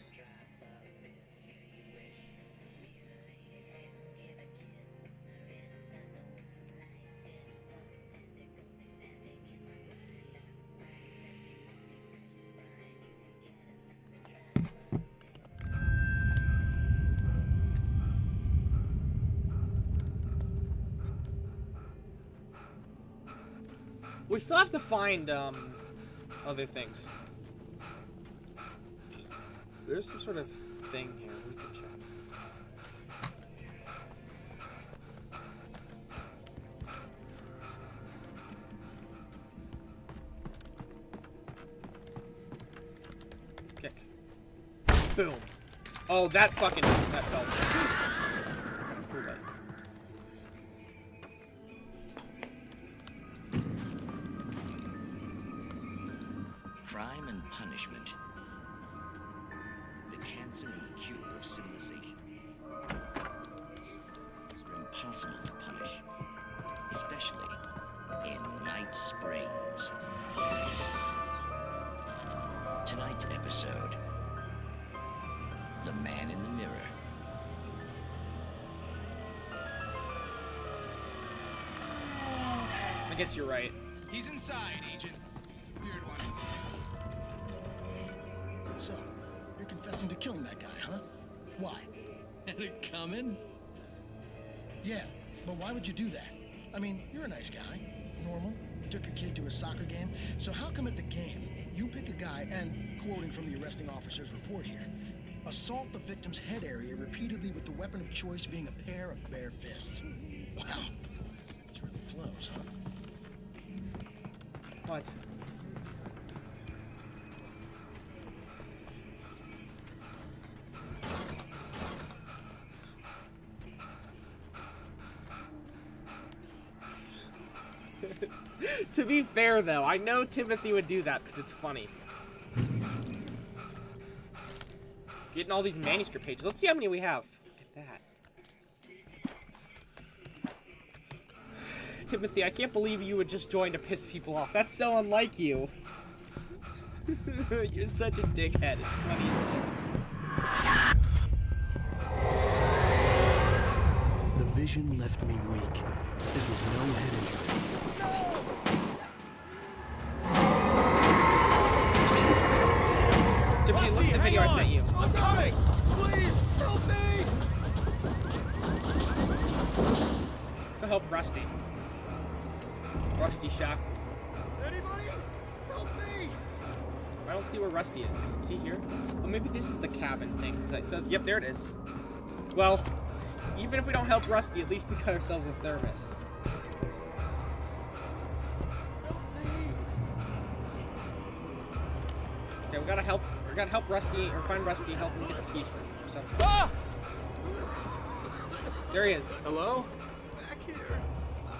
We still have to find other things. There's some sort of thing here we can check. Kick. Boom. Oh, that felt. Cool, crime and punishment. The cancer and cure of civilization. Are impossible to punish, especially in Night Springs. Tonight's episode, The Man in the Mirror. I guess you're right. He's inside, Agent. He's a weird one. So, you're confessing to killing that guy, huh? Why? Had it coming? Yeah, but why would you do that? I mean, you're a nice guy. Normal. Took a kid to a soccer game. So how come at the game, you pick a guy and, quoting from the arresting officer's report here, assault the victim's head area repeatedly with the weapon of choice being a pair of bare fists? Wow. This really flows, huh? What? To be fair, though, I know Timothy would do that because it's funny. Getting all these manuscript pages. Let's see how many we have. Look at that. Timothy, I can't believe you would just join to piss people off. That's so unlike you. You're such a dickhead. It's funny as shit. The vision left me weak. This was no head injury. Timothy, look at the video I sent you. I'm coming! Please, help me! Let's go help Rusty. Rusty Shock. Anybody? Help me! I don't see where Rusty is. Is he here? Oh, maybe this is the cabin thing. Cause it does. Yep, there it is. Well, even if we don't help Rusty, at least we got ourselves a thermos. Okay, we gotta help Rusty, or find Rusty, help him get the keys or something. Ah! There he is. Hello? Back here.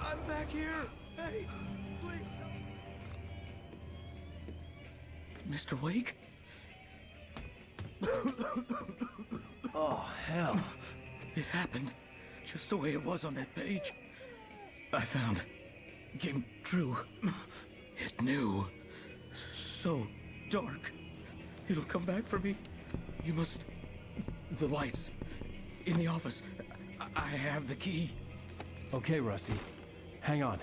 I'm back here. Hey, please don't. Mr. Wake? Oh, hell. It happened just the way it was on that page. I found. Came true. It knew. So dark. It'll come back for me. You must... The lights. In the office. I have the key. Okay, Rusty. Hang on.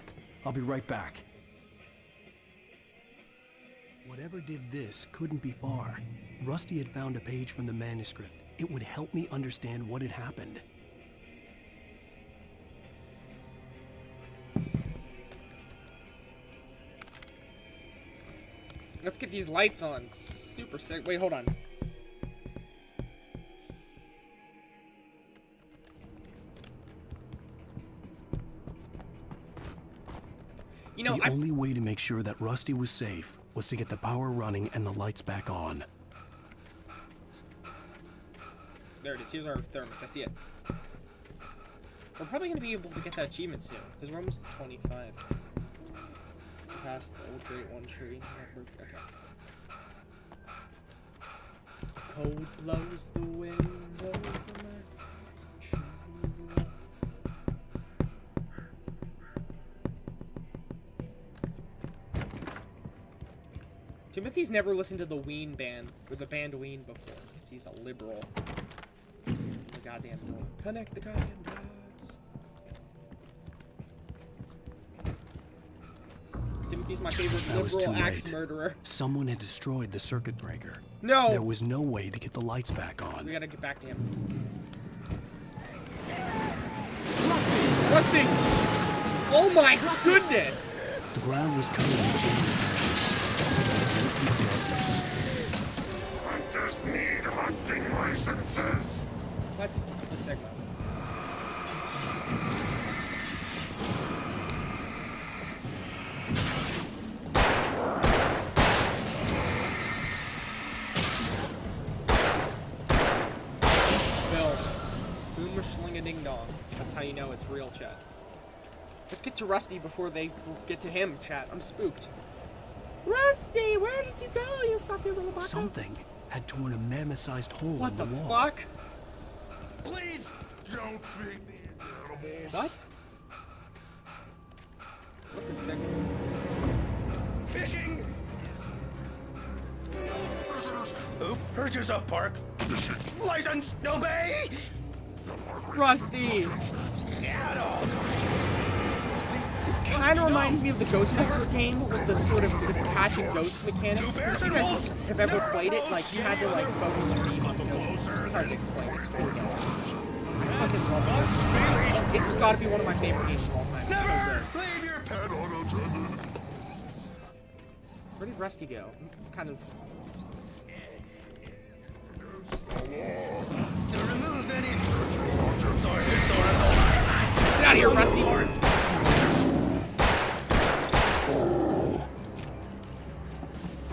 I'll be right back. Whatever did this couldn't be far. Rusty had found a page from the manuscript. It would help me understand what had happened. Let's get these lights on. Super sick. Wait, hold on. You know, the only way to make sure that Rusty was safe was to get the power running and the lights back on. There it is. Here's our thermos. I see it. We're probably going to be able to get that achievement soon, because we're almost at 25. Past the old Great One tree. Okay. Cold blows the wind over my true love. Timothy's never listened to the Ween band, or the band Ween before, because he's a liberal. The goddamn door. Connect the goddamn dots. Timothy's my favorite liberal axe murderer. Someone had destroyed the circuit breaker. No! There was no way to get the lights back on. We gotta get back to him. Rusty! Oh my goodness! The ground was covered in darkness. Hunters need hunting licenses. What? The segment. Boomer sling a ding dong. That's how you know it's real, chat. Let's get to Rusty before they get to him, chat. I'm spooked. Rusty, where did you go, you saucy little bucko? Something had torn a mammoth-sized hole What in the the wall. fuck? Please don't feed the animals. What? What the sick? Fishing! Oop, Urges up, Park. License, obey! Rusty! At all This kind of reminds me of the Ghostbusters game with the sort of the catch and ghost mechanics. If you guys have ever played it, like you had to like focus your beam on ghosts. It's hard to explain. It's cool game. I fucking love it. It's gotta be one of my favorite games of all time. Never leave your pet unattended. Where did Rusty go? I'm kind of. Get out of here, Rusty!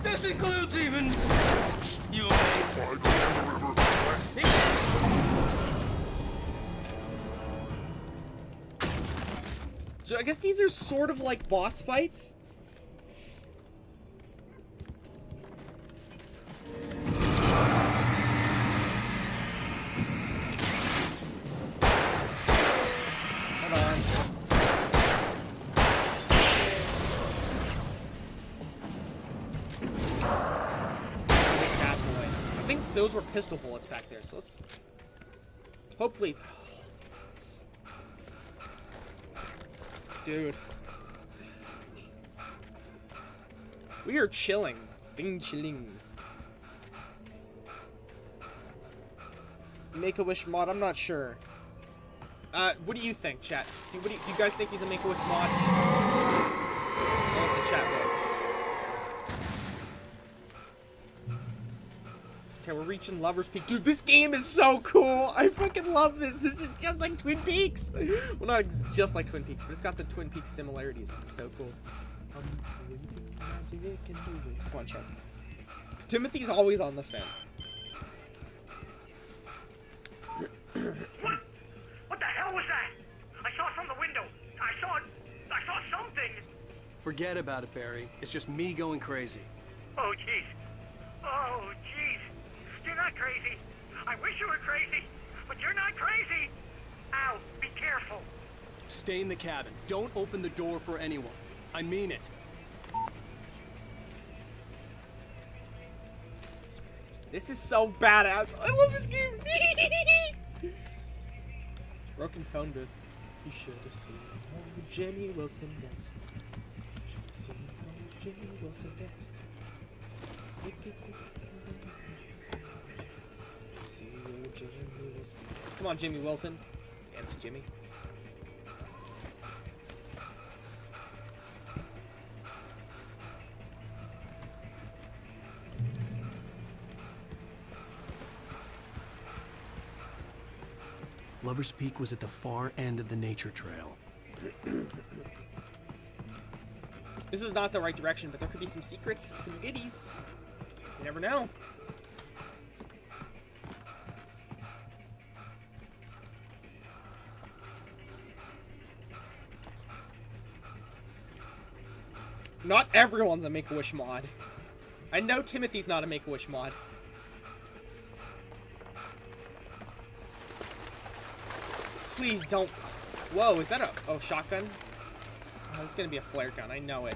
This includes even you. So I guess these are sort of like boss fights. I think those were pistol bullets back there, so let's hopefully. Dude, we are chilling, being chilling. Make-A-Wish mod, I'm not sure. What do you think, chat? Do you guys think he's a Make-A-Wish mod? Oh, the chat vote. Okay, we're reaching Lover's Peak. Dude, this game is so cool. I fucking love this. This is just like Twin Peaks. Well, not just like Twin Peaks, but it's got the Twin Peaks similarities. It's so cool. Come on, chat. Timothy's always on the fence. What the hell was that? I saw it from the window. I saw something. Forget about it, Barry. It's just me going crazy. Oh, jeez. Oh, jeez. You're not crazy. I wish you were crazy, but you're not crazy. Ow, be careful. Stay in the cabin. Don't open the door for anyone. I mean it. This is so badass. I love this game. Broken phone booth. You should have seen old Jimmy Wilson dance. You should have seen old Jimmy Wilson dance. See old Jimmy Wilson dance. Come on, Jimmy Wilson. Dance, Jimmy. Lover's Peak was at the far end of the nature trail. This is not the right direction, but there could be some secrets, some goodies. You never know. Not everyone's a Make-A-Wish mod. I know Timothy's not a Make-A-Wish mod. Please don't. Whoa, is that a shotgun? Oh, it's gonna be a flare gun. I know it.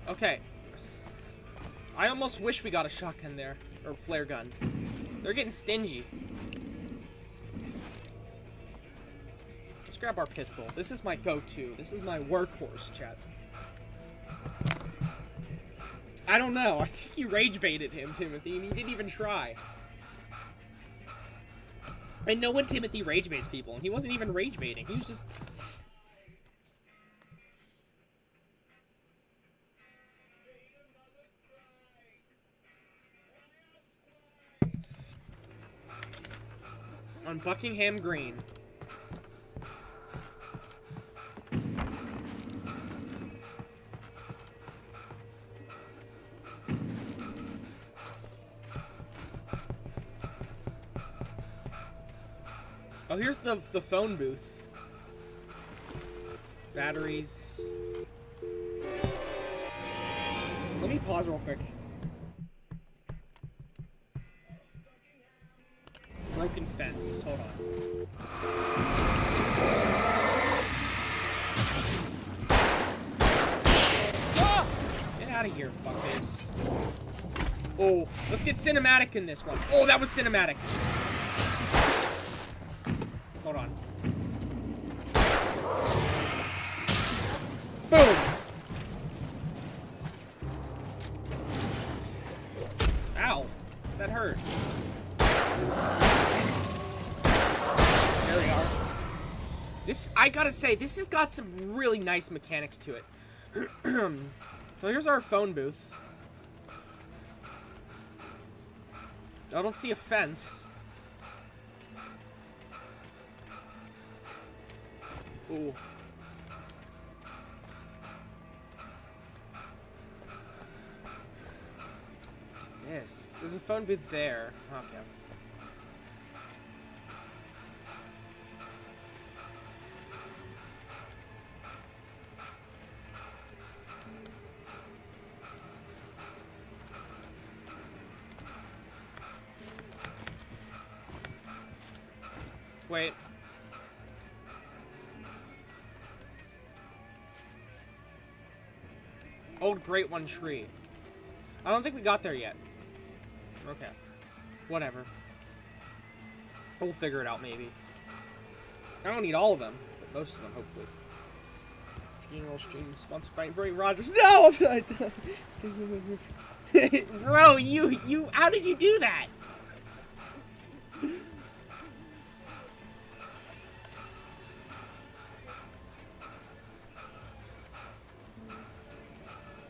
Okay. I almost wish we got a shotgun there, or flare gun. They're getting stingy. Let's grab our pistol. This is my go-to. This is my workhorse, chat. I don't know. I think you rage baited him, Timothy, and he didn't even try. I know when Timothy rage baits people, and he wasn't even rage baiting. He was just. On Buckingham Green. Oh, here's the phone booth. Batteries. Let me pause real quick. Broken fence. Hold on. Ah! Get out of here, fuckface. Oh, let's get cinematic in this one. Oh, that was cinematic. Hold on. Boom! Ow. That hurt. There we are. This, I gotta say, this has got some really nice mechanics to it. So here's our phone booth. I don't see a fence. Ooh. Yes. There's a phone booth there. Okay. Wait. Old Great One Tree. I don't think we got there yet. Okay. Whatever. We'll figure it out, maybe. I don't need all of them, but most of them, hopefully. Funeral stream sponsored by Bray Rogers. No! I'm not. Bro, you, how did you do that?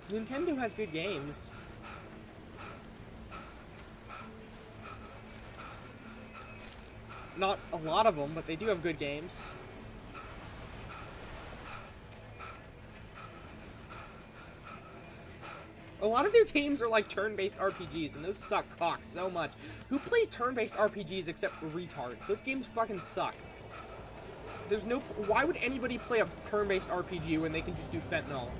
Nintendo has good games. Not a lot of them, but they do have good games. A lot of their games are like turn-based RPGs, and those suck cock so much. Who plays turn-based RPGs except retards? Those games fucking suck. There's no... Why would anybody play a turn-based RPG when they can just do fentanyl?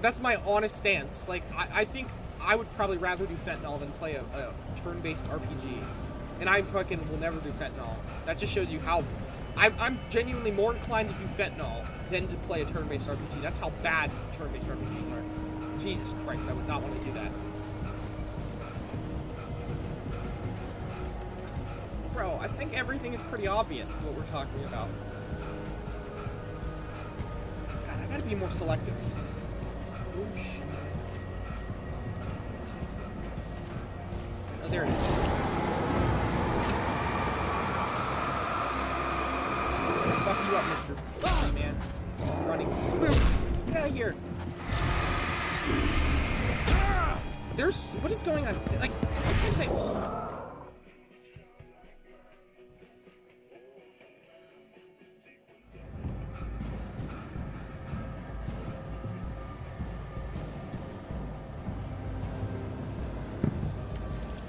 That's my honest stance. Like, I think I would probably rather do fentanyl than play a turn-based RPG. And I fucking will never do fentanyl. That just shows you how... I'm genuinely more inclined to do fentanyl than to play a turn-based RPG. That's how bad turn-based RPGs are. Jesus Christ, I would not want to do that. Bro, I think everything is pretty obvious what we're talking about. God, I gotta be more selective. Oh, shit. Oh, there it is. Fuck you up, mister. Oh, man. I'm running. Spooked. Get out of here. There's... What is going on? Like, sometimes I...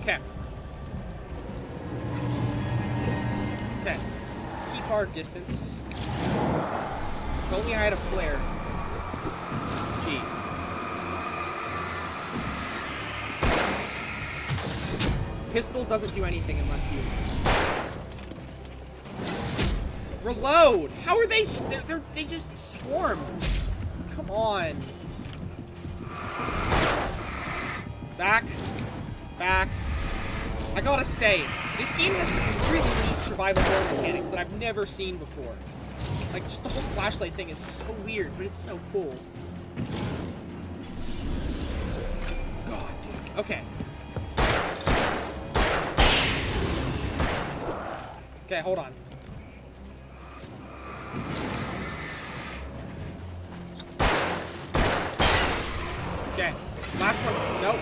Okay. Okay. Let's keep our distance. If only I had a flare. Gee. Pistol doesn't do anything unless you... Reload! How are they... They just swarm. Come on. Back. Back. I gotta say, this game has some really neat survival horror mechanics that I've never seen before. Like, just the whole flashlight thing is so weird, but it's so cool. God, dude. Okay. Okay, hold on. Okay. Last one. Nope.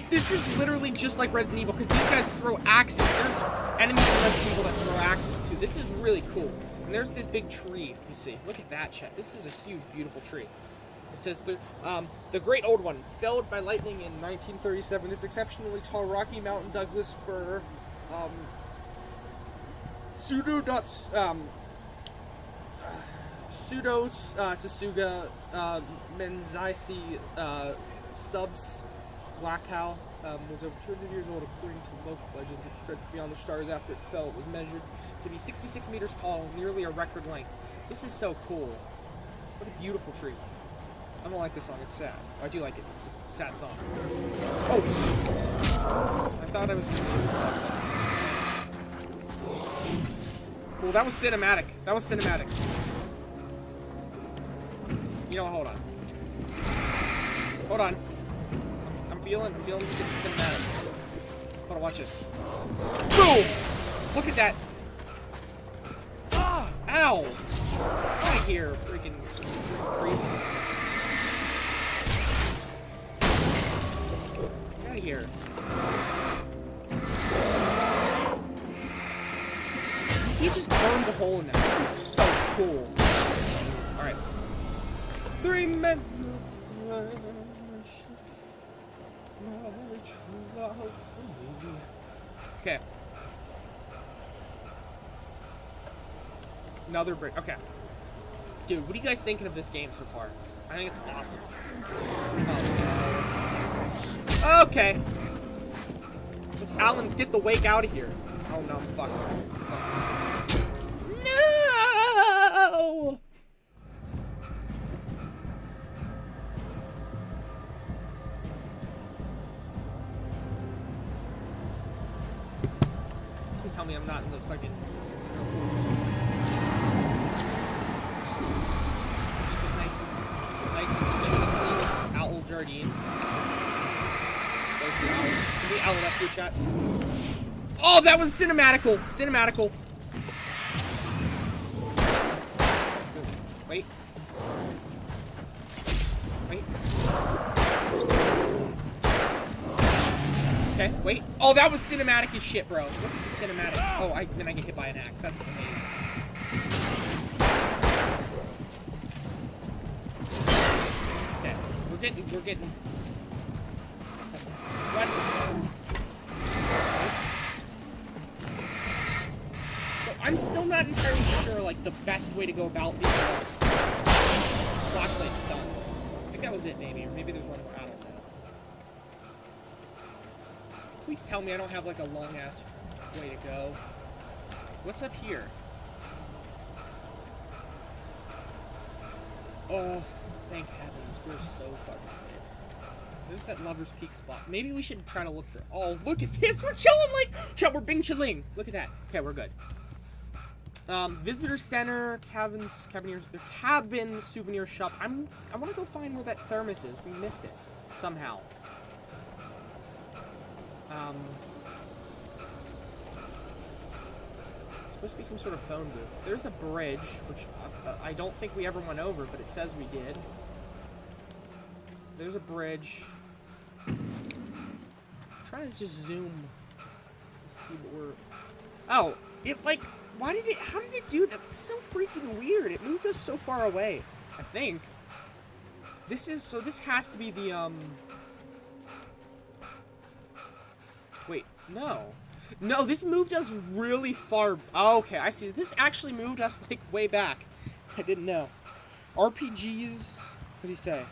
This is literally just like Resident Evil, because these guys throw axes. There's enemies in Resident Evil that throw axes too. This is really cool. And there's this big tree, you see. Look at that, chat. This is a huge, beautiful tree. It says, the Great Old One, felled by lightning in 1937. This exceptionally tall Rocky Mountain Douglas fir, Tsuga, Menzaisi, Subs, Black Cow, was over 200 years old according to local legends. It stretched beyond the stars after it fell. It was measured to be 66 meters tall, nearly a record length. This is so cool. What a beautiful tree. I don't like this song, it's sad. I do like it, it's a sad song. Oh! I thought I was gonna do well, that was cinematic. That was cinematic. You know, hold on. Hold on. I'm feeling cinematic. Hold on, watch this. Boom! Look at that. Ah! Ow! Out of here, freaking creep. Out of here. You see, it just burns a hole in there. This is so cool. Alright. 3 men. Okay. Another brick. Okay. Dude, what are you guys thinking of this game so far? I think it's awesome. Oh. Okay. Let's Alan get the wake out of here. Oh no, I'm fucked. No! Please tell me I'm not in the fucking... Nice and clean Owl Jardine. Can we owl it up here, chat? Oh, that was cinematical! Cinematical. Wait. Wait. Okay, wait. Oh, that was cinematic as shit, bro. Look at the cinematics. Oh, then I get hit by an axe. That's amazing. Okay, we're getting. What? So I'm still not entirely sure, like, the best way to go about these flashlight stunts. I think that was it, maybe. Or maybe there's one more. I don't know. Please tell me I don't have, like, a long-ass way to go. What's up here? Oh, thank heavens. We're so fucking safe. There's that Lover's Peak spot. Maybe we should try to look for... Oh, look at this! We're chilling like... Chat, we're Bing Chilling. Look at that. Okay, we're good. Visitor Center, cabin souvenir shop. I want to go find where that thermos is. We missed it. Somehow. Supposed to be some sort of phone booth. There's a bridge, which I don't think we ever went over, but it says we did. So there's a bridge. I'm trying to just zoom. Let's see what we're... Oh, it like... Why did it... How did it do that? It's so freaking weird. It moved us so far away, I think. This is... So this has to be the, Wait, no. No, this moved us really far... Oh, okay, I see. This actually moved us, like, way back. I didn't know. RPGs... What do you say?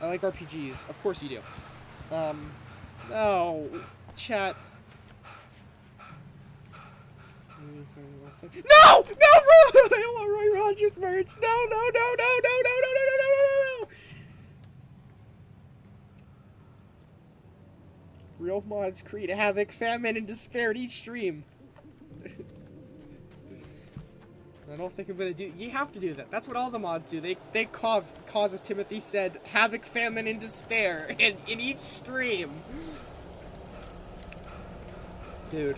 I like RPGs. Of course you do. No. Chat. No! No, Roy! I don't want Roy Rogers merch! No, no, no, no, no, no, no, no, no, no, no, no! Real mods create havoc, famine, and despair at each stream. I don't think I'm gonna do... You have to do that. That's what all the mods do. They cause, as Timothy said, havoc, famine, and despair in each stream. Dude.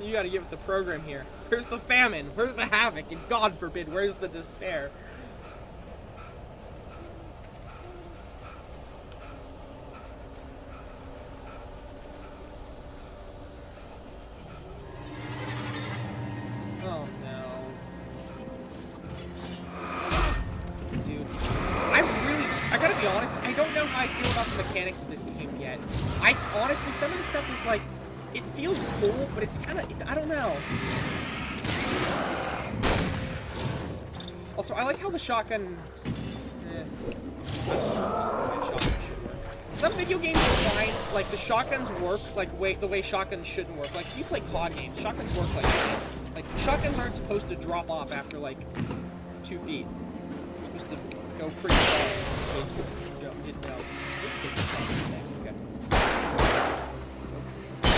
You gotta give it the program here. Where's the famine? Where's the havoc? And God forbid, where's the despair? Oh no. Dude. I gotta be honest, I don't know how I feel about the mechanics of this game yet. Honestly, some of the stuff is like, it feels cool, but it's kind of, I don't know. Also, I like how the shotgun... Some video games are fine, like the shotguns work like the way shotguns shouldn't work. Like if you play COD games, shotguns work like shit. Like shotguns aren't supposed to drop off after like 2 feet. They're supposed to go pretty far. In case you didn't know. Okay. Let's go for it.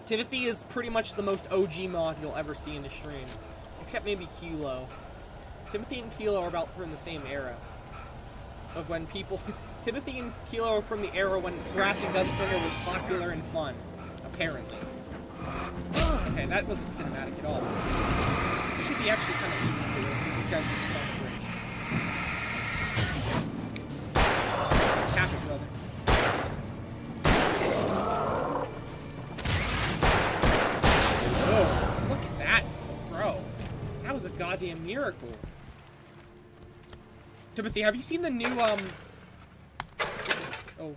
Timothy is pretty much the most OG mod you'll ever see in the stream. Except maybe Kilo. Timothy and Kilo are about from the same era. Of when people... Timothy and Kilo are from the era when harassing Gunslinger was popular and fun. Apparently. Okay, that wasn't cinematic at all. It should be actually kind of easy to do. These guys are just on the bridge. Tap it, brother. Oh, look at that, bro. That was a goddamn miracle. Timothy, have you seen the new, Oh.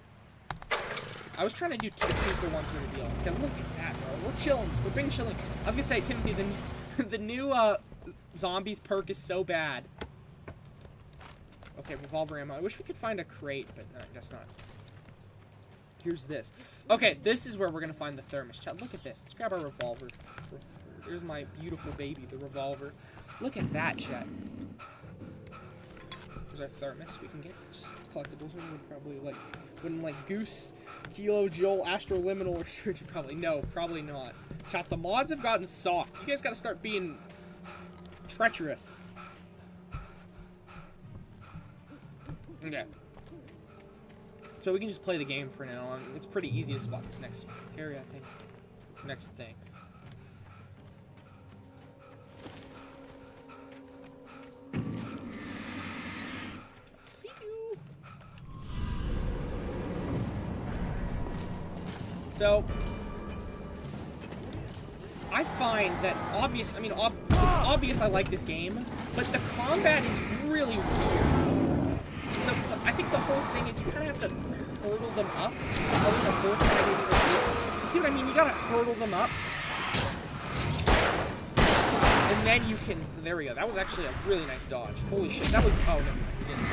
I was trying to do two for one sort of deal. Okay, look at that, bro. We're chilling. We're being chilling. I was gonna say, Timothy, the new, zombies perk is so bad. Okay, revolver ammo. I wish we could find a crate, but no, I guess not. Here's this. Okay, this is where we're gonna find the thermos. Chat, look at this. Let's grab our revolver. There's my beautiful baby, the revolver. Look at that, chat. There's our thermos. We can get just collectibles. We would probably like, wouldn't like Goose, Kilo, Joel, Astroliminal, or Surgeon probably. No, probably not. Chat, the mods have gotten soft. You guys gotta start being treacherous. Okay. So we can just play the game for now. It's pretty easy to spot this next area, I think. Next thing. See you. So I find that it's obvious I like this game, but the combat is really weird. So I think the whole thing is you kind of have to hurdle them up. Oh, there's a fourth one I didn't even see. You see what I mean? You gotta hurdle them up. And then you can... There we go. That was actually a really nice dodge. Holy shit. That was... Oh, never mind. You didn't.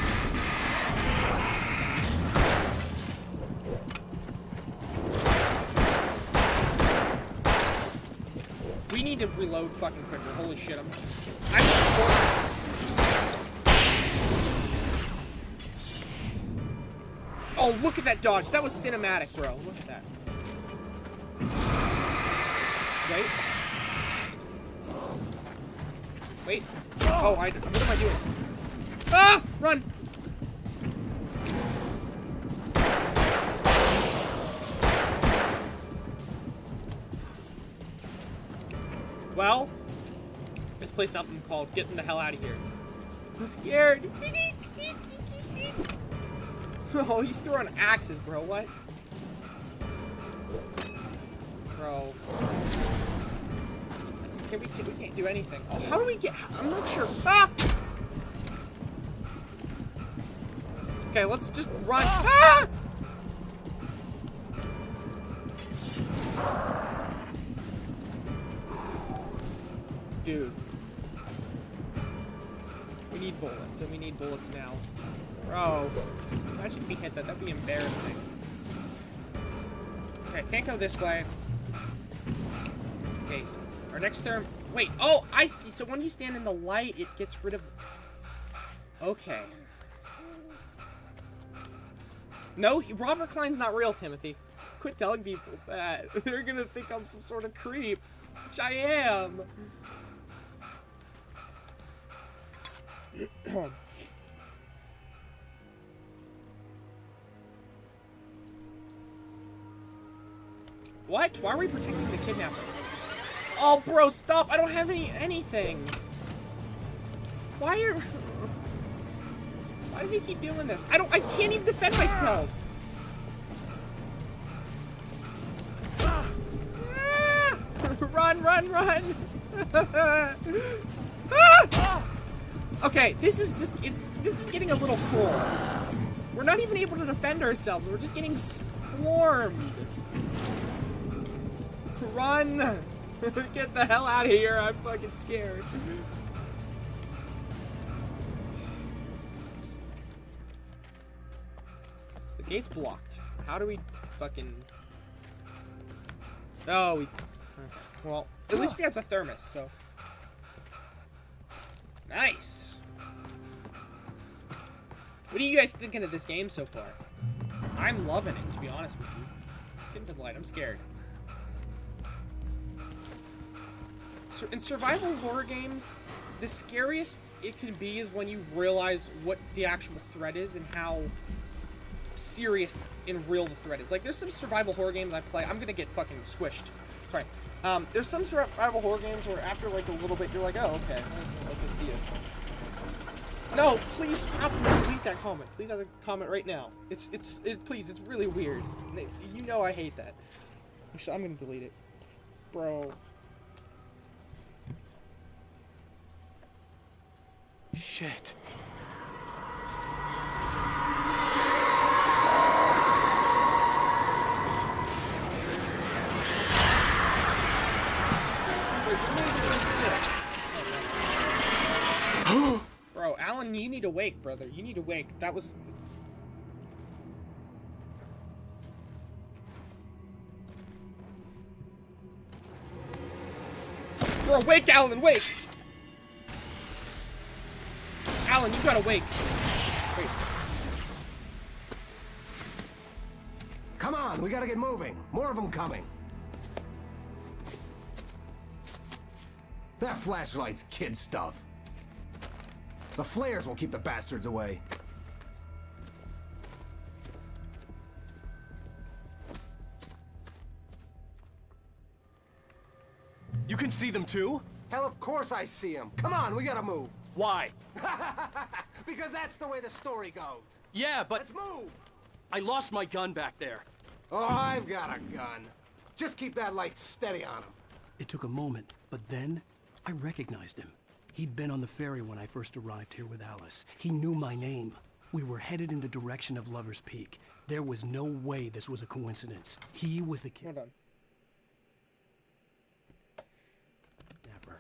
We need to reload fucking quicker. Holy shit. Oh, look at that dodge. That was cinematic, bro. Look at that. Wait. Wait. Oh, what am I doing? Ah! Run! Well, let's play something called Getting the Hell Out of Here. I'm scared. Oh, he's throwing axes, bro. What? Bro. We can't do anything. Oh, how do we get... I'm not sure. Ah! Okay, let's just run. Ah! Dude. We need bullets, and we need bullets now. Bro. Imagine if we hit that. That'd be embarrassing. Okay, can't go this way. Okay, our next term... Wait, oh, I see. So when you stand in the light, it gets rid of... Okay. No, Robert Klein's not real, Timothy. Quit telling people that. They're gonna think I'm some sort of creep. Which I am. What? Why are we protecting the kidnapper? Oh, bro, stop! I don't have anything. Why do we keep doing this? I can't even defend myself. Ah! Run, run, run! Ah! Okay, this is just, this is getting a little cruel. We're not even able to defend ourselves. We're just getting swarmed. Run! Get the hell out of here. I'm fucking scared. The gate's blocked. How do we fucking... Oh, we... Well, at least we have the thermos, so... Nice! What are you guys thinking of this game so far? I'm loving it, to be honest with you. Get into the light, I'm scared. So in survival horror games, the scariest it can be is when you realize what the actual threat is and how serious and real the threat is. Like, there's some survival horror games I play. I'm gonna get fucking squished. Sorry. There's some survival horror games where after like a little bit, you're like, oh, okay, I can see it. No, please stop and delete that comment. Delete that comment right now. Please, it's really weird. You know I hate that. Actually, I'm gonna delete it. Bro. Shit. Bro, Alan, you need to wake, brother. You need to wake. That was... Bro, wake, Alan, wake! Alan, you gotta wake. Wait. Come on, we gotta get moving. More of them coming. That flashlight's kid stuff. The flares will keep the bastards away. You can see them too? Hell, of course I see them. Come on, we gotta move. Why? Because that's the way the story goes. Yeah, but... Let's move! I lost my gun back there. Oh, I've got a gun. Just keep that light steady on him. It took a moment, but then I recognized him. He'd been on the ferry when I first arrived here with Alice. He knew my name. We were headed in the direction of Lover's Peak. There was no way this was a coincidence. He was the kid. Hold on. Dapper.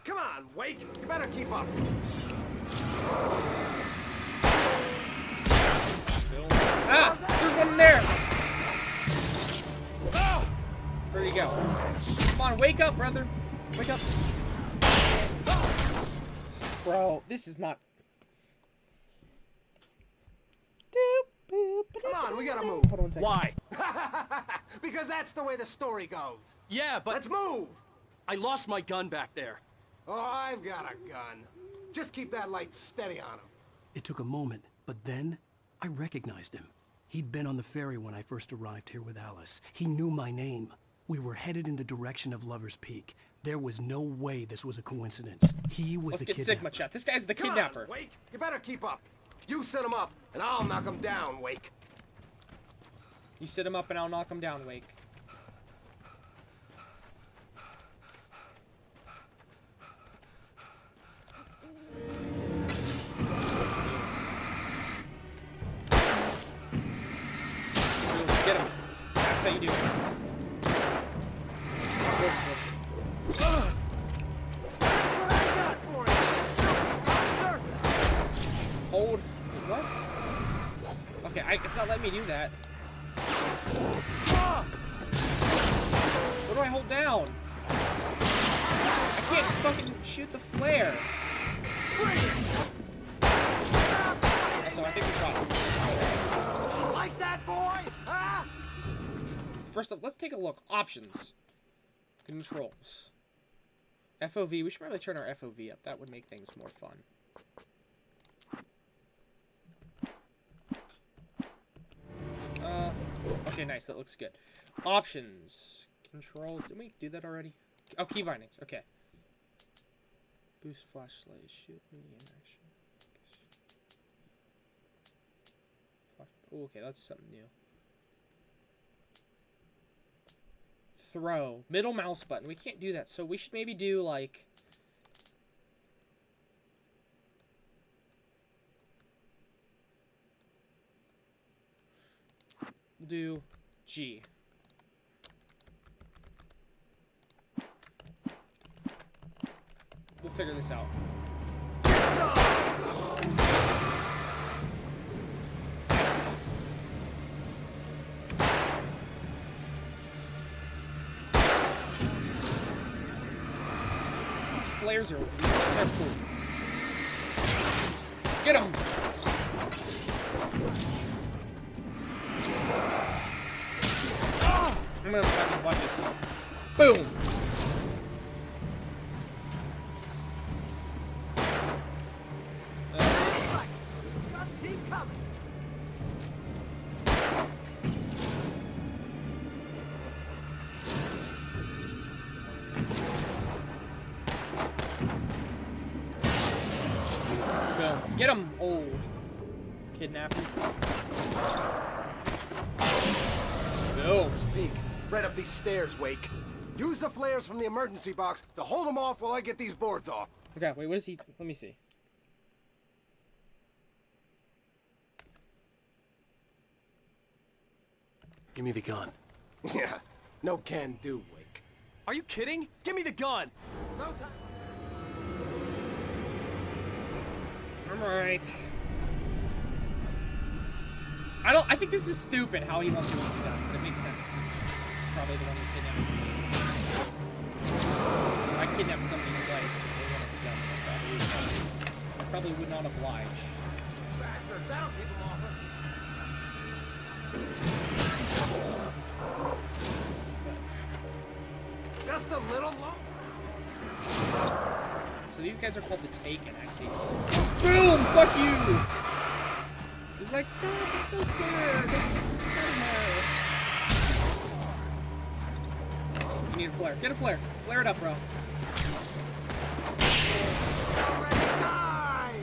Come on, Wake! You better keep up. Ah! There's one there! Oh! There you go. Come on, wake up, brother. Wake up. Bro, this is not... Come on, we gotta move. Hold on 1 second. Why? Because that's the way the story goes. Yeah, but... Let's move! I lost my gun back there. Oh, I've got a gun. Just keep that light steady on him. It took a moment, but then I recognized him. He'd been on the ferry when I first arrived here with Alice. He knew my name. We were headed in the direction of Lover's Peak. There was no way this was a coincidence. He was the kidnapper. Let's get Sigma chat. This guy's the kidnapper. Come on, Wake! You better keep up. You set him up, and I'll knock him down, Wake. You sit him up and I'll knock him down, Wake. Get him. That's how you do it. Hold. What? Okay, it's not letting me do that. What do I hold down? I can't fucking shoot the flare. So I think we got it. Like that, boy? Huh? First up, let's take a look. Options. Controls. FOV. We should probably turn our FOV up. That would make things more fun. Okay, nice. That looks good. Options. Controls. Didn't we do that already? Oh, key bindings. Okay. Boost flashlight. Shoot medium action. Oh, okay, that's something new. Throw. Middle mouse button. We can't do that, so we should maybe do, like... We'll do G. We'll figure this out. These flares are they're cool. Get him! I'm gonna fucking watch this. Boom! Get him, old kidnapper. No. Speak. Right up these stairs, Wake. Use the flares from the emergency box to hold them off while I get these boards off. Okay, wait, what is he? Let me see. Give me the gun. Yeah, no can do, Wake. Are you kidding? Give me the gun! No time. Alright. I think this is stupid how he wants to use the gun, but it makes sense because he's probably the one who kidnapped him. I kidnapped somebody's wife. They wanted the gun. I probably would not oblige. Bastards, that'll keep them off us. Just a little longer. So these guys are called the Taken, I see. Boom! Fuck you! He's like, stop, I'm so scared! You need a flare. Get a flare. Flare it up, bro.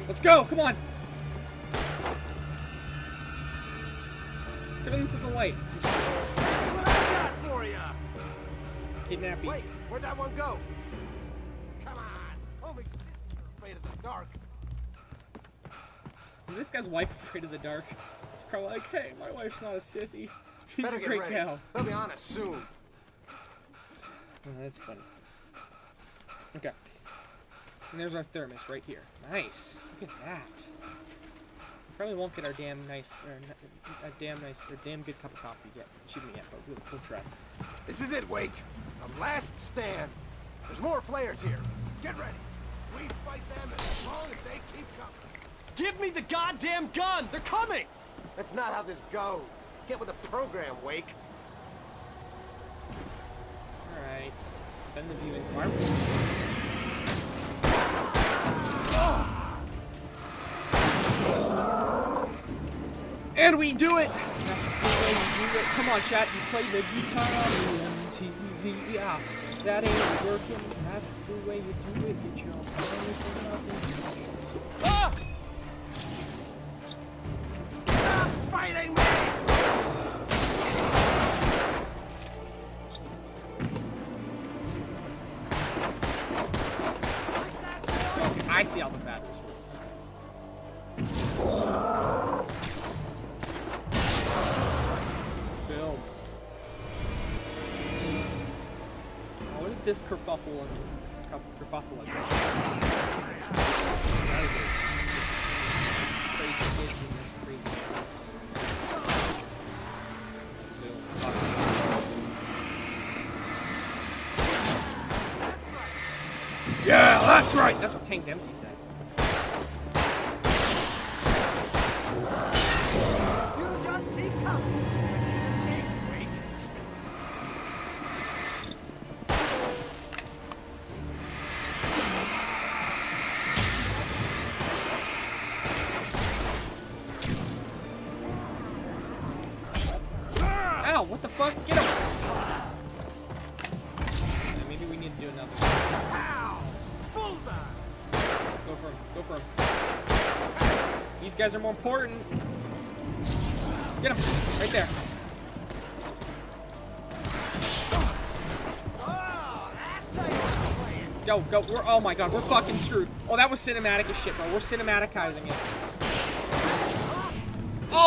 Let's go! Come on! Get into the light. What I got for you? Kidnapping. Wait, where'd that one go? Come on! Homie, sister's afraid of the dark. Is this guy's wife afraid of the dark? She's probably like, hey, my wife's not a sissy. She's Better a get great ready. gal. They'll be on us soon. Oh, that's funny. Okay. And there's our thermos right here. Nice. Look at that. We probably won't get our damn nice, or damn good cup of coffee yet. Achievement yet, but we'll try. This is it, Wake. The last stand. There's more flares here. Get ready. We fight them as long as they keep coming. Give me the goddamn gun! They're coming! That's not how this goes. Get with the program, Wake. Alright. Send the viewing mark. And we do it! That's the way you do it. Come on, chat. You play the guitar on the MTV. Yeah, that ain't working. That's the way you do it. Get your own Ah! Stop fighting me! I see how the batteries work. Boom. What is this kerfuffle? Kerfuffle is crazy kids and crazy antics. Yeah, that's right. That's what Tank Dempsey says. You just keep coming. It's a tank, Wake. Ow, what the fuck? Get him! Yeah, maybe we need to do another one. Ow! Bullseye! Go for him. Go for him. These guys are more important. Get him. Right there. Oh, that's how you play it. Go, go. Oh my god, we're fucking screwed. Oh, that was cinematic as shit, bro. We're cinematicizing it.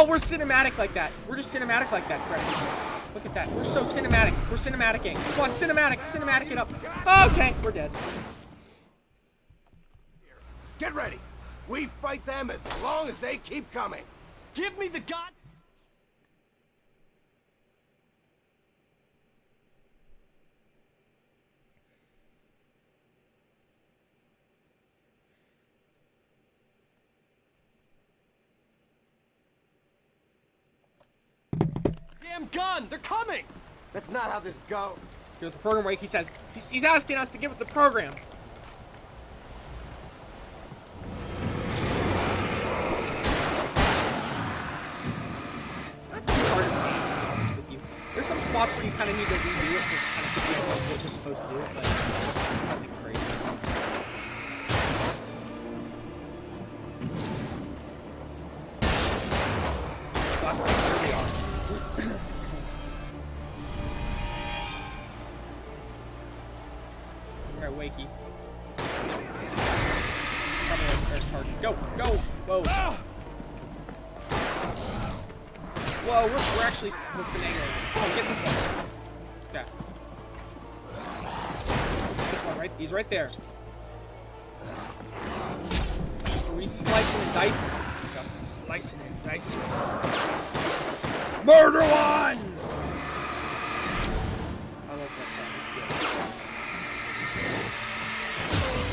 Oh, we're cinematic like that. We're just cinematic like that, Freddy. Look at that. We're so cinematic. We're cinematicing. Come on, cinematic it up. Okay, we're dead. Get ready. We fight them as long as they keep coming. Give me the god... Damn gun! They're coming! That's not how this goes. Get with the program, Wake. He says he's asking us to get with the program. Not too hard to be honest with you. There's some spots where you kind of need to redo it to kind of figure out what you're supposed to do, but nothing crazy. Last time, there we are. Alright, Wakey. Go, go, whoa. Whoa, we're actually finagling. Oh, get this one. Okay. This one, right? He's right there. Are we slicing and dicing? We got some slicing and dicing. Murder one! I love that sound. It's good.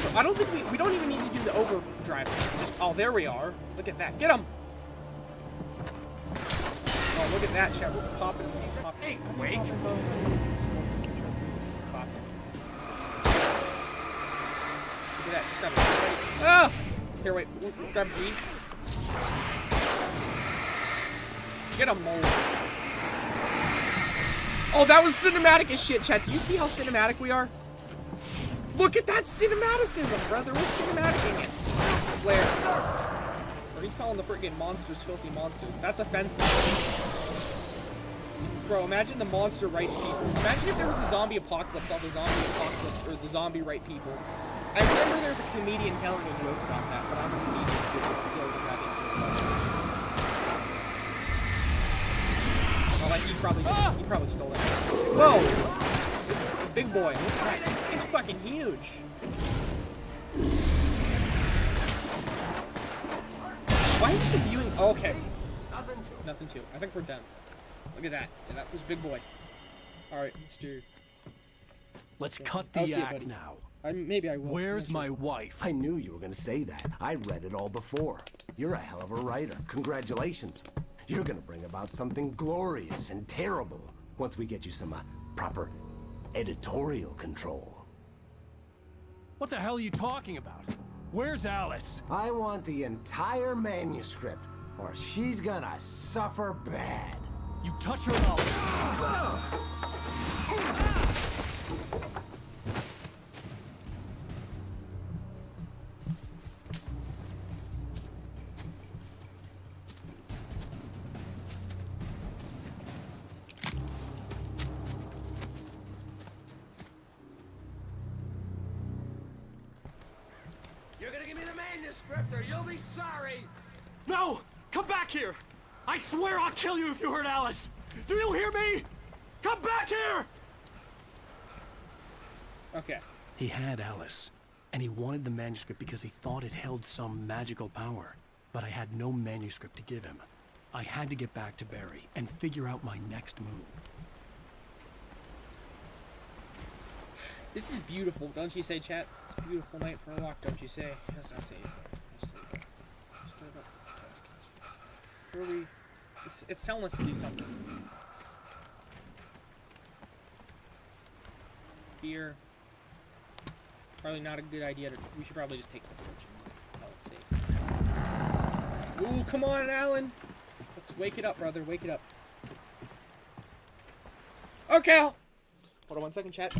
So I don't think we don't even need to do the overdrive. Just, oh, there we are. Look at that. Get him! Oh, look at that, chat. We're popping. He's popping. Hey, Wake! It's a classic. Look at that. Just got it. Ah! Here, wait. Grab G. Get him, Mole. Oh, that was cinematic as shit, chat. Do you see how cinematic we are? Look at that cinematicism, brother. We're cinematicing it. Flare. Or he's calling the freaking monsters filthy monsters. That's offensive. Bro, imagine the monster rights people. Imagine if there was a zombie apocalypse, all the zombie apocalypse, or the zombie right people. I remember there's a comedian telling a joke about that, but I'm a comedian too, so it's still got into it. Well, like, he probably stole that. Whoa! This is a big boy. Look at that. This is fucking huge. Why is the viewing? Oh, okay. Nothing to. I think we're done. Look at that. Yeah, that was big boy. All right, Mr. Let's cut the act now. Maybe I will. Where's my wife? I knew you were going to say that. I read it all before. You're a hell of a writer. Congratulations. You're going to bring about something glorious and terrible once we get you some proper editorial control. What the hell are you talking about? Where's Alice? I want the entire manuscript, or she's gonna suffer bad. You touch her and You're gonna give me the manuscript or you'll be sorry! No! Come back here! I swear I'll kill you if you hurt Alice! Do you hear me? Come back here! Okay. He had Alice, and he wanted the manuscript because he thought it held some magical power. But I had no manuscript to give him. I had to get back to Barry and figure out my next move. This is beautiful, don't you say, chat? It's a beautiful night for a walk, don't you say? Yes, I say. Where are we? It's telling us to do something. Here. Probably not a good idea to. We should probably just take the torch and call it safe. Ooh, come on, Alan! Let's wake it up, brother. Wake it up. Okay. Hold on 1 second, chat.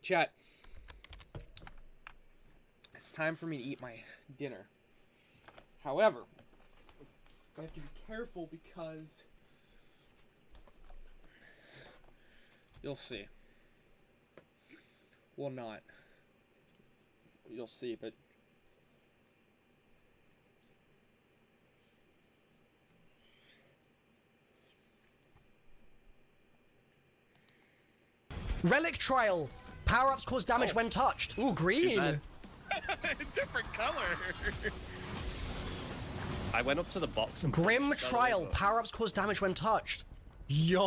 Chat. It's time for me to eat my dinner. However, I have to be careful because you'll see. Well, not. You'll see, but Relic Trial. Power-ups cause damage when touched. Ooh, green. Different color. I went up to the box and Grim Trial. Power-ups cause damage when touched. Yo.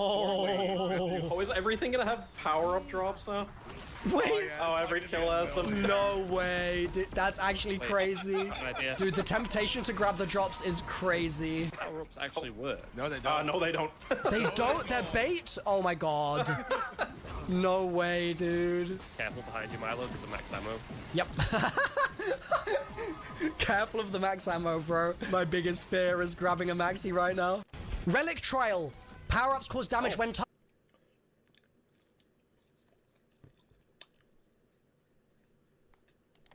Oh, is everything gonna have power-up drops now? Wait. Oh, every kill has them. No way. Dude, that's actually crazy. Idea. Dude, the temptation to grab the drops is crazy. Power-ups actually work. No, they don't. No, they don't. They don't? They're bait? Oh my god. No way, dude. Careful behind you, Milo, there's a max ammo. Yep. Careful of the max ammo, bro. My biggest fear is grabbing a maxi right now. Relic Trial. Power-ups cause damage when touched.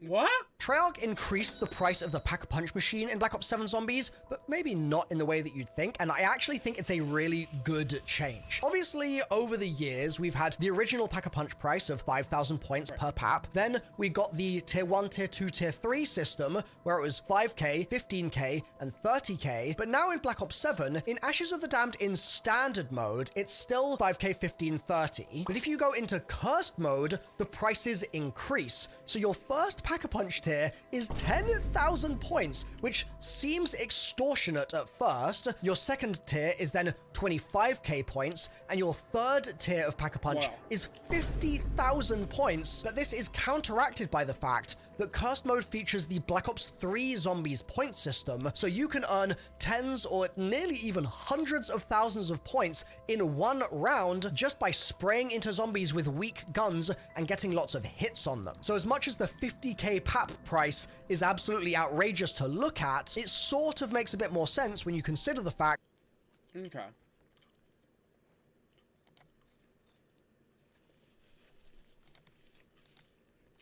What? Treyarch increased the price of the Pack-a-Punch machine in Black Ops 7 Zombies, but maybe not in the way that you'd think, and I actually think it's a really good change. Obviously, over the years, we've had the original Pack-a-Punch price of 5,000 points per pap, then we got the Tier 1, Tier 2, Tier 3 system, where it was 5k, 15k, and 30k, but now in Black Ops 7, in Ashes of the Damned in Standard mode, it's still 5k, 15, 30, but if you go into Cursed mode, the prices increase, so your first Pack-a-Punch tier is 10,000 points, which seems extortionate at first. Your second tier is then 25k points, and your third tier of Pack-a-Punch is 50,000 points. But this is counteracted by the fact that Cursed Mode features the Black Ops 3 Zombies point system, so you can earn tens or nearly even hundreds of thousands of points in one round just by spraying into zombies with weak guns and getting lots of hits on them. So as much as the 50k pap price is absolutely outrageous to look at, it sort of makes a bit more sense when you consider the fact Okay.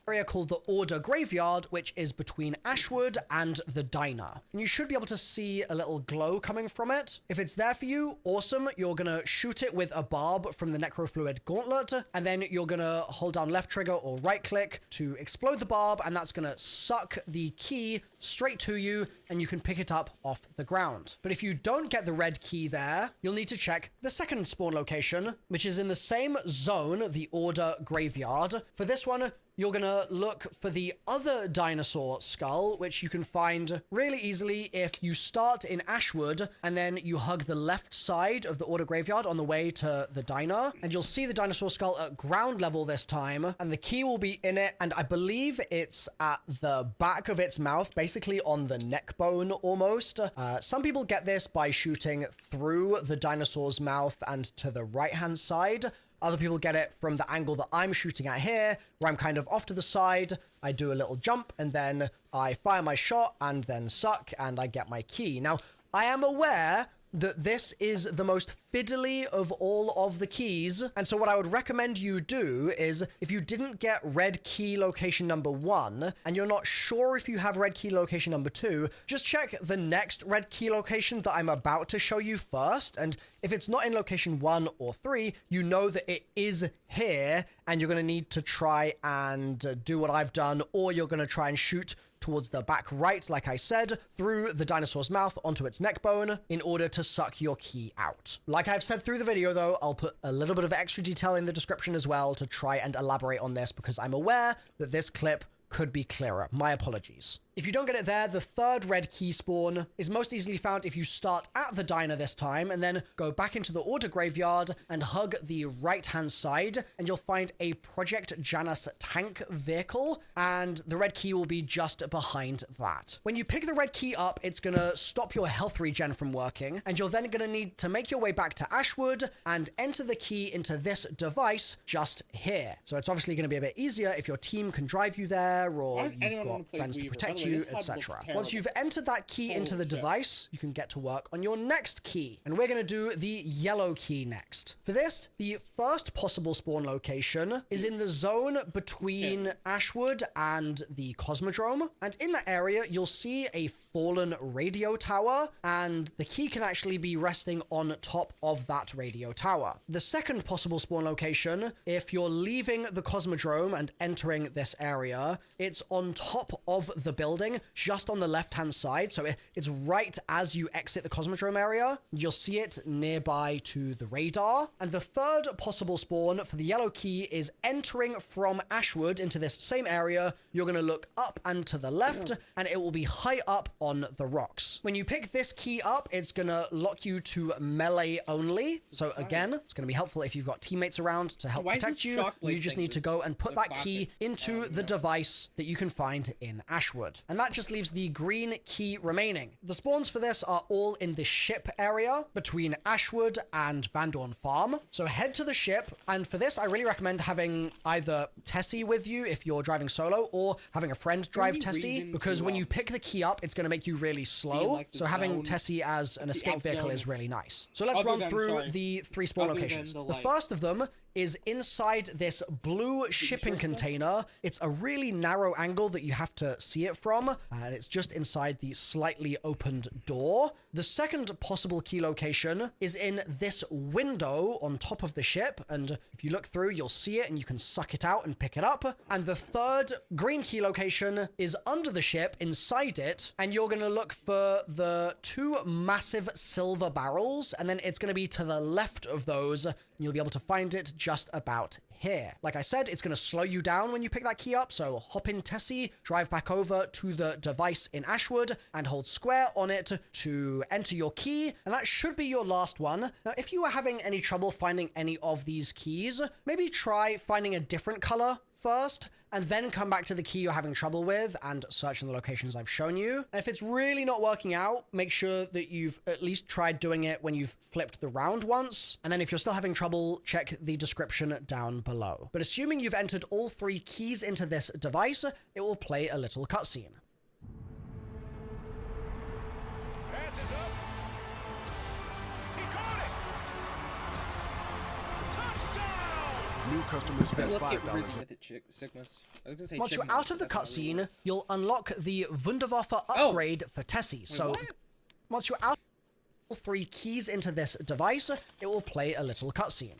area called the Order Graveyard, which is between Ashwood and the diner. And you should be able to see a little glow coming from it. If it's there for you, awesome. You're gonna shoot it with a barb from the Necrofluid Gauntlet, and then you're gonna hold down left trigger or right click to explode the barb, and that's gonna suck the key straight to you, and you can pick it up off the ground. But if you don't get the red key there, you'll need to check the second spawn location, which is in the same zone, the Order Graveyard. For this one, you're gonna look for the other dinosaur skull, which you can find really easily if you start in Ashwood and then you hug the left side of the Order Graveyard on the way to the diner, and you'll see the dinosaur skull at ground level this time, and the key will be in it, and I believe it's at the back of its mouth, basically on the neck bone almost. Some people get this by shooting through the dinosaur's mouth and to the right-hand side. Other people get it from the angle that I'm shooting at here, where I'm kind of off to the side. I do a little jump, and then I fire my shot, and then suck, and I get my key. Now, I am aware that this is the most fiddly of all of the keys, and so what I would recommend you do is, if you didn't get red key location number 1, and you're not sure if you have red key location number 2, just check the next red key location that I'm about to show you first, and if it's not in location 1 or 3, you know that it is here, and you're going to need to try and do what I've done, or you're going to try and shoot towards the back right, like I said, through the dinosaur's mouth onto its neck bone in order to suck your key out. Like I've said through the video though, I'll put a little bit of extra detail in the description as well to try and elaborate on this, because I'm aware that this clip could be clearer. My apologies. If you don't get it there, the third red key spawn is most easily found if you start at the diner this time and then go back into the Order Graveyard and hug the right-hand side, and you'll find a Project Janus tank vehicle, and the red key will be just behind that. When you pick the red key up, it's gonna stop your health regen from working, and you're then gonna need to make your way back to Ashwood and enter the key into this device just here. So it's obviously gonna be a bit easier if your team can drive you there, there, or Why would you've anyone got wanna play friends to Weaver? By protect the way, you, this HUD looks etc. terrible. Once you've entered that key into the Holy shit. device, you can get to work on your next key. And we're going to do the yellow key next. For this, the first possible spawn location is in the zone between Ashwood and the Cosmodrome. And in that area, you'll see a fallen radio tower, and the key can actually be resting on top of that radio tower. The second possible spawn location, if you're leaving the Cosmodrome and entering this area, it's on top of the building, just on the left-hand side. So it's right as you exit the Cosmodrome area. You'll see it nearby to the radar. And the third possible spawn for the yellow key is entering from Ashwood into this same area. You're going to look up and to the left, and it will be high up on the rocks. When you pick this key up, it's going to lock you to melee only. So again, it's going to be helpful if you've got teammates around to help Why is protect this you. shock blade You just thing need to go and put the that classic? key into the device that you can find in Ashwood. And that just leaves the green key remaining. The spawns for this are all in the ship area between Ashwood and Van Dorn Farm. So head to the ship, and for this, I really recommend having either Tessie with you if you're driving solo, or having a friend drive any Tessie, reason because to, when you pick the key up, it's going to make you really slow. like the So having zone, Tessie as an the escape out vehicle zone is of- really nice. So let's Other run than- through sorry. the 3 spawn Other than locations. the, The like- first of them is inside this blue shipping container. It's a really narrow angle that you have to see it from, and it's just inside the slightly opened door. The second possible key location is in this window on top of the ship, and if you look through, you'll see it and you can suck it out and pick it up. And the third green key location is under the ship, inside it, and you're going to look for the 2 massive silver barrels, and then it's going to be to the left of those, and you'll be able to find it just about here. Like I said, it's going to slow you down when you pick that key up, so hop in Tessie, drive back over to the device in Ashwood, and hold square on it to enter your key, and that should be your last one. Now, if you are having any trouble finding any of these keys, maybe try finding a different color first, and then come back to the key you're having trouble with and search in the locations I've shown you. And if it's really not working out, make sure that you've at least tried doing it when you've flipped the round once. And then if you're still having trouble, check the description down below. But assuming you've entered all 3 keys into this device, it will play a little cutscene. Passes up. He caught it. Touchdown! New customers spend Let's get $5. risen with it, Sickness. I was gonna say Once you're Chipmunk, out of the but that's not really cutscene, you'll unlock the Wunderwaffe upgrade for Tessie. So what? once you're out of all 3 keys into this device, it will play a little cutscene.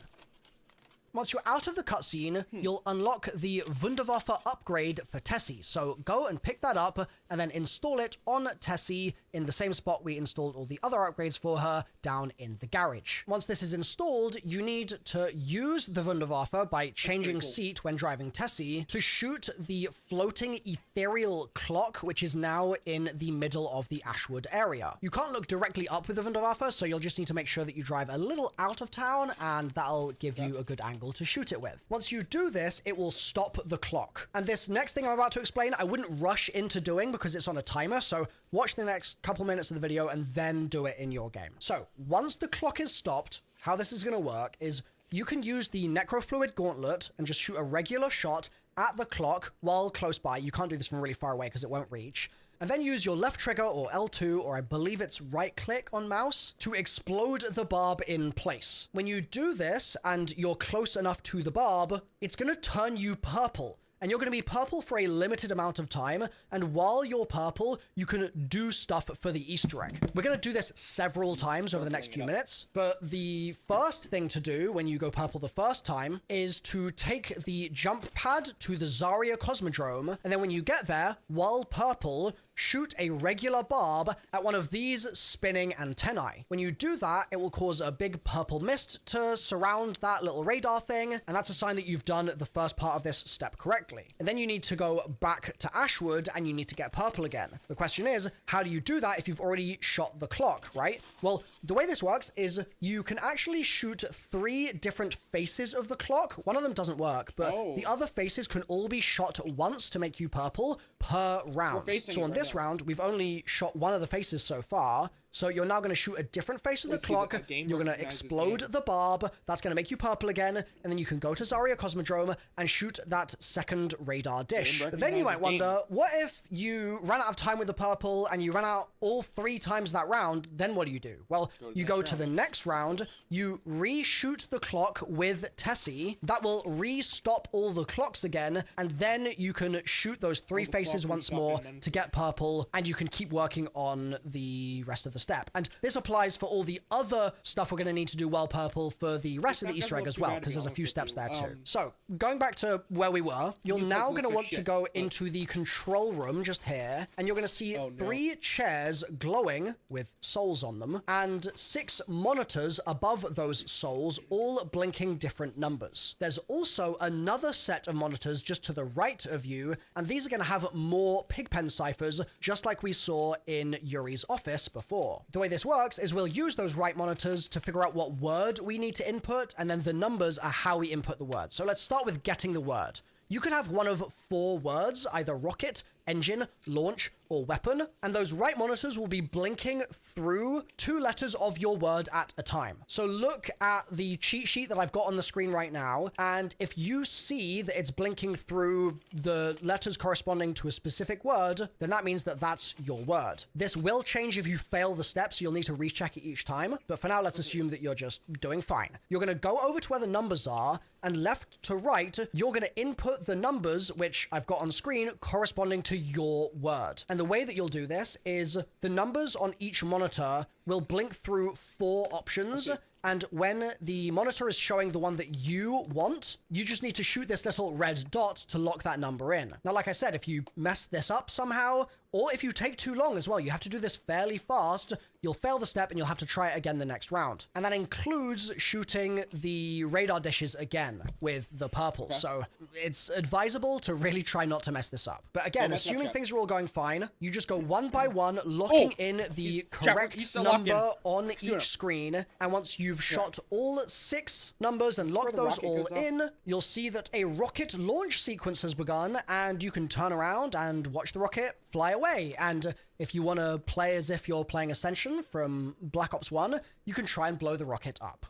Once you're out of the cutscene, you'll unlock the Wunderwaffe upgrade for Tessie. So go and pick that up and then install it on Tessie in the same spot we installed all the other upgrades for her, down in the garage. Once this is installed, you need to use the Wunderwaffe by changing seat when driving Tessie to shoot the floating ethereal clock, which is now in the middle of the Ashwood area. You can't look directly up with the Wunderwaffe, so you'll just need to make sure that you drive a little out of town, and that'll give you a good angle to shoot it with. Once you do this, it will stop the clock. And this next thing I'm about to explain, I wouldn't rush into doing because it's on a timer, so watch the next couple minutes of the video and then do it in your game. So, once the clock is stopped, how this is going to work is you can use the Necrofluid Gauntlet and just shoot a regular shot at the clock while close by. You can't do this from really far away because it won't reach. And then use your left trigger, or L2, or I believe it's right click on mouse, to explode the barb in place. When you do this and you're close enough to the barb, it's going to turn you purple. And you're going to be purple for a limited amount of time, and while you're purple, you can do stuff for the Easter egg. We're going to do this several times over the next few minutes, but the first thing to do when you go purple the first time is to take the jump pad to the Zarya Cosmodrome, and then when you get there, while purple, shoot a regular barb at one of these spinning antennae. When you do that, it will cause a big purple mist to surround that little radar thing, and that's a sign that you've done the first part of this step correctly. And then you need to go back to Ashwood and you need to get purple again. The question is, how do you do that if you've already shot the clock, right? Well, the way this works is you can actually shoot 3 different faces of the clock. One of them doesn't work, but the other faces can all be shot once to make you purple per round. So on this round, we've only shot one of the faces so far. So you're now going to shoot a different face of the Let's see clock. what the game You're going to recognizes explode game. the barb. That's going to make you purple again. And then you can go to Zarya Cosmodrome and shoot that second radar dish. But then you might wonder, what if you ran out of time with the purple and you ran out all 3 times that round? Then what do? Well, you go to the next round, you reshoot the clock with Tessie. That will re-stop all the clocks again, and then you can shoot those 3 faces once more to get purple, and you can keep working on the rest of the step. And this applies for all the other stuff we're going to need to do while purple for the rest of the Easter egg as well, because there's a few steps there too. So, going back to where we were, you're now going to want to go into the control room just here, and you're going to see 3 chairs glowing with souls on them, and 6 monitors above those souls, all blinking different numbers. There's also another set of monitors just to the right of you, and these are going to have more Pigpen ciphers, just like we saw in Yuri's office before. The way this works is we'll use those right monitors to figure out what word we need to input, and then the numbers are how we input the word. So let's start with getting the word. You can have one of 4 words, either rocket, engine, launch, or weapon, and those right monitors will be blinking through 2 letters of your word at a time. So look at the cheat sheet that I've got on the screen right now, and if you see that it's blinking through the letters corresponding to a specific word, then that means that that's your word. This will change if you fail the steps, so you'll need to recheck it each time, but for now, let's assume that you're just doing fine. You're going to go over to where the numbers are, and left to right, you're going to input the numbers, which I've got on screen, corresponding to your word. And the way that you'll do this is the numbers on each monitor will blink through 4 options. And when the monitor is showing the one that you want, you just need to shoot this little red dot to lock that number in. Now, like I said, if you mess this up somehow, or if you take too long as well, you have to do this fairly fast, you'll fail the step and you'll have to try it again the next round. And that includes shooting the radar dishes again with the purple. So it's advisable to really try not to mess this up. But again, assuming things are all going fine, you just go one by one, locking in the correct number on each screen. And once you've shot all 6 numbers and locked those all in, you'll see that a rocket launch sequence has begun, and you can turn around and watch the rocket fly away. And if you want to play as if you're playing Ascension from Black Ops 1, you can try and blow the rocket up.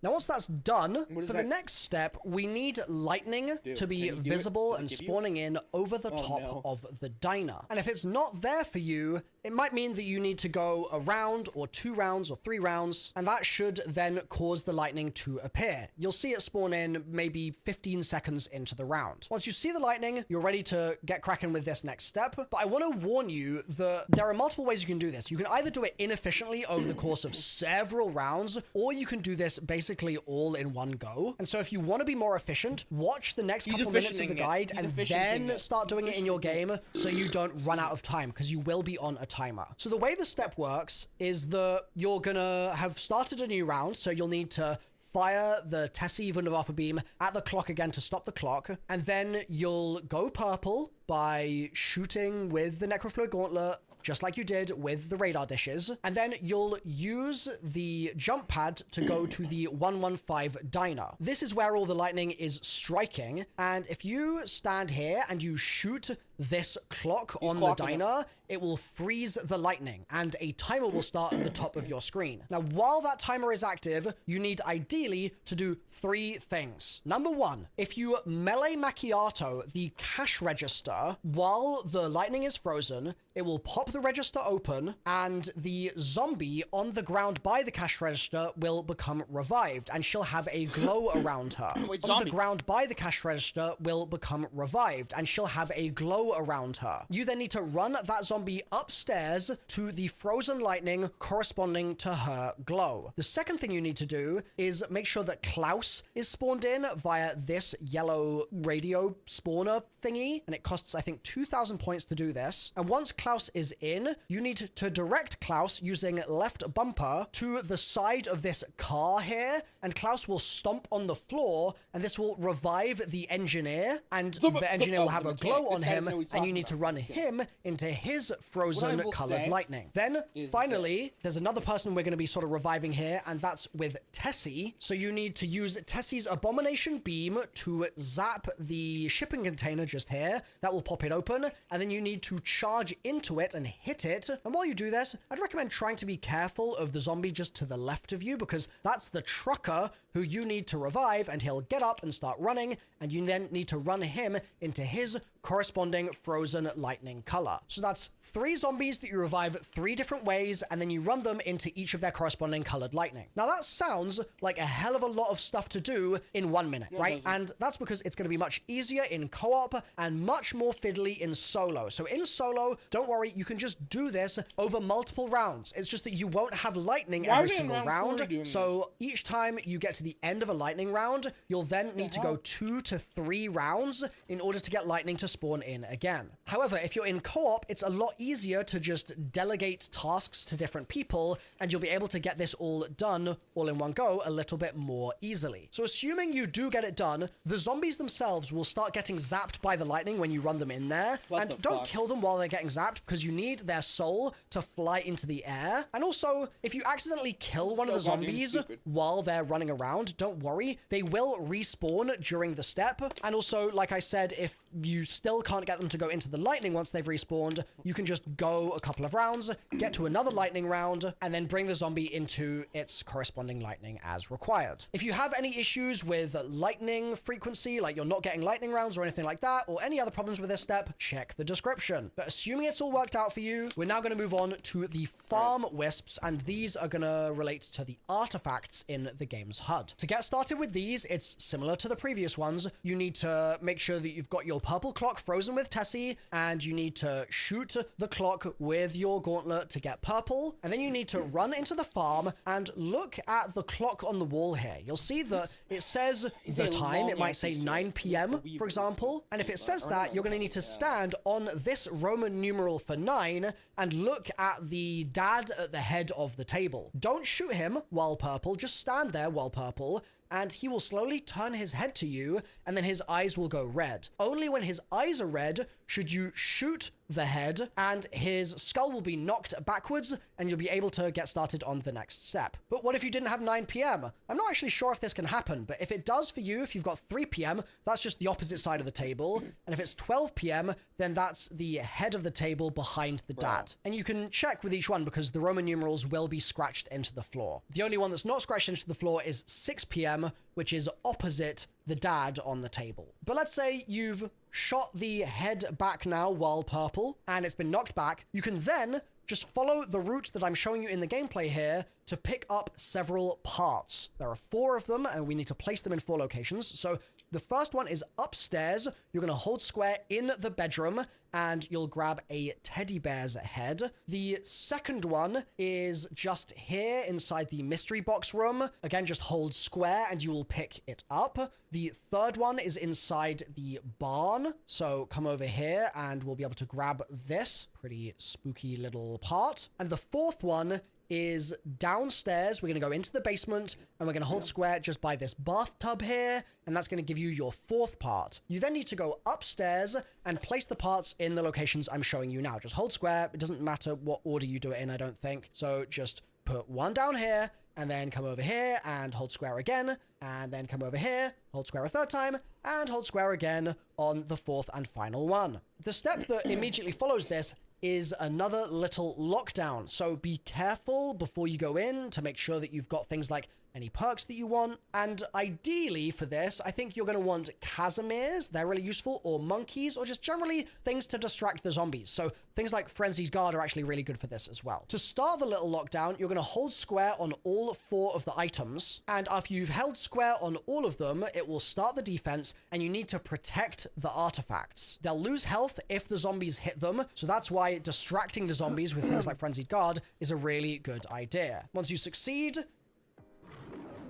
Now, once that's done, for the next step, we need lightning to be visible and spawning in over the top of the diner. And if it's not there for you, it might mean that you need to go a round or 2 rounds or 3 rounds, and that should then cause the lightning to appear. You'll see it spawn in maybe 15 seconds into the round. Once you see the lightning, you're ready to get cracking with this next step. But I want to warn you that there are multiple ways you can do this. You can either do it inefficiently over the course of several rounds, or you can do this basically all in one go. And so if you want to be more efficient, watch the next couple minutes of the guide and then start doing it in your game so you don't run out of time, because you will be on a timer. So the way the step works is that you're gonna have started a new round, so you'll need to fire the Tessie Wunderwaffe beam at the clock again to stop the clock, and then you'll go purple by shooting with the Necrofluid Gauntlet, just like you did with the radar dishes, and then you'll use the jump pad to go to the 115 diner. This is where all the lightning is striking, and if you stand here and you shoot this clock on the diner, it will freeze the lightning, and a timer will start at the top of your screen. Now, while that timer is active, you need ideally to do 3 things. Number 1, if you melee macchiato the cash register while the lightning is frozen, it will pop the register open, and the zombie on the ground by the cash register will become revived, and she'll have a glow around her. On the ground by the cash register will become revived, and she'll have a glow around her. You then need to run that zombie upstairs to the frozen lightning corresponding to her glow. The second thing you need to do is make sure that Klaus is spawned in via this yellow radio spawner thingy, and it costs, I think, 2,000 points to do this. And once Klaus is in, you need to direct Klaus using left bumper to the side of this car here, and Klaus will stomp on the floor, and this will revive the engineer, and the engineer will have a glow on him, and you need to run him into his frozen colored lightning. Then, finally, there's another person we're going to be sort of reviving here, and that's with Tessie. So you need to use Tessie's Abomination Beam to zap the shipping container just here. That will will pop it open, and then you need to charge into it and hit it. And while you do this, I'd recommend trying to be careful of the zombie just to the left of you, because that's the trucker who you need to revive, and he'll get up and start running, and you then need to run him into his corresponding frozen lightning color. So that's 3 zombies that you revive 3 different ways, and then you run them into each of their corresponding colored lightning. Now that sounds like a hell of a lot of stuff to do in 1 minute, right? And that's because it's going to be much easier in co-op and much more fiddly in solo. So in solo, don't worry, you can just do this over multiple rounds. It's just that you won't have lightning every single round. So each time you get to the end of a lightning round, you'll then need to go 2 to 3 rounds in order to get lightning to spawn in again. However, if you're in co-op, it's a lot easier to just delegate tasks to different people, and you'll be able to get this all done all in one go a little bit more easily. So assuming you do get it done, the zombies themselves will start getting zapped by the lightning when you run them in there. And don't kill them while they're getting zapped, because you need their soul to fly into the air. And also, if you accidentally kill one of the zombies while they're running around, don't worry, they will respawn during the step. And also, like I said, if you still can't get them to go into the lightning once they've respawned, you can just go a couple of rounds, get to another lightning round, and then bring the zombie into its corresponding lightning as required. If you have any issues with lightning frequency, like you're not getting lightning rounds or anything like that, or any other problems with this step, check the description. But assuming it's all worked out for you, we're now going to move on to the farm wisps, and these are going to relate to the artifacts in the game's HUD. To get started with these, it's similar to the previous ones. You need to make sure that you've got your purple clock frozen with Tessie, and you need to shoot the clock with your gauntlet to get purple, and then you need to run into the farm and look at the clock on the wall here. You'll see that it says the time. It might say 9 p.m., for example, and if it says that, you're going to need to stand on this Roman numeral for 9 and look at the dad at the head of the table. Don't shoot him while purple, just stand there while purple, and he will slowly turn his head to you, and then his eyes will go red. Only when his eyes are red should you shoot the head, and his skull will be knocked backwards, and you'll be able to get started on the next step. But what if you didn't have 9 p.m.? I'm not actually sure if this can happen, but if it does for you, if you've got 3 p.m., that's just the opposite side of the table, and if it's 12 p.m., then that's the head of the table behind the dad. And you can check with each one, because the Roman numerals will be scratched into the floor. The only one that's not scratched into the floor is 6 p.m., which is opposite the dad on the table. But let's say you've shot the head back now while purple, and it's been knocked back. You can then just follow the route that I'm showing you in the gameplay here to pick up several parts. There are 4 of them, and we need to place them in 4 locations. So the first one is upstairs. You're going to hold square in the bedroom, and you'll grab a teddy bear's head. The second one is just here inside the mystery box room. Again, just hold square and you will pick it up. The third one is inside the barn. So come over here and we'll be able to grab this pretty spooky little part. And the fourth one is downstairs. We're going to go into the basement, and we're going to hold square just by this bathtub here, and that's going to give you your 4th part. You then need to go upstairs and place the parts in the locations I'm showing you now. Just hold square. It doesn't matter what order you do it in, I don't think. So just put one down here, and then come over here and hold square again, and then come over here, hold square a 3rd time, and hold square again on the 4th and final one. The step that immediately follows this is another little lockdown. So be careful before you go in to make sure that you've got things like any perks that you want. And ideally for this, I think you're going to want Casimirs. They're really useful, or monkeys, or just generally things to distract the zombies. So things like Frenzied Guard are actually really good for this as well. To start the little lockdown, you're going to hold square on all 4 of the items. And after you've held square on all of them, it will start the defense, and you need to protect the artifacts. They'll lose health if the zombies hit them. So that's why distracting the zombies with things like Frenzied Guard is a really good idea. Once you succeed,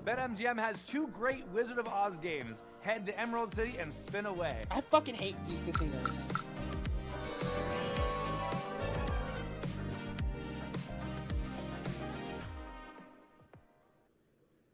BetMGM has 2 great Wizard of Oz games. Head to Emerald City and spin away. I fucking hate these casinos.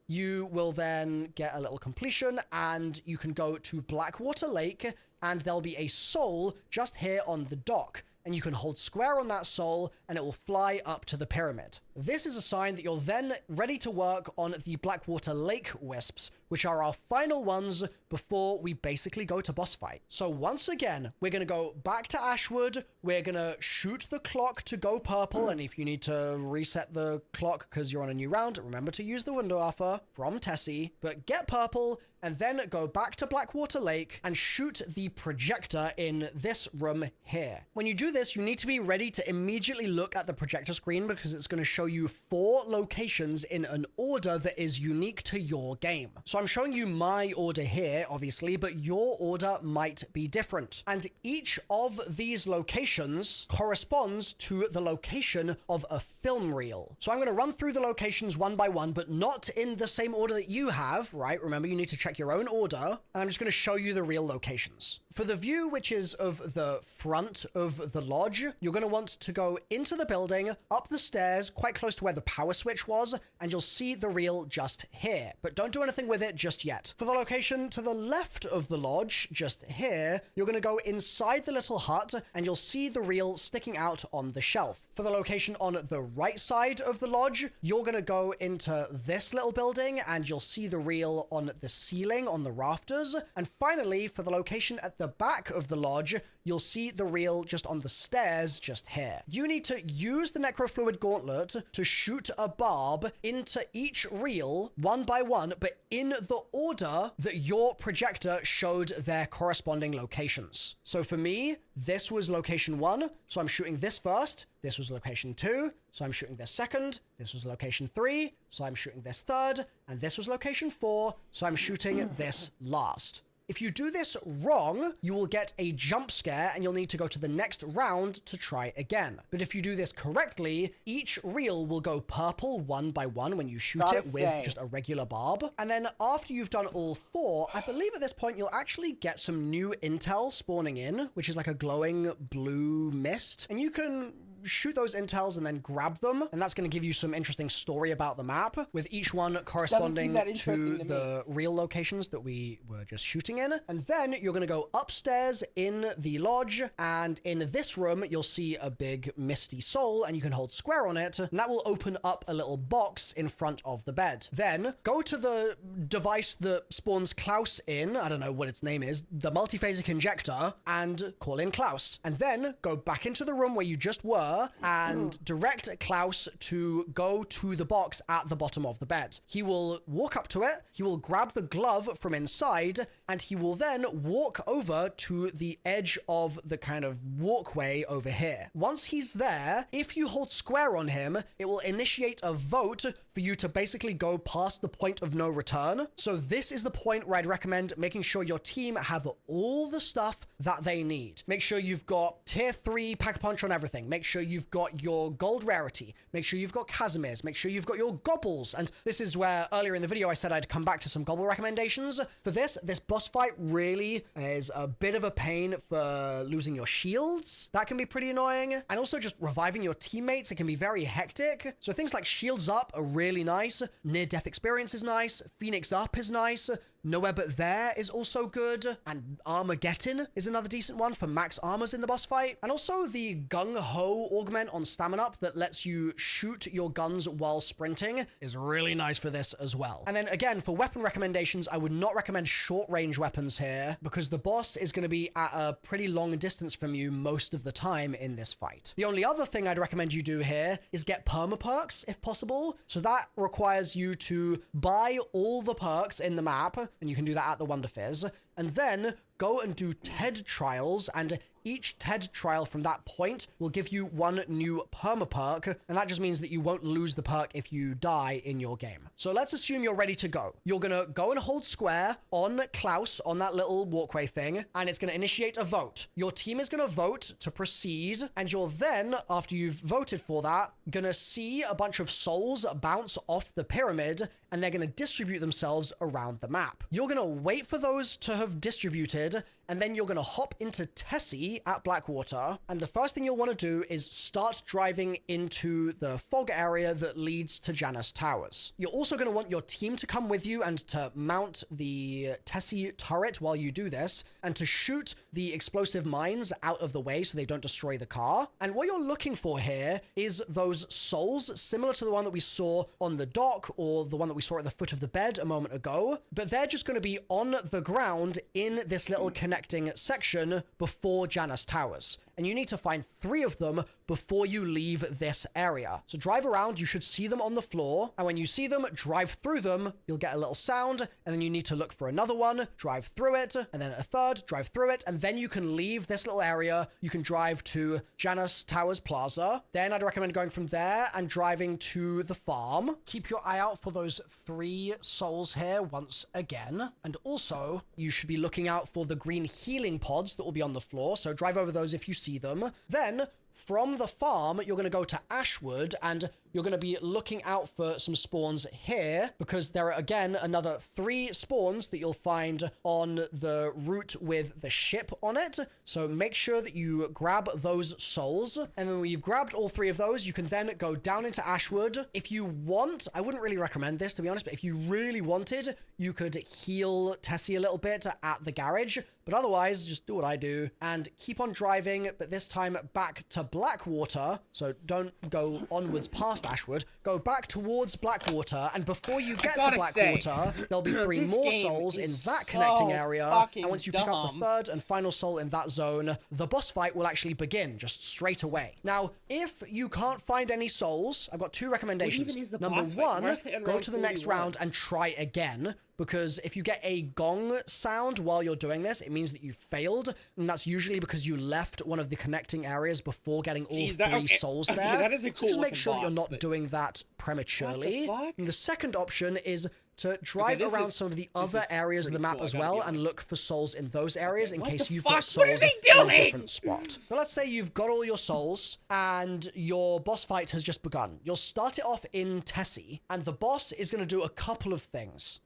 You will then get a little completion, and you can go to Blackwater Lake, and there'll be a soul just here on the dock. And you can hold square on that soul, and it will fly up to the pyramid. This is a sign that you're then ready to work on the Blackwater Lake Wisps, which are our final ones before we basically go to boss fight. So once again, we're going to go back to Ashwood. We're going to shoot the clock to go purple. And if you need to reset the clock because you're on a new round, remember to use the window offer from Tessie. But get purple and then go back to Blackwater Lake and shoot the projector in this room here. When you do this, you need to be ready to immediately look at the projector screen because it's going to show you 4 locations in an order that is unique to your game. So I'm showing you my order here, obviously, but your order might be different. And each of these locations corresponds to the location of a film reel. So I'm going to run through the locations one by one, but not in the same order that you have, right? Remember, you need to check your own order. And I'm just going to show you the real locations. For the view, which is of the front of the lodge, you're going to want to go into the building, up the stairs, quite close to where the power switch was, and you'll see the reel just here. But don't do anything with it just yet. For the location to the left of the lodge, just here, you're going to go inside the little hut, and you'll see the reel sticking out on the shelf. For the location on the right side of the lodge, you're going to go into this little building, and you'll see the reel on the ceiling, on the rafters. And finally, for the location at the back of the lodge, you'll see the reel just on the stairs just here. You need to use the necrofluid gauntlet to shoot a barb into each reel one by one, but in the order that your projector showed their corresponding locations. So for me, this was location 1, so I'm shooting this first. This was location 2, so I'm shooting this second. This was location 3, so I'm shooting this third. And this was location 4, so I'm shooting this last. If you do this wrong, you will get a jump scare and you'll need to go to the next round to try again. But if you do this correctly, each reel will go purple one by one when you shoot it with just a regular barb. And then after you've done all 4, I believe at this point you'll actually get some new intel spawning in, which is like a glowing blue mist. And you can shoot those intels and then grab them, and that's going to give you some interesting story about the map, with each one corresponding to the real locations that we were just shooting in. And then you're going to go upstairs in the lodge, and in this room you'll see a big misty soul, and you can hold square on it, and that will open up a little box in front of the bed. Then go to the device that spawns Klaus in, I don't know what its name is, the multiphasic injector, and call in Klaus. And then go back into the room where you just were and direct Klaus to go to the box at the bottom of the bed. He will walk up to it, he will grab the glove from inside, and he will then walk over to the edge of the kind of walkway over here. Once he's there, if you hold square on him, it will initiate a vote for you to basically go past the point of no return. So this is the point where I'd recommend making sure your team have all the stuff that they need. Make sure you've got tier 3 Pack-a-Punch on everything. Make sure you've got your gold rarity. Make sure you've got Casimir's. Make sure you've got your gobbles. And this is where earlier in the video I said I'd come back to some gobble recommendations. For this boss fight really is a bit of a pain for losing your shields. That can be pretty annoying. And also just reviving your teammates, it can be very hectic. So things like shields up are really nice. Near-death experience is nice. Phoenix up is nice. Nowhere But There is also good, and Armageddon is another decent one for max armors in the boss fight. And also the Gung Ho augment on Stamina Up that lets you shoot your guns while sprinting is really nice for this as well. And then again, for weapon recommendations, I would not recommend short range weapons here because the boss is going to be at a pretty long distance from you most of the time in this fight. The only other thing I'd recommend you do here is get perma perks if possible. So that requires you to buy all the perks in the map, and you can do that at the Wonder Fizz, and then go and do TED trials, and each TED trial from that point will give you one new perma perk, and that just means that you won't lose the perk if you die in your game. So let's assume you're ready to go. You're gonna go and hold square on Klaus on that little walkway thing, and it's gonna initiate a vote. Your team is gonna vote to proceed, and you're then, after you've voted for that, gonna see a bunch of souls bounce off the pyramid, and they're gonna distribute themselves around the map. You're gonna wait for those to have distributed, and then you're going to hop into Tessie at Blackwater, and the first thing you'll want to do is start driving into the fog area that leads to Janus Towers. You're also going to want your team to come with you and to mount the Tessie turret while you do this, and to shoot the explosive mines out of the way so they don't destroy the car. And what you're looking for here is those souls, similar to the one that we saw on the dock or the one that we saw at the foot of the bed a moment ago, but they're just going to be on the ground in this little connecting section before Janus Towers. And you need to find 3 of them before you leave this area. So drive around, you should see them on the floor, and when you see them, drive through them, you'll get a little sound, and then you need to look for another one, drive through it, and then a third, drive through it, and then you can leave this little area. You can drive to Janus Towers Plaza. Then I'd recommend going from there and driving to the farm. Keep your eye out for those 3 souls here once again. And also, you should be looking out for the green healing pods that will be on the floor, so drive over those if you see them. Then, from the farm, you're going to go to Ashwood, and you're going to be looking out for some spawns here, because there are, again, another 3 spawns that you'll find on the route with the ship on it. So make sure that you grab those souls, and then when you've grabbed all 3 of those, you can then go down into Ashwood. If you want, I wouldn't really recommend this, to be honest, but if you really wanted, you could heal Tessie a little bit at the garage. But otherwise, just do what I do and keep on driving, but this time back to Blackwater. So don't go onwards past Ashwood. Go back towards Blackwater, and before you get to Blackwater, there'll be 3 more souls in that connecting area. And once you pick up the 3rd and final soul in that zone, the boss fight will actually begin just straight away. Now, if you can't find any souls, I've got 2 recommendations. Number 1, go to the next round and try again. Because if you get a gong sound while you're doing this, it means that you failed, and that's usually because you left one of the connecting areas before getting all 3 souls there. That is a cool so just make sure boss, you're not doing that prematurely. What the fuck? And the second option is to drive around some of the other areas of the map as well and look for souls in those areas in case you've got souls in a different spot. So let's say you've got all your souls and your boss fight has just begun. You'll start it off in Tessie, and the boss is going to do a couple of things.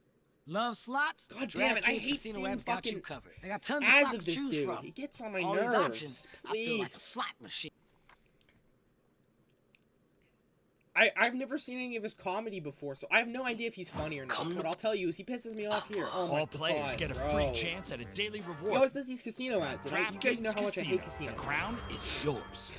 Love slots? God damn it, I hate seeing fucking covered. They got tons of ads slots of to this choose dude. from. He gets on my All nerves. these options. I feel like a Please. slot machine. I've never seen any of his comedy before, so I have no idea if he's funny or not. What I'll tell you is he pisses me off here. Oh my All players God, get a bro. free chance at a daily reward. He always does these casino ads, and you guys know how much I hate casinos. The crown is yours.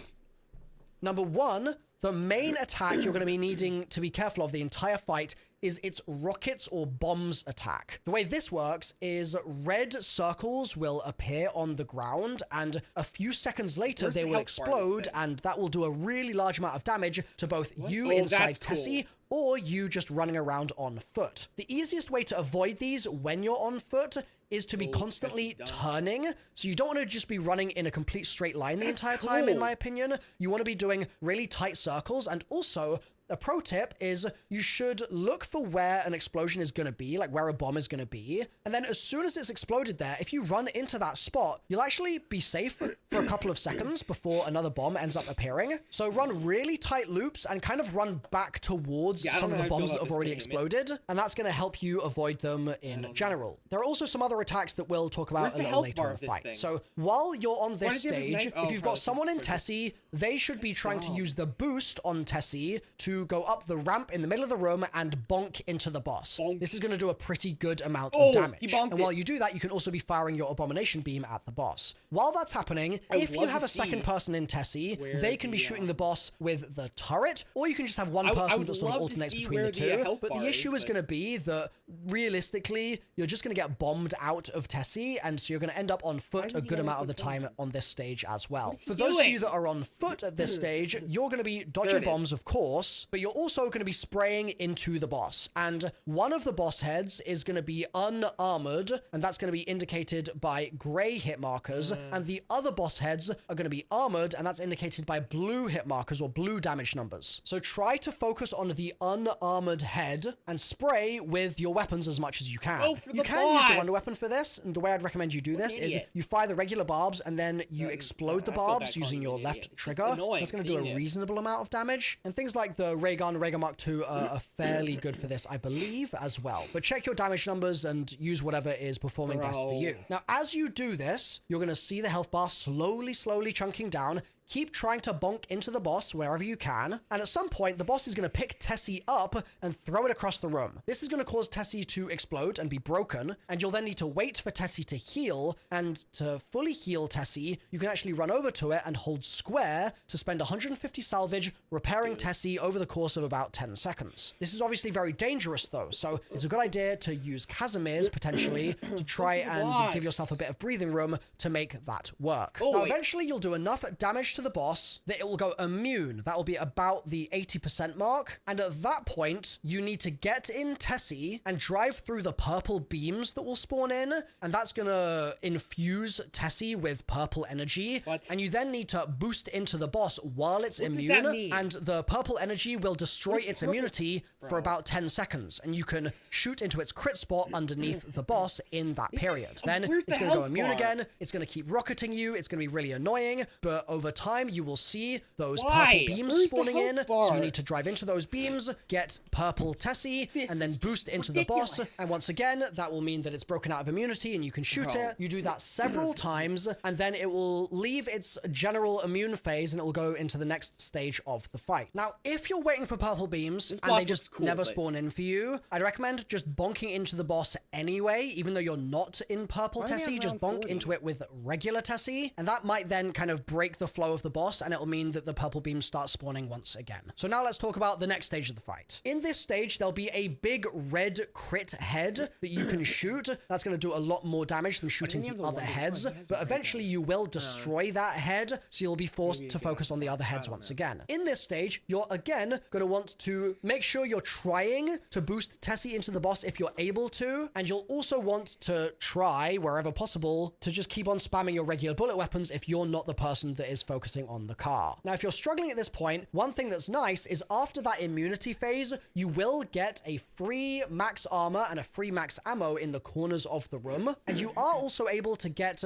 Number 1, the main attack you're going to be needing to be careful of the entire fight is its rockets or bombs attack. The way this works is red circles will appear on the ground, and a few seconds later they will explode, and that will do a really large amount of damage to both you inside Tessie or you just running around on foot. The easiest way to avoid these when you're on foot is to be constantly turning. So you don't want to just be running in a complete straight line the entire time, in my opinion. You want to be doing really tight circles, and also a pro tip is you should look for where an explosion is going to be, like where a bomb is going to be. And then as soon as it's exploded there, if you run into that spot, you'll actually be safe for a couple of seconds before another bomb ends up appearing. So run really tight loops and kind of run back towards some of the bombs that have already exploded. And that's going to help you avoid them in general. There are also some other attacks that we'll talk about a little later in the fight. So while you're on this stage, if you've got someone in Tessie, they should be trying to use the boost on Tessie to go up the ramp in the middle of the room and bonk into the boss. This is going to do a pretty good amount of damage. And while you do that, you can also be firing your abomination beam at the boss. While that's happening, if you have a second person in Tessie, they can be shooting the boss with the turret, or you can just have one person that sort of alternates between the two. But the issue is going to be that realistically, you're just going to get bombed out of Tessie, and so you're going to end up on foot a good amount of the time on this stage as well. For those of you that are on foot at this stage, you're going to be dodging bombs, of course, but you're also going to be spraying into the boss. And one of the boss heads is going to be unarmored, and that's going to be indicated by gray hit markers, and the other boss heads are going to be armored, and that's indicated by blue hit markers or blue damage numbers. So try to focus on the unarmored head and spray with your weapons as much as you can. You can use the wonder weapon for this, and the way I'd recommend you do this is you fire the regular barbs and then you explode the barbs using your left trigger. That's going to do a reasonable amount of damage. And things like the the ray gun, Ray Gun Mark II are fairly good for this, I believe, as well. But check your damage numbers and use whatever is performing best for you. Now, as you do this, you're going to see the health bar slowly chunking down. Keep trying to bonk into the boss wherever you can, and at some point, the boss is going to pick Tessie up and throw it across the room. This is going to cause Tessie to explode and be broken, and you'll then need to wait for Tessie to heal, and to fully heal Tessie, you can actually run over to it and hold square to spend 150 salvage repairing Tessie over the course of about 10 seconds. This is obviously very dangerous though, so it's a good idea to use Casimir's potentially to try and give yourself a bit of breathing room to make that work. Now, eventually you'll do enough damage to the boss that it will go immune. That will be about the 80% mark. And at that point, you need to get in Tessie and drive through the purple beams that will spawn in. And that's going to infuse Tessie with purple energy. And you then need to boost into the boss while it's immune. And the purple energy will destroy its immunity for about 10 seconds. And you can shoot into its crit spot underneath the boss in that period. Then it's going to go immune again. It's going to keep rocketing you. It's going to be really annoying. But over time, you will see those purple beams spawning in. So you need to drive into those beams, get purple Tessie, and then boost into the boss. And once again, that will mean that it's broken out of immunity and you can shoot it. You do that several times, and then it will leave its general immune phase and it will go into the next stage of the fight. Now, if you're waiting for purple beams and they just never spawn in for you, I'd recommend just bonking into the boss anyway, even though you're not in purple Tessie, just bonk into it with regular Tessie, and that might then kind of break the flow of the boss, and it'll mean that the purple beams start spawning once again. So now let's talk about the next stage of the fight. In this stage, there'll be a big red crit head that you can shoot. That's going to do a lot more damage than shooting the other heads, but eventually you will destroy that head, so you'll be forced to focus on the other heads once again. In this stage, you're again going to want to make sure you're trying to boost Tessie into the boss if you're able to, and you'll also want to try, wherever possible, to just keep on spamming your regular bullet weapons if you're not the person that is focusing on the car. Now, if you're struggling at this point, one thing that's nice is after that immunity phase, you will get a free max armor and a free max ammo in the corners of the room, and you are also able to get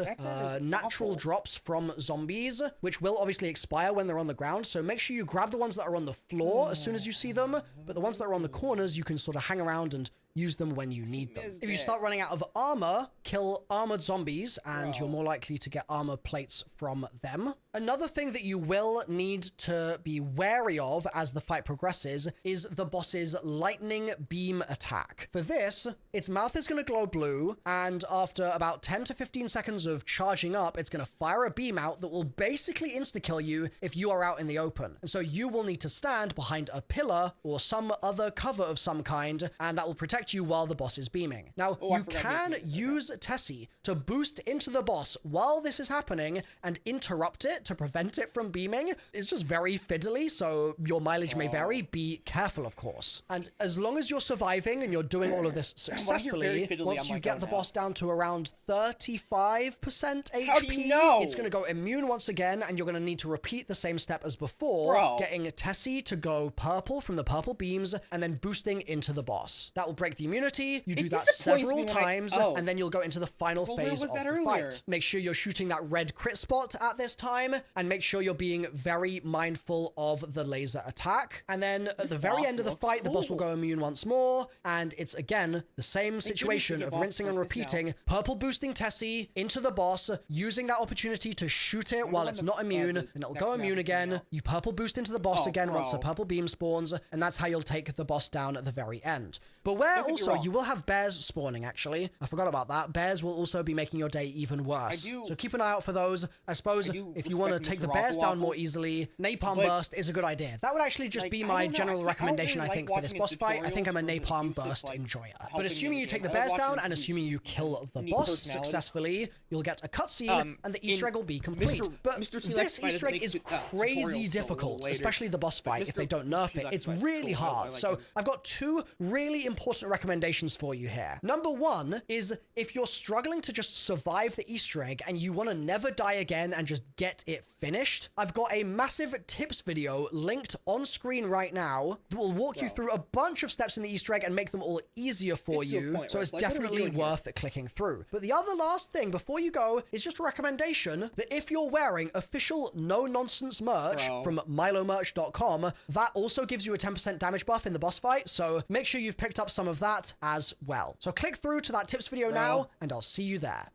natural drops from zombies, which will obviously expire when they're on the ground, so make sure you grab the ones that are on the floor as soon as you see them, but the ones that are on the corners, you can sort of hang around and use them when you need them. If you start running out of armor, kill armored zombies, and you're more likely to get armor plates from them. Another thing that you will need to be wary of as the fight progresses is the boss's lightning beam attack. For this, its mouth is going to glow blue, and after about 10 to 15 seconds of charging up, it's going to fire a beam out that will basically insta-kill you if you are out in the open. And so you will need to stand behind a pillar or some other cover of some kind, and that will protect you while the boss is beaming. Now, you can use Tessie to boost into the boss while this is happening and interrupt it to prevent it from beaming. It's just very fiddly, so your mileage may vary. Be careful, of course. And as long as you're surviving and you're doing all of this successfully, once you get the boss down to around 35% HP, how do you know? It's going to go immune once again, and you're going to need to repeat the same step as before, getting Tessie to go purple from the purple beams and then boosting into the boss. That will break the immunity. You do that several times, and then you'll go into the final phase of the fight. Make sure you're shooting that red crit spot at this time, and make sure you're being very mindful of the laser attack. And then at the very end of the fight, the boss will go immune once more, and it's again the same situation of rinsing and repeating. Purple boosting Tessie into the boss, using that opportunity to shoot it while it's not immune, and it'll go immune again. You purple boost into the boss again once the purple beam spawns, and that's how you'll take the boss down at the very end. But where also you will have bears spawning, actually. I forgot about that. Bears will also be making your day even worse. So keep an eye out for those. I suppose if you want to take the bears down more easily, Napalm Burst is a good idea. That would actually just be my general recommendation, I think, for this boss fight. I think I'm a Napalm Burst enjoyer. But assuming you take the bears down and assuming you kill the boss successfully, you'll get a cutscene and the Easter egg will be complete. But this Easter egg is crazy difficult, especially the boss fight. If they don't nerf it, it's really hard. So I've got two really important important recommendations for you here. Number one is if you're struggling to just survive the Easter egg and you want to never die again and just get it finished, I've got a massive tips video linked on screen right now that will walk you through a bunch of steps in the Easter egg and make them all easier for you. So it's definitely worth clicking through. But the other last thing before you go is just a recommendation that if you're wearing official no-nonsense merch from milomerch.com, that also gives you a 10% damage buff in the boss fight, so make sure you've picked up some of that as well. So click through to that tips video now, and I'll see you there.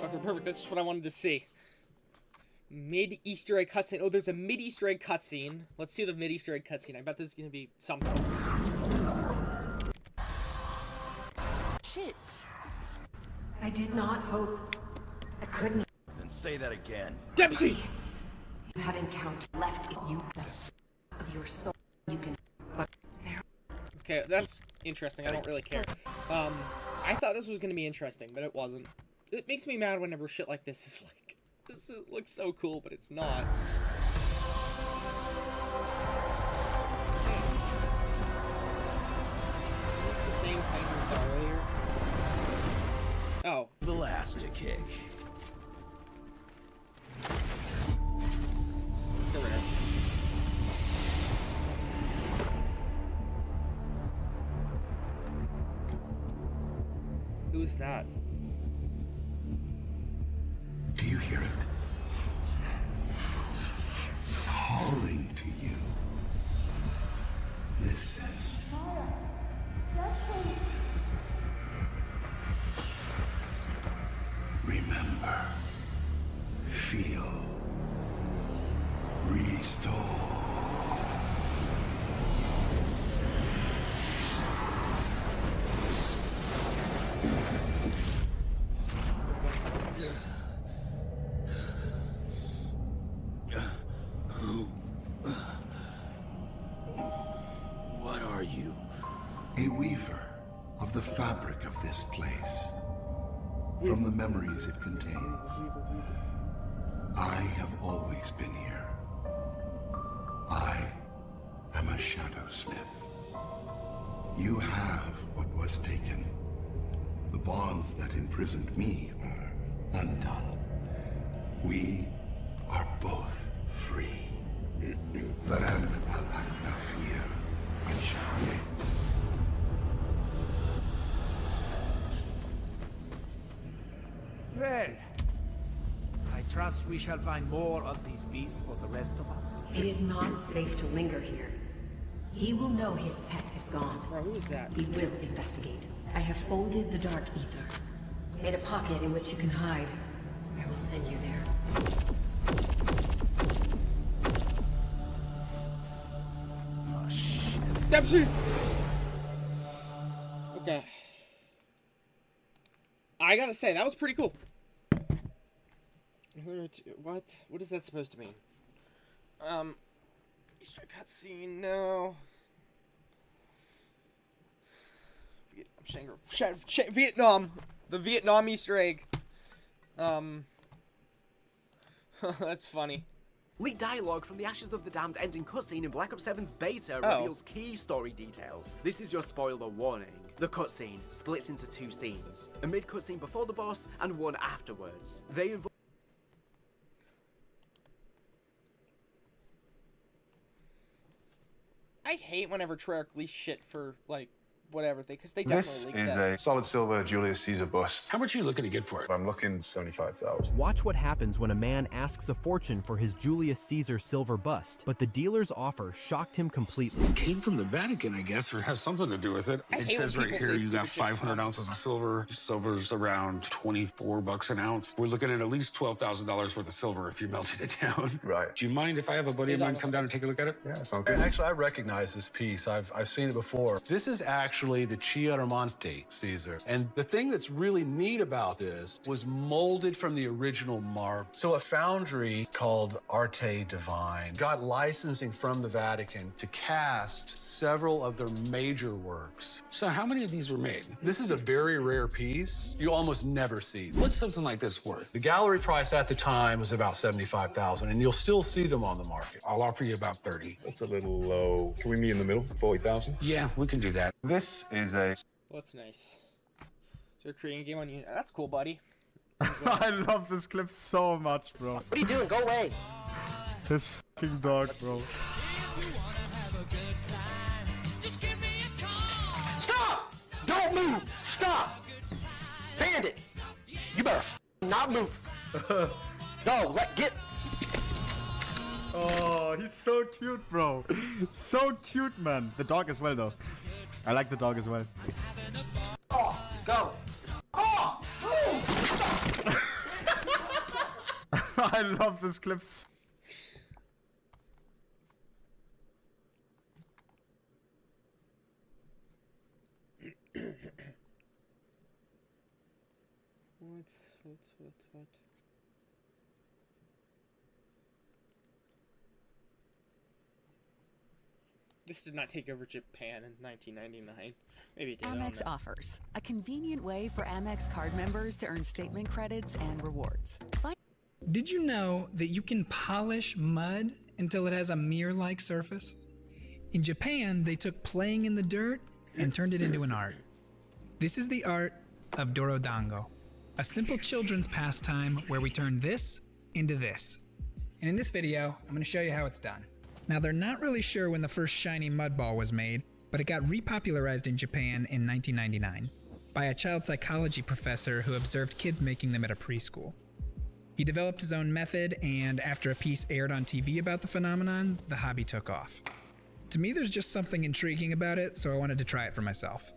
Okay, perfect. That's just what I wanted to see. Mid Easter egg cutscene. Oh, there's a mid Easter egg cutscene. Let's see the mid Easter egg cutscene. I bet this is gonna be something. Shit. I did not hope. I couldn't. Then say that again. Dempsey! You have encountered left if you of your soul. You can. But there. Okay, that's interesting. I don't really care. I thought this was gonna be interesting, but it wasn't. It makes me mad whenever shit like this is like. This looks so cool, but it's not. It's the same thing we saw earlier. Oh. The last to kick. Who's that? Do you hear it? Calling to you. Listen. Remember. Feel. Restore. What are you? A weaver of the fabric of this place. From the memories it contains. I have always been here. I am a shadow smith. You have what was taken. The bonds that imprisoned me are undone. We are both free. Varan alak nafir anshari. Well, I trust we shall find more of these beasts for the rest of us. It is not safe to linger here. He will know his pet is gone. Who is that? He will investigate. I have folded the dark ether. Made a pocket in which you can hide. I will send you there. Oh, shit. Dempsey! Okay. I gotta say, that was pretty cool. What? What is that supposed to mean? Easter cutscene, no. Vietnam. The Vietnam Easter egg. That's funny. Leaked dialogue from the Ashes of the Damned ending cutscene in Black Ops 7's beta reveals key story details. This is your spoiler warning. The cutscene splits into two scenes. A mid-cutscene before the boss and one afterwards. They involve I hate whenever Treyarch leaks shit for, like, whatever, because they definitely This is a solid silver Julius Caesar bust. How much are you looking to get for it? I'm looking 75,000. Watch what happens when a man asks a fortune for his Julius Caesar silver bust, but the dealer's offer shocked him completely. It came from the Vatican, I guess, or has something to do with it. It says right here you got 500 ounces of silver. Silver's around $24 an ounce. We're looking at least $12,000 worth of silver if you melted it down. Right. Do you mind if I have a buddy of mine come down and take a look at it? Yeah, sounds good. Actually, I recognize this piece. I've seen it before. This is actually actually the Chiaramonte Caesar. And the thing that's really neat about this was molded from the original marble. So a foundry called Arte Divine got licensing from the Vatican to cast several of their major works. So how many of these were made? This is a very rare piece. You almost never see them. What's something like this worth? The gallery price at the time was about $75,000, and you'll still see them on the market. I'll offer you about 30. That's a little low. Can we meet in the middle? 40,000? Yeah, we can do that. This is a... Well, that's nice. So you're creating a game on you. That's cool, buddy. I love this clip so much, bro. What are you doing? Go away. This fucking dog, bro. Stop! Don't move! Stop! Bandit! You better not move. No, get. Oh, he's so cute, bro. So cute, man. The dog as well, though. I like the dog as well. Oh, go. Oh, move! I love this clip. What? This did not take over Japan in 1999. Maybe it did. Amex offers a convenient way for Amex card members to earn statement credits and rewards. Did you know that you can polish mud until it has a mirror-like surface? In Japan, they took playing in the dirt and turned it into an art. This is the art of Dorodango, a simple children's pastime where we turn this into this. And in this video, I'm going to show you how it's done. Now, they're not really sure when the first shiny mud ball was made, but it got repopularized in Japan in 1999 by a child psychology professor who observed kids making them at a preschool. He developed his own method, and after a piece aired on TV about the phenomenon, the hobby took off. To me, there's just something intriguing about it, so I wanted to try it for myself.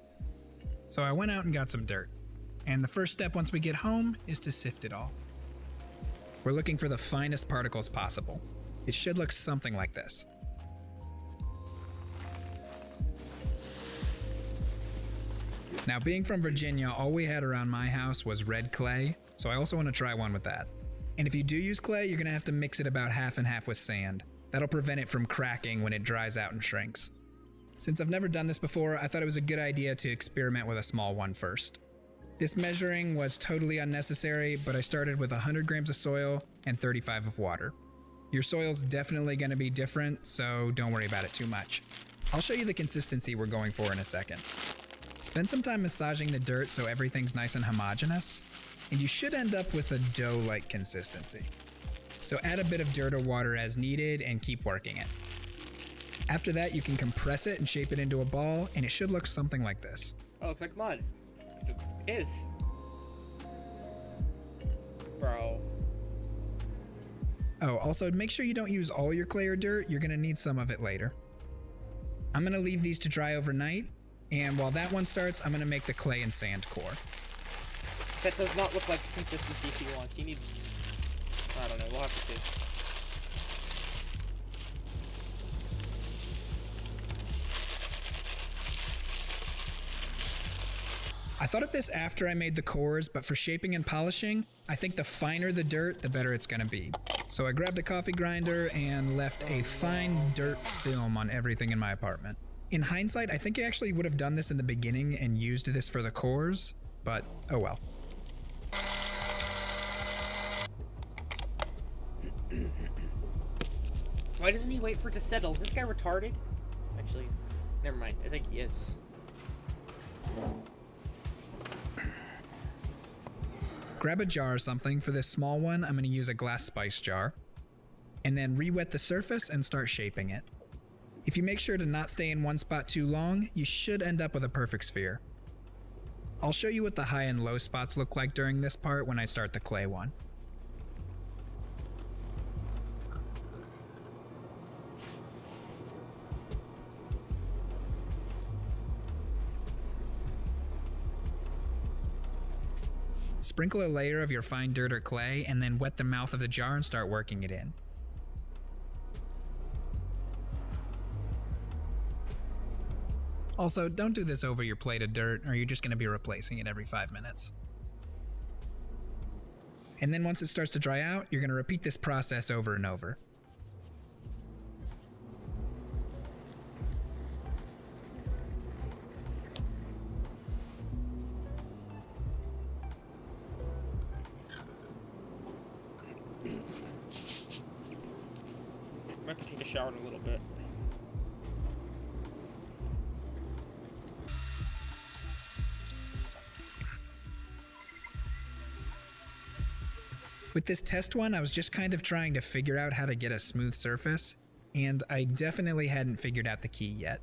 So I went out and got some dirt. And the first step once we get home is to sift it all. We're looking for the finest particles possible. It should look something like this. Now, being from Virginia, all we had around my house was red clay, so I also want to try one with that. And if you do use clay, you're going to have to mix it about half and half with sand. That'll prevent it from cracking when it dries out and shrinks. Since I've never done this before, I thought it was a good idea to experiment with a small one first. This measuring was totally unnecessary, but I started with 100 grams of soil and 35 of water. Your soil's definitely going to be different, so don't worry about it too much. I'll show you the consistency we're going for in a second. Spend some time massaging the dirt so everything's nice and homogeneous, and you should end up with a dough-like consistency. So add a bit of dirt or water as needed and keep working it. After that, you can compress it and shape it into a ball, and it should look something like this. Oh, it looks like mud. It is. Bro. Oh, also make sure you don't use all your clay or dirt. You're gonna need some of it later. I'm gonna leave these to dry overnight, and while that one starts, I'm gonna make the clay and sand core. That does not look like the consistency he wants. He needs... I don't know. We'll have to see. I thought of this after I made the cores, but for shaping and polishing, I think the finer the dirt, the better it's gonna be. So I grabbed a coffee grinder and left a fine dirt film on everything in my apartment. In hindsight, I think I actually would have done this in the beginning and used this for the cores, but oh well. Why doesn't he wait for it to settle? Is this guy retarded? Actually, never mind. I think he is. Grab a jar or something. For this small one, I'm going to use a glass spice jar. And then re-wet the surface and start shaping it. If you make sure to not stay in one spot too long, you should end up with a perfect sphere. I'll show you what the high and low spots look like during this part when I start the clay one. Sprinkle a layer of your fine dirt or clay and then wet the mouth of the jar and start working it in. Also, don't do this over your plate of dirt or you're just going to be replacing it every 5 minutes. And then once it starts to dry out, you're going to repeat this process over and over. I might take a shower in a little bit. With this test one, I was just kind of trying to figure out how to get a smooth surface, and I definitely hadn't figured out the key yet.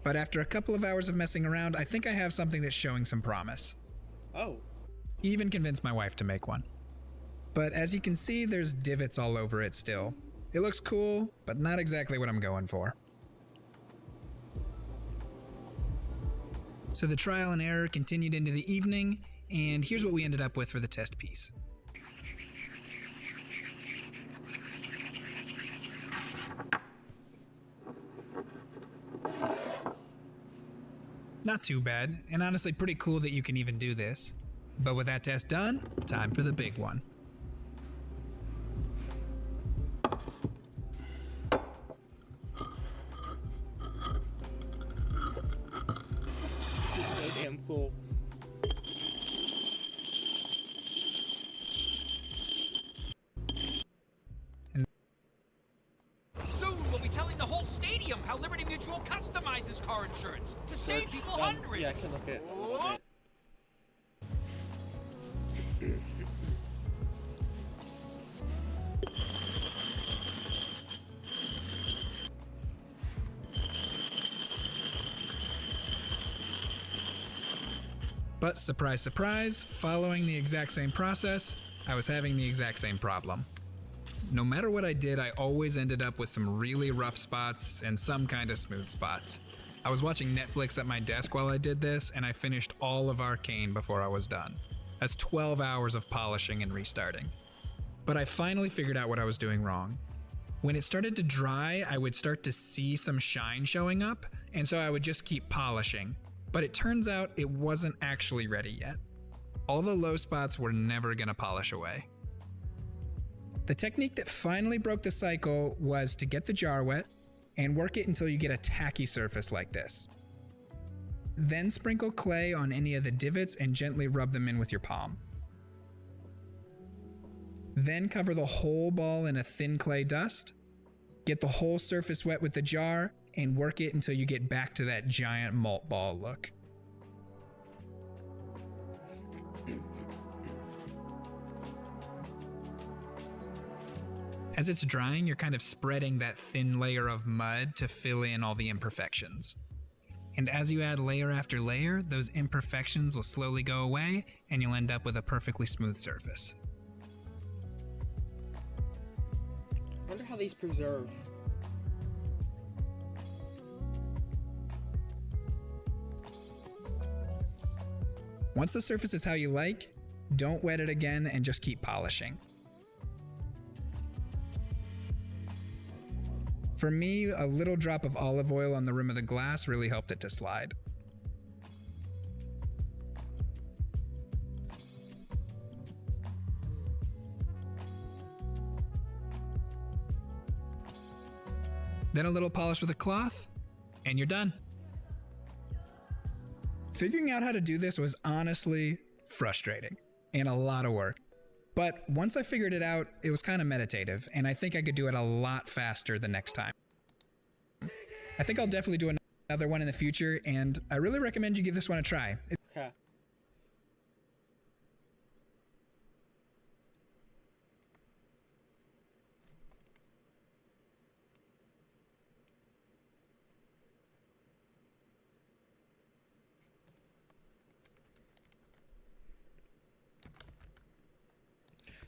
But after a couple of hours of messing around, I think I have something that's showing some promise. Oh. Even convinced my wife to make one. But as you can see, there's divots all over it still. It looks cool, but not exactly what I'm going for. So the trial and error continued into the evening, and here's what we ended up with for the test piece. Not too bad, and honestly pretty cool that you can even do this. But with that test done, time for the big one. This is so damn cool. Soon we'll be telling the whole stadium how Liberty Mutual customizes car insurance to save people hundreds. Yeah, I can look at it a little bit. But surprise, surprise, following the exact same process, I was having the exact same problem. No matter what I did, I always ended up with some really rough spots and some kind of smooth spots. I was watching Netflix at my desk while I did this, and I finished all of Arcane before I was done. That's 12 hours of polishing and restarting. But I finally figured out what I was doing wrong. When it started to dry, I would start to see some shine showing up, and so I would just keep polishing. But it turns out it wasn't actually ready yet. All the low spots were never gonna polish away. The technique that finally broke the cycle was to get the jar wet and work it until you get a tacky surface like this. Then sprinkle clay on any of the divots and gently rub them in with your palm. Then cover the whole ball in a thin clay dust, get the whole surface wet with the jar, and work it until you get back to that giant malt ball look. As it's drying, you're kind of spreading that thin layer of mud to fill in all the imperfections. And as you add layer after layer, those imperfections will slowly go away, and you'll end up with a perfectly smooth surface. I wonder how these preserve. Once the surface is how you like, don't wet it again and just keep polishing. For me, a little drop of olive oil on the rim of the glass really helped it to slide. Then a little polish with a cloth, and you're done. Figuring out how to do this was honestly frustrating and a lot of work. But once I figured it out, it was kind of meditative, and I think I could do it a lot faster the next time. I think I'll definitely do another one in the future, and I really recommend you give this one a try. Okay.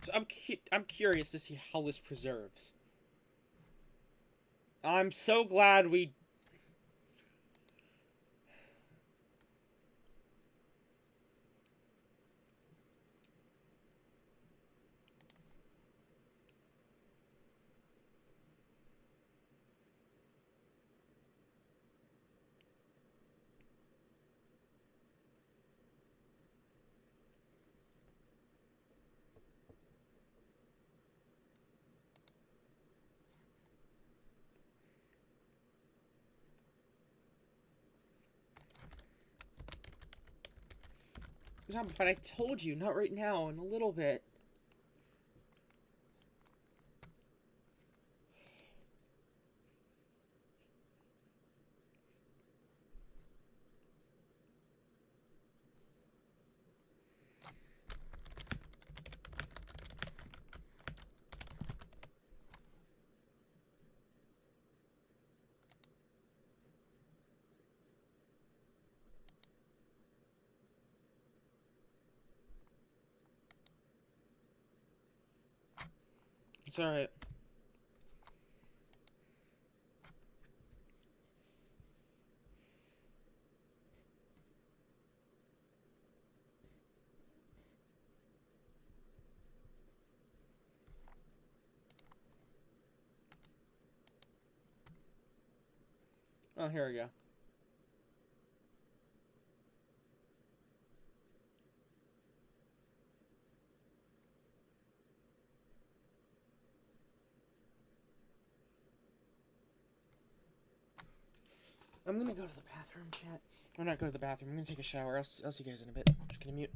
So I'm curious to see how this preserves. I'm so glad we... zombie fight. I told you, not right now, in a little bit. It's alright. Oh, here we go. I'm gonna go to the bathroom, chat. Or not go to the bathroom. I'm gonna take a shower. I'll see you guys in a bit. I'm just gonna mute.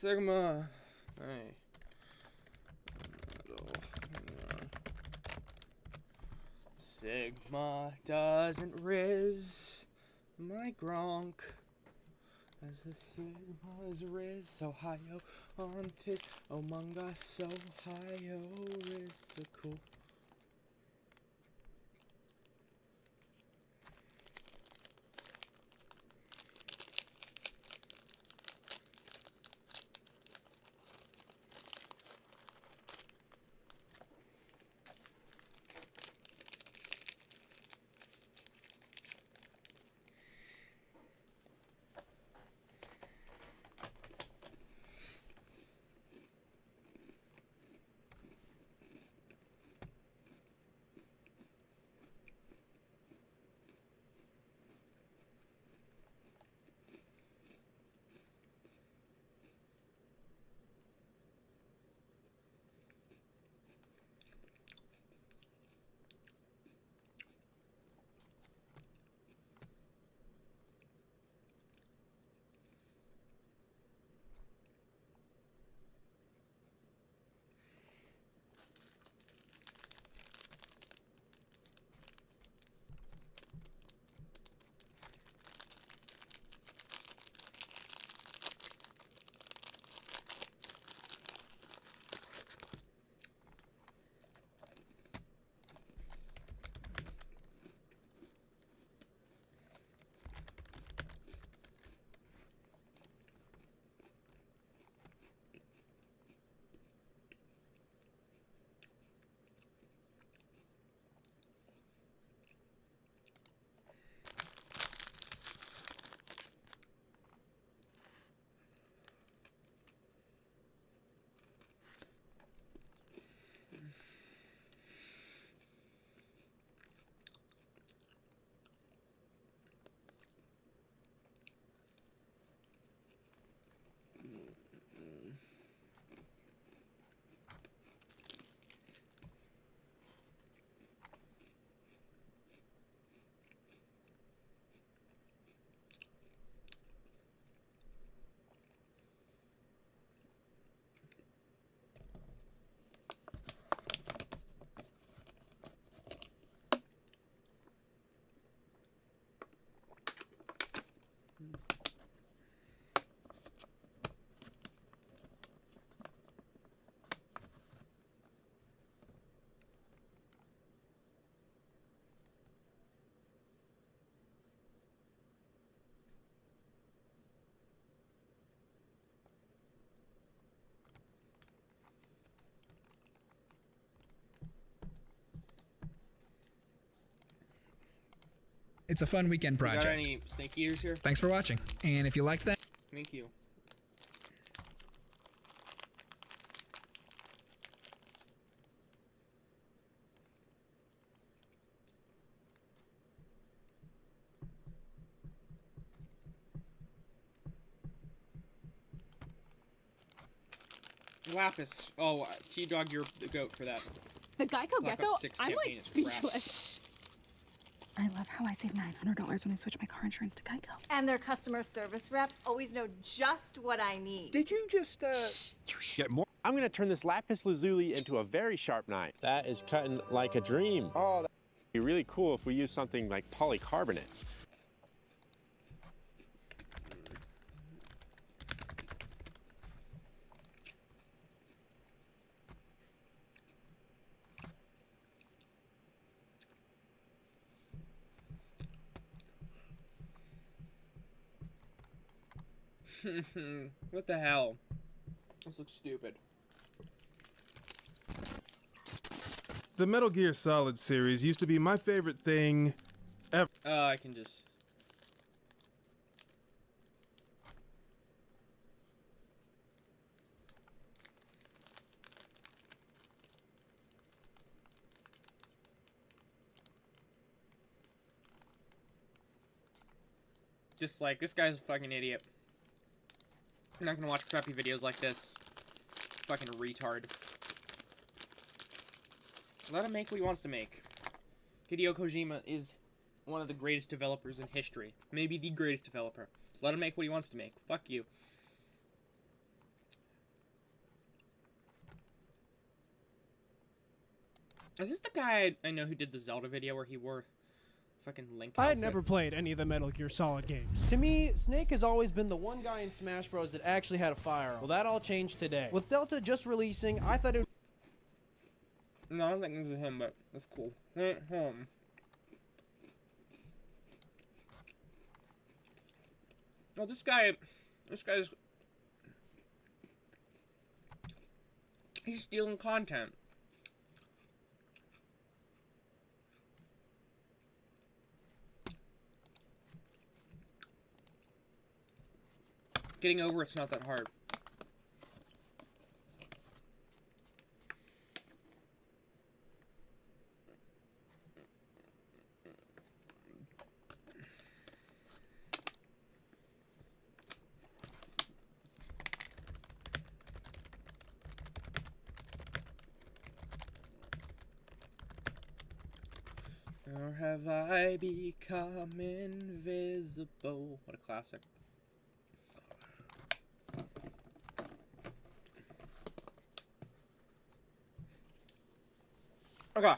Sigma. Hey. Sigma doesn't riz my Gronk as the Sigma's riz so high on tis among us so high riz so cool. It's a fun weekend You project. got any snake eaters here? Thanks for watching. And if you liked that, Thank you. Lapis. Oh, T-Dog, you're the goat for that. The Geico Black Gecko? Ops 6 I'm campaign like is crap. speechless. I love how I saved $900 when I switched my car insurance to Geico. And their customer service reps always know just what I need. Did you just, Get more. I'm gonna turn this lapis lazuli into a very sharp knife. That is cutting like a dream. Oh, that'd be really cool if we use something like polycarbonate. What the hell? This looks stupid. The Metal Gear Solid series used to be my favorite thing ever. I can just... Just like, this guy's a fucking idiot. I'm not gonna watch crappy videos like this. Fucking retard. Let him make what he wants to make. Hideo Kojima is one of the greatest developers in history. Maybe the greatest developer. Let him make what he wants to make. Fuck you. Is this the guy I know who did the Zelda video where he wore fucking Link I had outfit? never played any of the Metal Gear Solid games. To me, Snake has always been the one guy in Smash Bros. That actually had a firearm. Well, that all changed today. With Delta just releasing, I thought it would... No, I don't think this is him, but that's cool. Home. No, this guy's... He's stealing content. Getting over it's not that hard. Or have I become invisible? What a classic. Okay.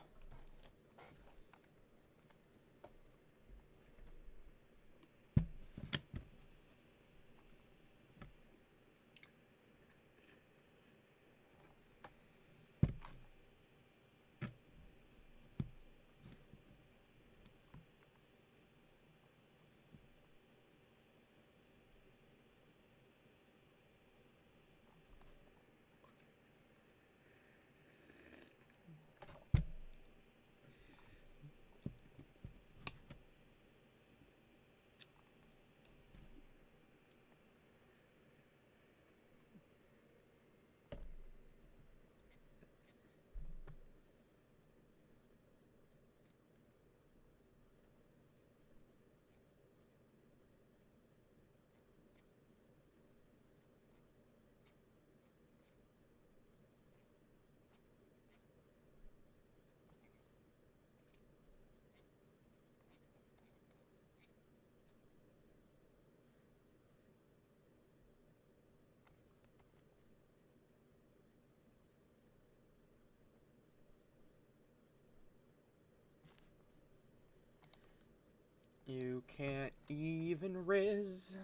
You can't even riz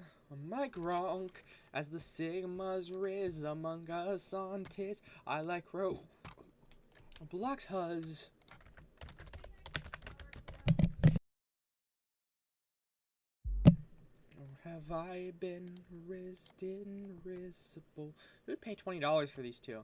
my Gronk as the Sigmas riz among us on tis. I like blocks huzz. Or have I been rizzed invisible? Who would pay $20 for these two?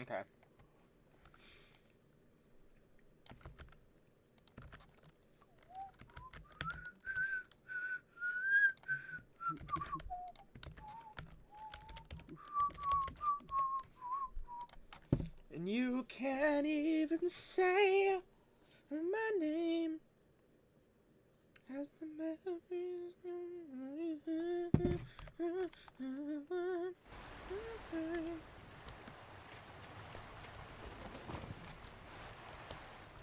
Okay. And you can't even say my name as the memories.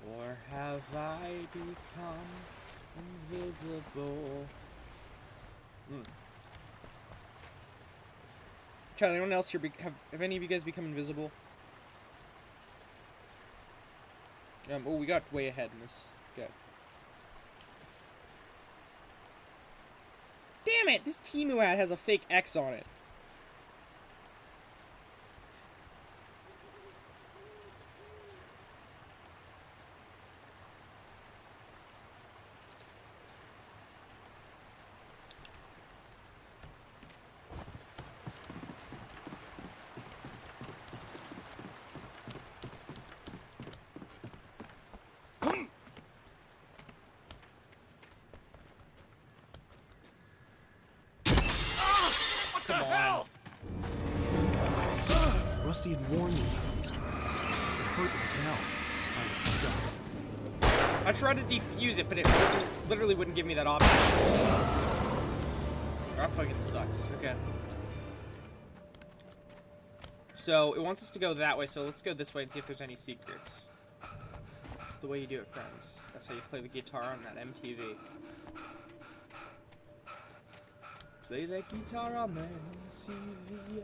Or have I become invisible? Charlie, anyone else here have any of you guys become invisible? Oh, we got way ahead in this. Okay. Damn it! This Temu ad has a fake X on it. Rusty had warned me about these traps. It hurt like hell. I was stuck. I tried to defuse it, but it literally wouldn't give me that option. That fucking sucks. Okay. So, it wants us to go that way, so let's go this way and see if there's any secrets. It's the way you do it, friends. That's how you play the guitar on that MTV. Play that guitar on that MTV.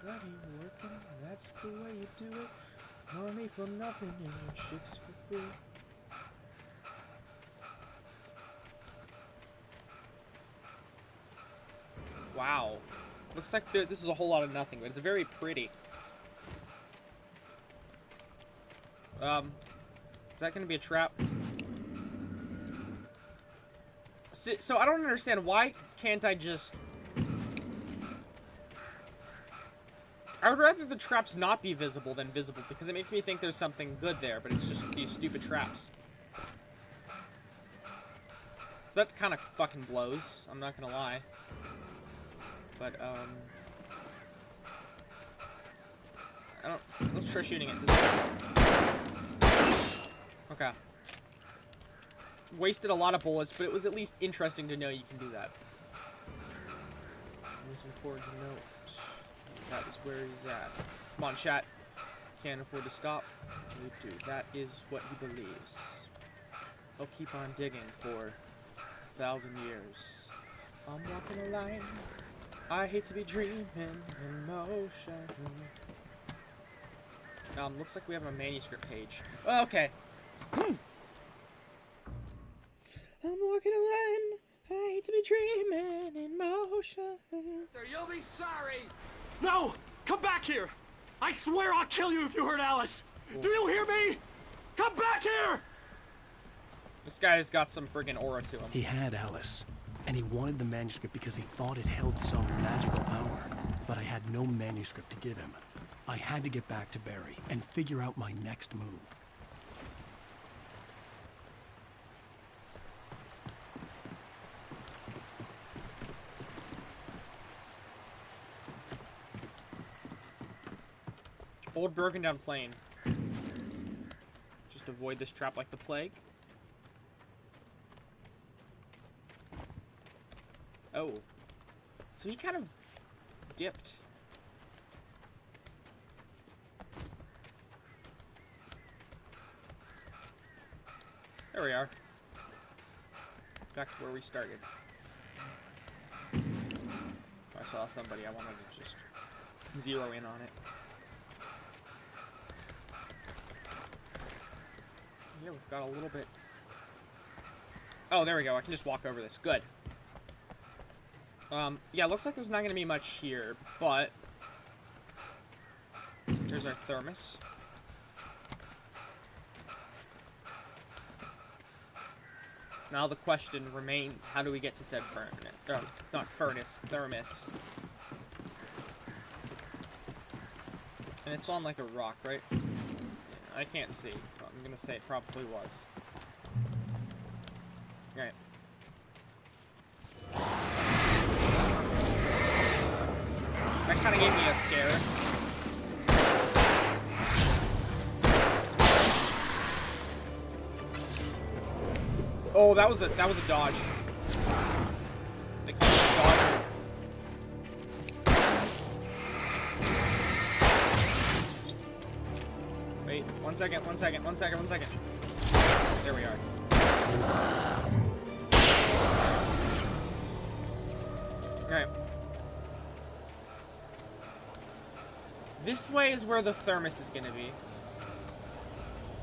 That ain't working. That's the way you do it. Money for nothing and chicks for free. Wow. Looks like this is a whole lot of nothing, but it's very pretty. Is that gonna be a trap? So I don't understand, why can't I just... I would rather the traps not be visible than visible, because it makes me think there's something good there, but it's just these stupid traps. So that kind of fucking blows, I'm not gonna lie. But, I don't... Let's try shooting it this way. Okay. Wasted a lot of bullets, but it was at least interesting to know you can do that. It was important to note that is where he's at. Come on, chat. Can't afford to stop. Dude, that is what he believes. I'll keep on digging for 1,000 years. I'm walking a line. I hate to be dreaming in motion. Looks like we have a manuscript page. Oh, okay. I'm walking a line. I hate to be dreaming in motion. You'll be sorry. No! Come back here! I swear I'll kill you if you hurt Alice! Do you hear me? Come back here! This guy's got some friggin' aura to him. He had Alice, and he wanted the manuscript because he thought it held some magical power. But I had no manuscript to give him. I had to get back to Barry and figure out my next move. Old broken down plane. Just avoid this trap like the plague. Oh. So he kind of dipped. There we are. Back to where we started. If I saw somebody, I wanted to just zero in on it. Yeah, we've got a little bit... Oh, there we go. I can just walk over this. Good. Yeah, looks like there's not going to be much here, but... There's our thermos. Now the question remains, how do we get to said furnace? Not furnace, thermos. And it's on like a rock, right? Yeah, I can't see. I'm gonna say it probably was. Alright. That kind of gave me a scare. Oh, that was a dodge. They call it a dodge. Wait, one second. There we are. Alright. This way is where the thermos is gonna be.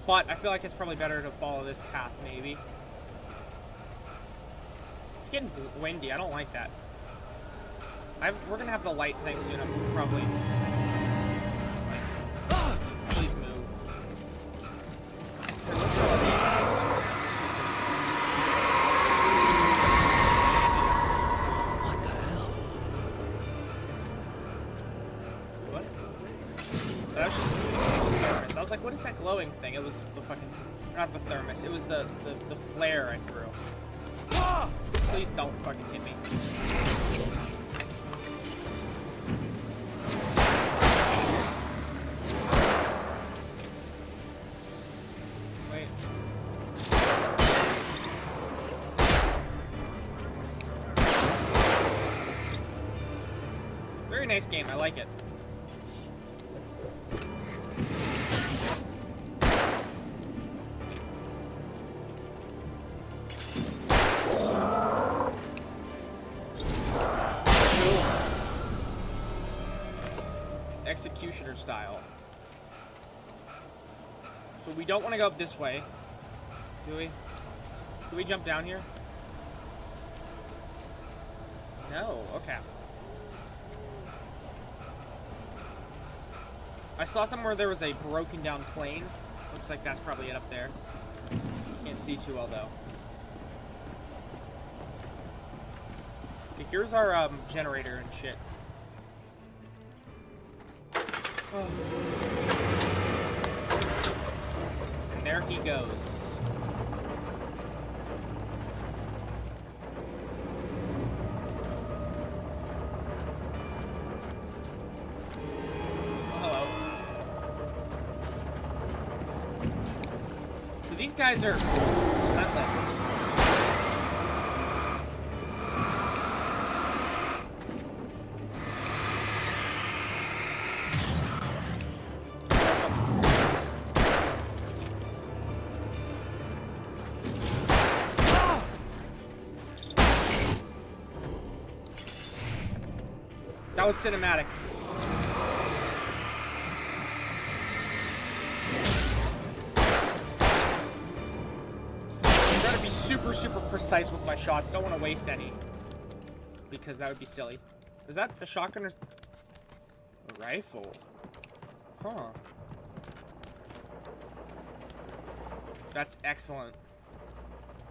But I feel like it's probably better to follow this path, maybe. It's getting windy. I don't like that. We're gonna have the light thing soon. I'm probably... Please move. What the hell? What? That was just the thermos. I was like, what is that glowing thing? It was the fucking... Not the thermos. It was the flare I threw. Please don't fucking hit me. Wait. Very nice game. I like it. executioner style. So we don't want to go up this way. Do we? Do we jump down here? No, okay. I saw somewhere there was a broken down plane. Looks like that's probably it up there. Can't see too well though. Okay, here's our generator and shit. Oh. And there he goes. These guys are relentless. That was cinematic. Super precise with my shots. Don't want to waste any, because that would be silly. Is that a shotgun or a rifle? Huh. That's excellent.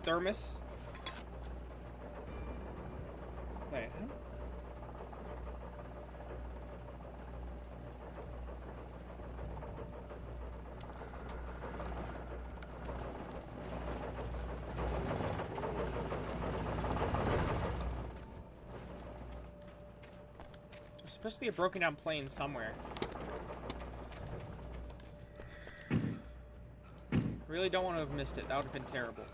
Thermos. Wait, huh? Supposed to be a broken down plane somewhere. Really don't want to have missed it. That would have been terrible.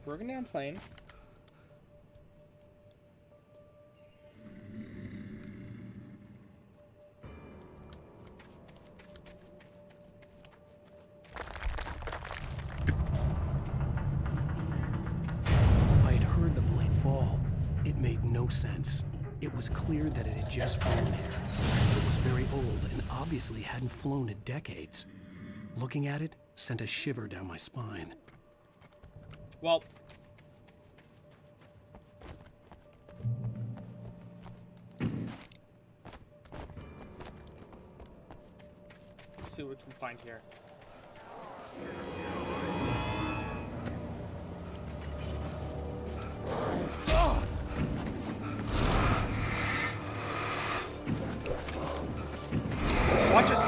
Broken down plane. Sense. It was clear that it had just flown there. It was very old and obviously hadn't flown in decades. Looking at it sent a shiver down my spine. Well, let's see what we can find here. Watch us.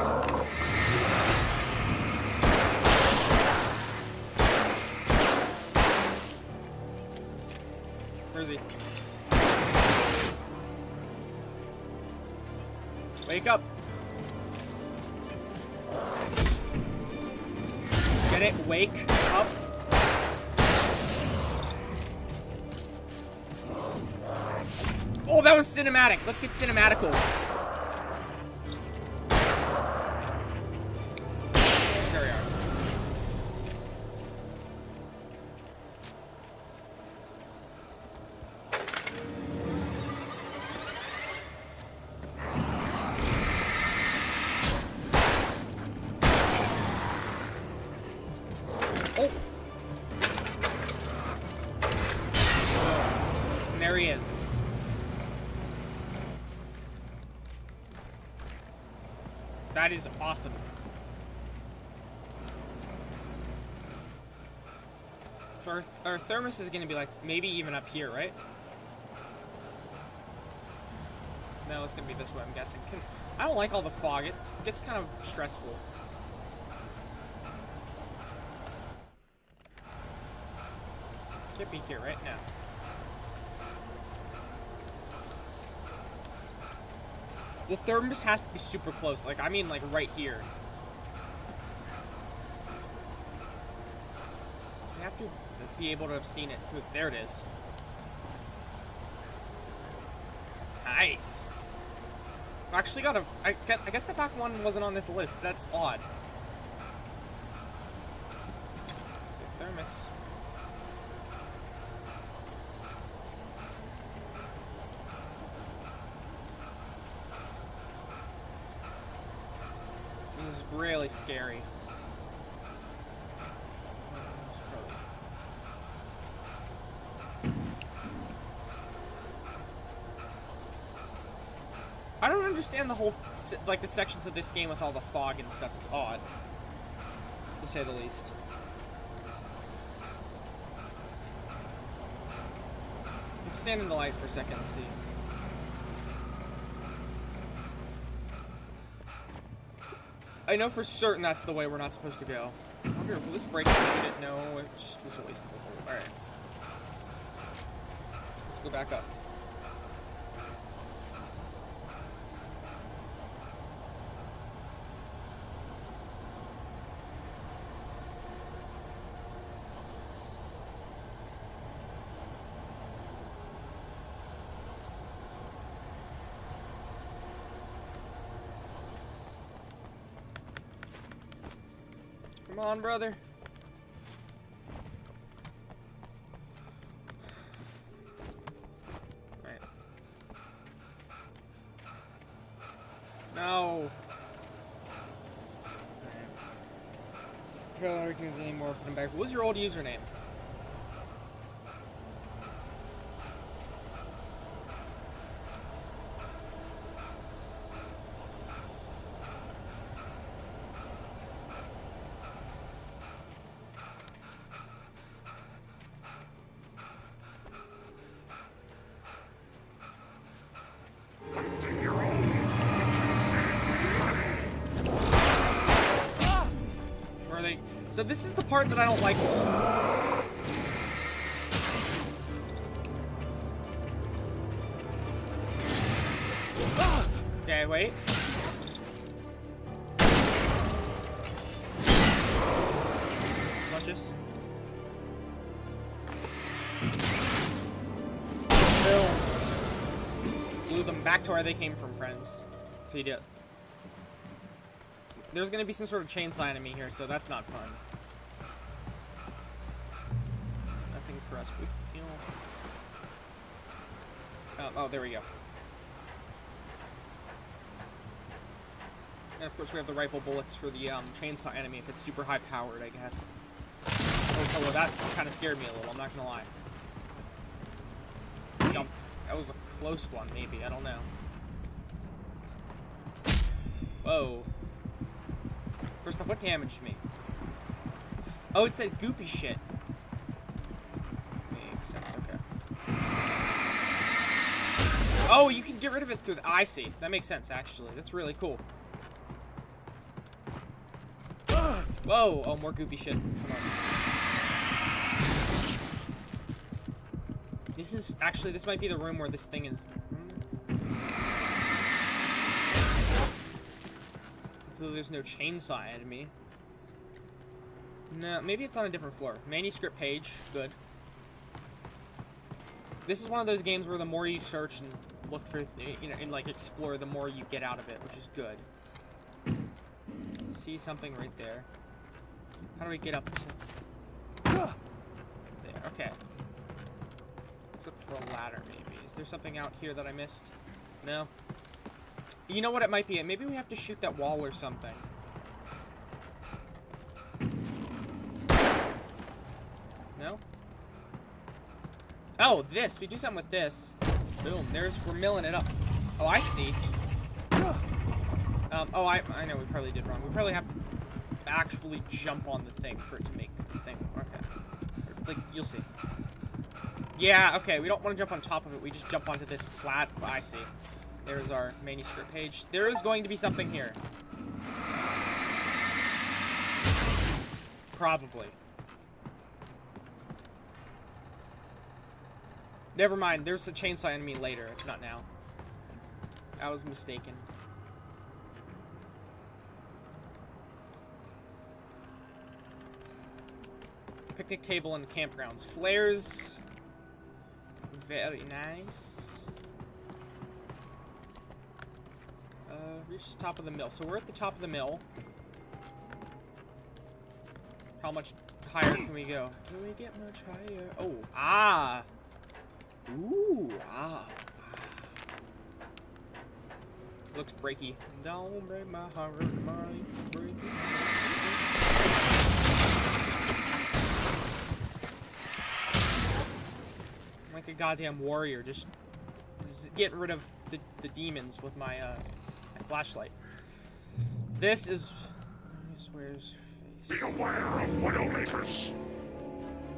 Where is he? Wake up. Get it? Wake up. Oh, that was cinematic. Let's get cinematical. There he is. That is awesome. So our thermos is going to be like maybe even up here, right? No, it's going to be this way, I'm guessing. I don't like all the fog. It gets kind of stressful. Can't be here right now. The thermos has to be super close. Like, I mean, like, right here. I have to be able to have seen it. There it is. Nice. Actually got a... I guess the back one wasn't on this list. That's odd. am I? This is really scary. I don't understand the whole, like, the sections of this game with all the fog and stuff. It's odd, to say the least. Let's stand in the light for a second and see. I know for certain that's the way we're not supposed to go. I wonder, will this break it? No, it just was a waste of a hole. Alright. Let's go back up. Come on, brother. Right. No. I don't use anymore. Put him back. What was your old username? So this is the part that I don't like. Okay, wait. Watch this. Boom. Blew them back to where they came from, friends. So you did. There's gonna be some sort of chainsaw enemy here, so that's not fun. Nothing for us. We can heal. Oh, there we go. And of course we have the rifle bullets for the chainsaw enemy if it's super high powered, I guess. Oh, that kind of scared me a little, I'm not gonna lie. Jump. That was a close one, maybe, I don't know. Whoa. First off, what damaged me? Oh, it said goopy shit. Makes sense, okay. Oh, you can get rid of it through the... I see. That makes sense, actually. That's really cool. Whoa! Oh, more goopy shit. This is... Actually, this might be the room where this thing is... There's no chainsaw enemy. No, maybe it's on a different floor. Manuscript page, good. This is one of those games where the more you search and look for, you know, and like explore, the more you get out of it, which is good. See something right there. How do we get up to there? Okay. Let's look for a ladder, maybe. Is there something out here that I missed? No. You know what it might be? Maybe we have to shoot that wall or something. No? Oh, this. We do something with this. Boom. We're milling it up. Oh, I see. Oh, I know we probably did wrong. We probably have to actually jump on the thing for it to make the thing. Okay. Like, you'll see. Yeah, okay. We don't want to jump on top of it. We just jump onto this platform. I see. There's our manuscript page. There is going to be something here. Probably. Never mind. There's a chainsaw enemy later. It's not now. I was mistaken. Picnic table and campgrounds. Flares. Very nice. Reach the top of the mill. So we're at the top of the mill. How much higher can we go? Can we get much higher? Oh, ah. Ooh, ah. Looks breaky. Don't break my heart, break it. I'm like a goddamn warrior, just getting rid of the demons with my my flashlight. This is where's face. Be aware of Widowmakers.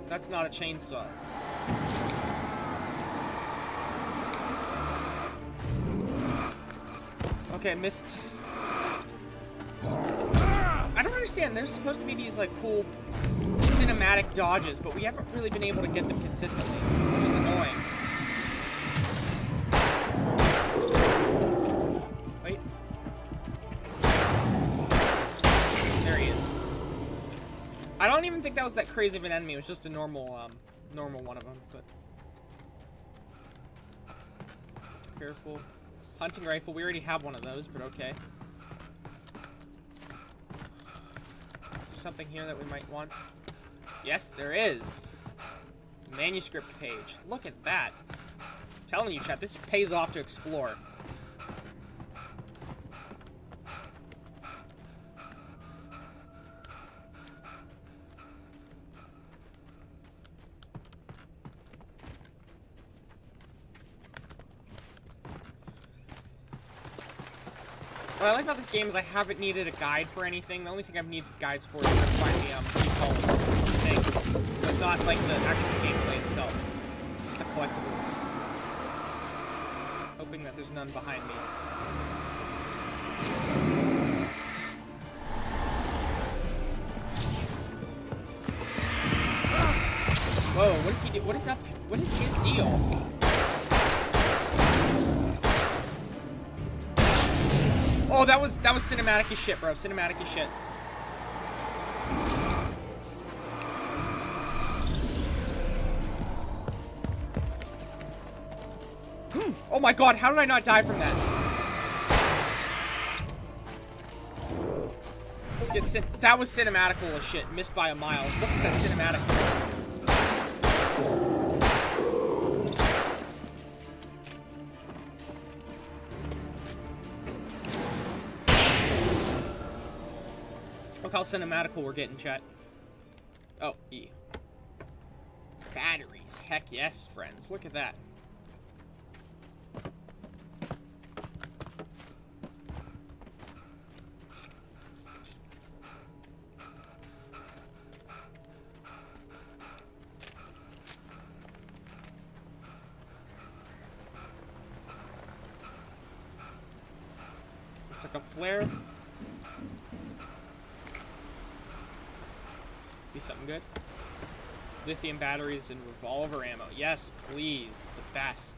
That's not a chainsaw. Okay, I missed. I don't understand. There's supposed to be these like cool cinematic dodges, but we haven't really been able to get them consistently, which is annoying. Wait. There he is. I don't even think that was that crazy of an enemy. It was just a normal, normal one of them. But careful. Hunting rifle. We already have one of those, but okay. Is there something here that we might want? Yes, there is. Manuscript page. Look at that. I'm telling you, chat, this pays off to explore. What I like about this game is I haven't needed a guide for anything. The only thing I've needed guides for is to find the, what do you call them, things. But not, like, the actual gameplay itself. Just the collectibles. Hoping that there's none behind me. Whoa, what does he do? What is up? What is his deal? Oh, that was cinematic as shit, bro. Cinematic as shit. Oh my god, how did I not die from that? Let's get that was cinematical as shit. Missed by a mile. Look at that cinematic. Look how cinematical we're getting, chat. Oh, E. Batteries. Heck yes, friends. Look at that. Looks like a flare. Be something good. Lithium batteries and revolver ammo. Yes, please. The best.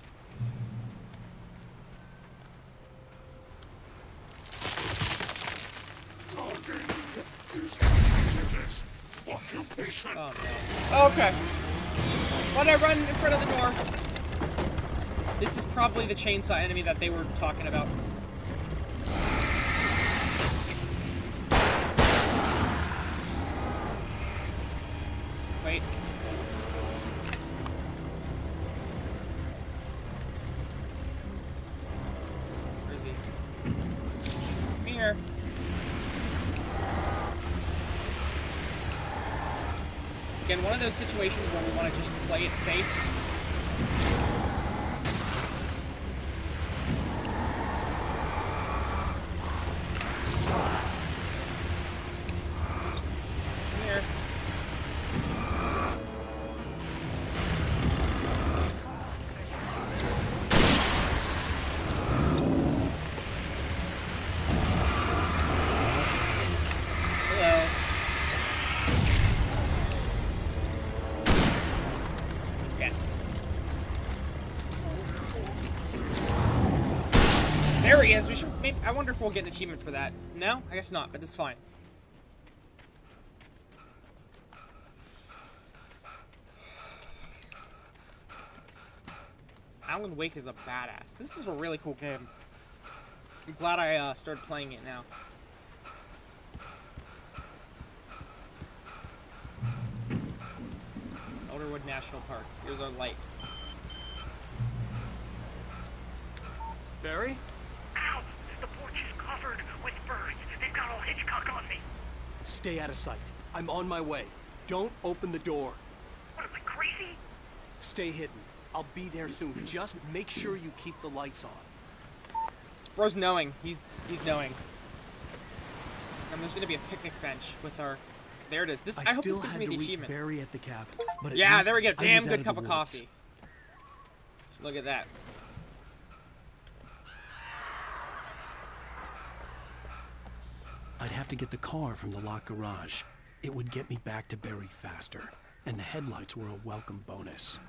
Oh no. Okay. Why'd I run in front of the door? This is probably the chainsaw enemy that they were talking about. Wait. Where is he? Come here. Again, one of those situations where we want to just play it safe. There he is. We should. Maybe, I wonder if we'll get an achievement for that. No, I guess not. But it's fine. Alan Wake is a badass. This is a really cool game. I'm glad I started playing it now. National Park. Here's our light. Barry? Ow! The porch is covered with birds. They've got all Hitchcock on me. Stay out of sight. I'm on my way. Don't open the door. What am I, crazy? Stay hidden. I'll be there soon. Just make sure you keep the lights on. Bro's knowing. He's knowing. And there's gonna be a picnic bench with our. There it is. This I hope this gives me the achievement. Barry at the cap, but at yeah, least there we go. I Damn was out good of cup the of woods. coffee. Look at that. I'd have to get the car from the locked garage. It would get me back to Barry faster, and the headlights were a welcome bonus.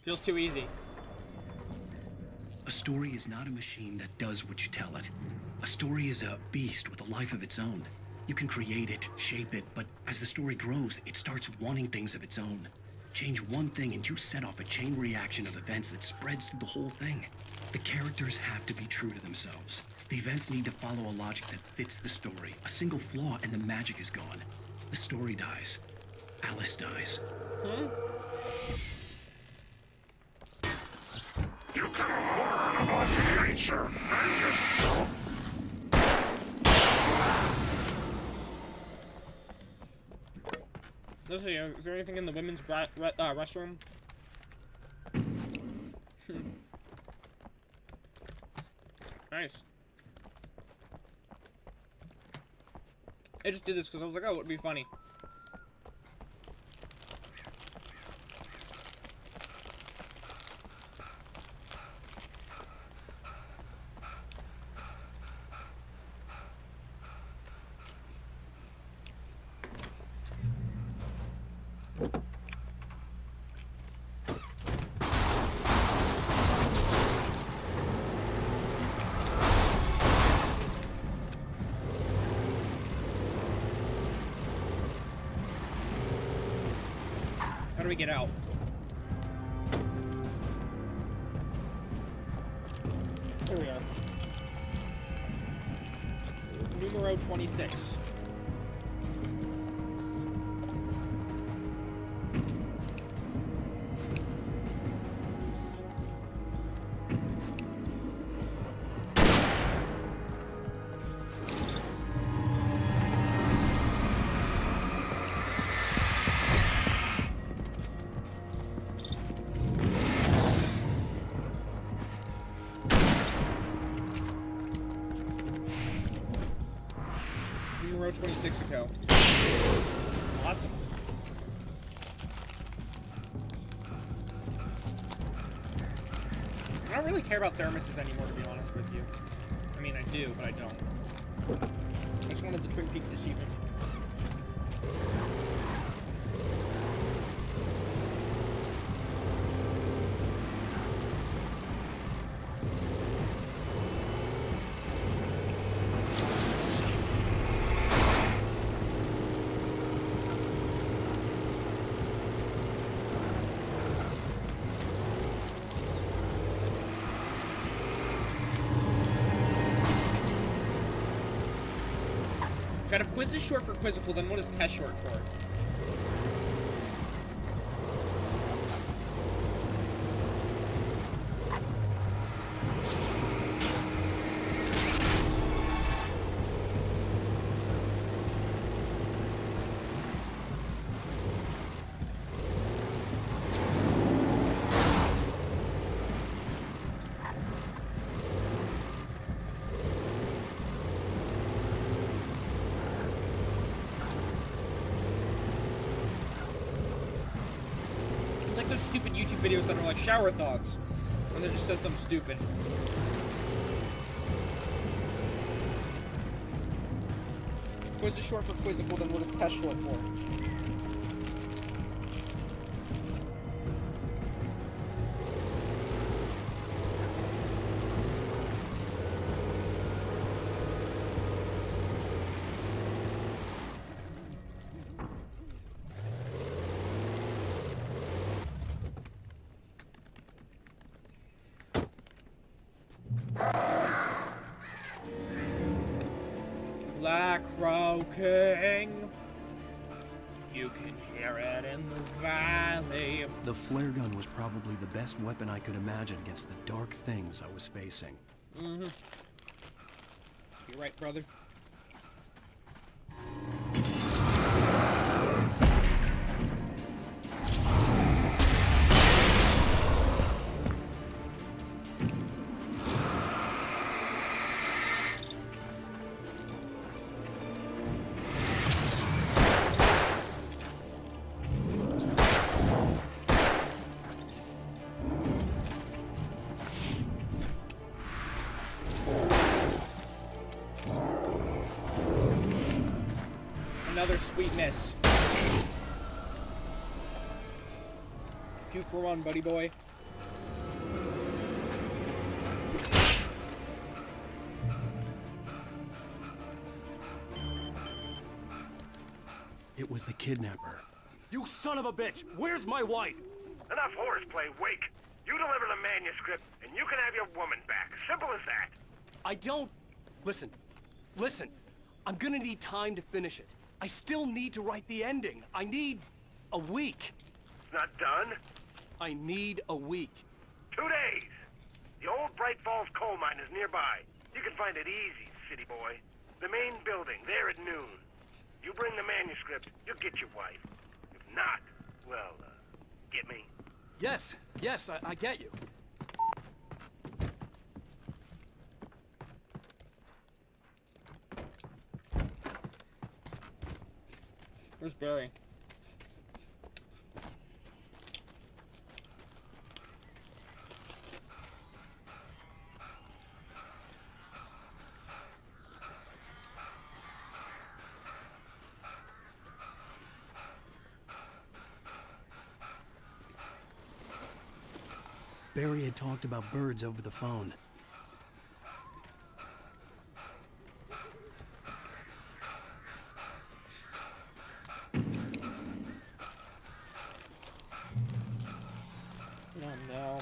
Feels too easy. A story is not a machine that does what you tell it. A story is a beast with a life of its own. You can create it, shape it, but as the story grows, it starts wanting things of its own. Change one thing and you set off a chain reaction of events that spreads through the whole thing. The characters have to be true to themselves. The events need to follow a logic that fits the story. A single flaw and the magic is gone. The story dies. Alice dies. You can learn about nature and yourself. Let's see, is there anything in the women's restroom? Nice. I just did this because I was like, oh, it would be funny. How do we get out? There we are. Numero 26. Numero 26 ago. Awesome. I don't really care about thermoses anymore, to be honest with you. I mean, I do, but I don't. I just wanted the Twin Peaks achievement. Chad, if quiz is short for quizzical, then what is test short for? It's like those stupid YouTube videos that are like shower thoughts, and it just says something stupid. Quiz is short for quizzical, then what is test short for? Black croaking. You can hear it in the valley. The flare gun was probably the best weapon I could imagine against the dark things I was facing. Mm-hmm. You're right, brother. Another sweet miss. 2 for 1, buddy boy. It was the kidnapper. You son of a bitch! Where's my wife? Enough horseplay, Wake. You deliver the manuscript, and you can have your woman back. Simple as that. I don't... Listen. Listen. I'm gonna need time to finish it. I still need to write the ending. I need a week. It's not done? I need a week. 2 days. The old Bright Falls coal mine is nearby. You can find it easy, city boy. The main building, there at noon. You bring the manuscript, you'll get your wife. If not, well, get me? Yes, I get you. Where's Barry? Barry had talked about birds over the phone. Oh no.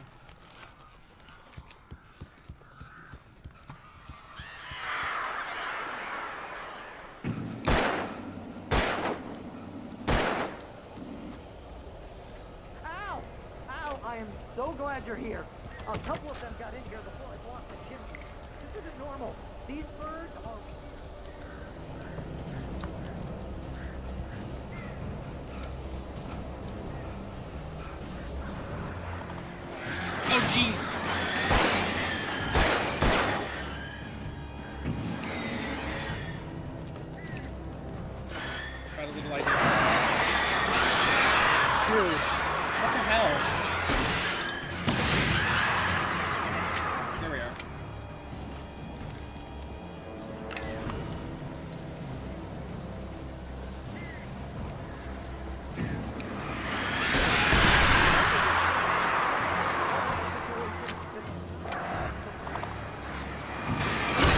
Ow! Ow! I am so glad you're here. A couple of them got in here before I blocked the chimney. This isn't normal. These birds are... Oh jeez. Got a little idea. Dude, what the hell? There we are.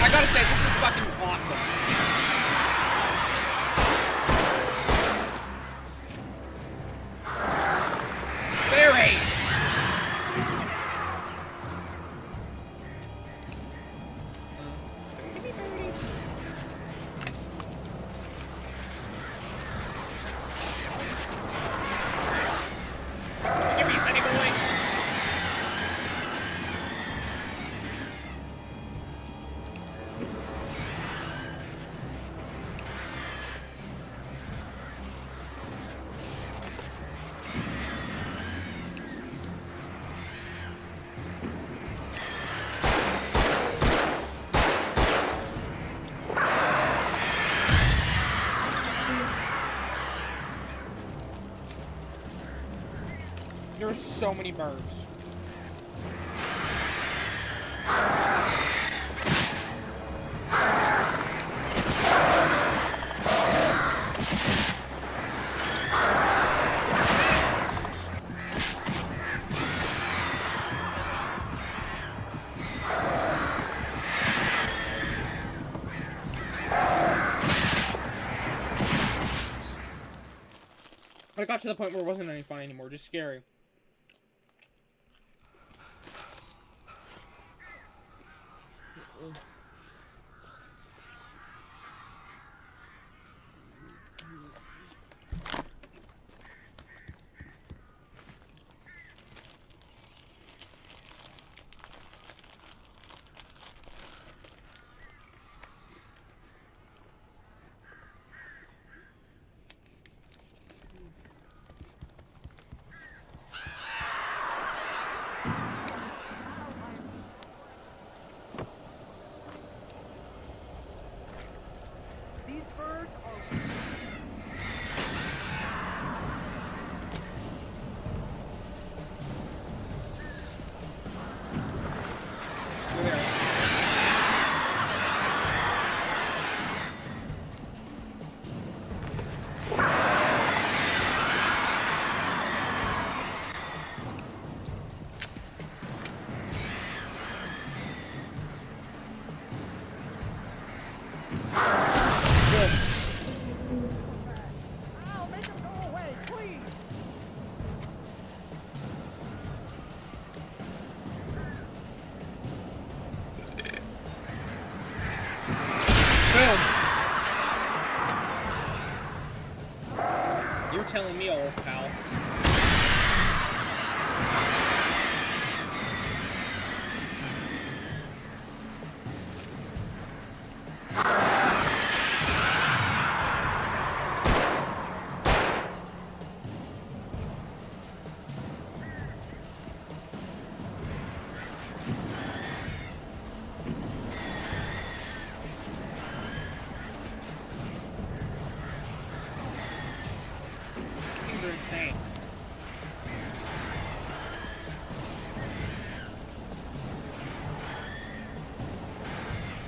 I gotta say, this is fucking awesome. Barry! Give me Sunny Boy! There's so many birds. I got to the point where it wasn't any fun anymore, just scary.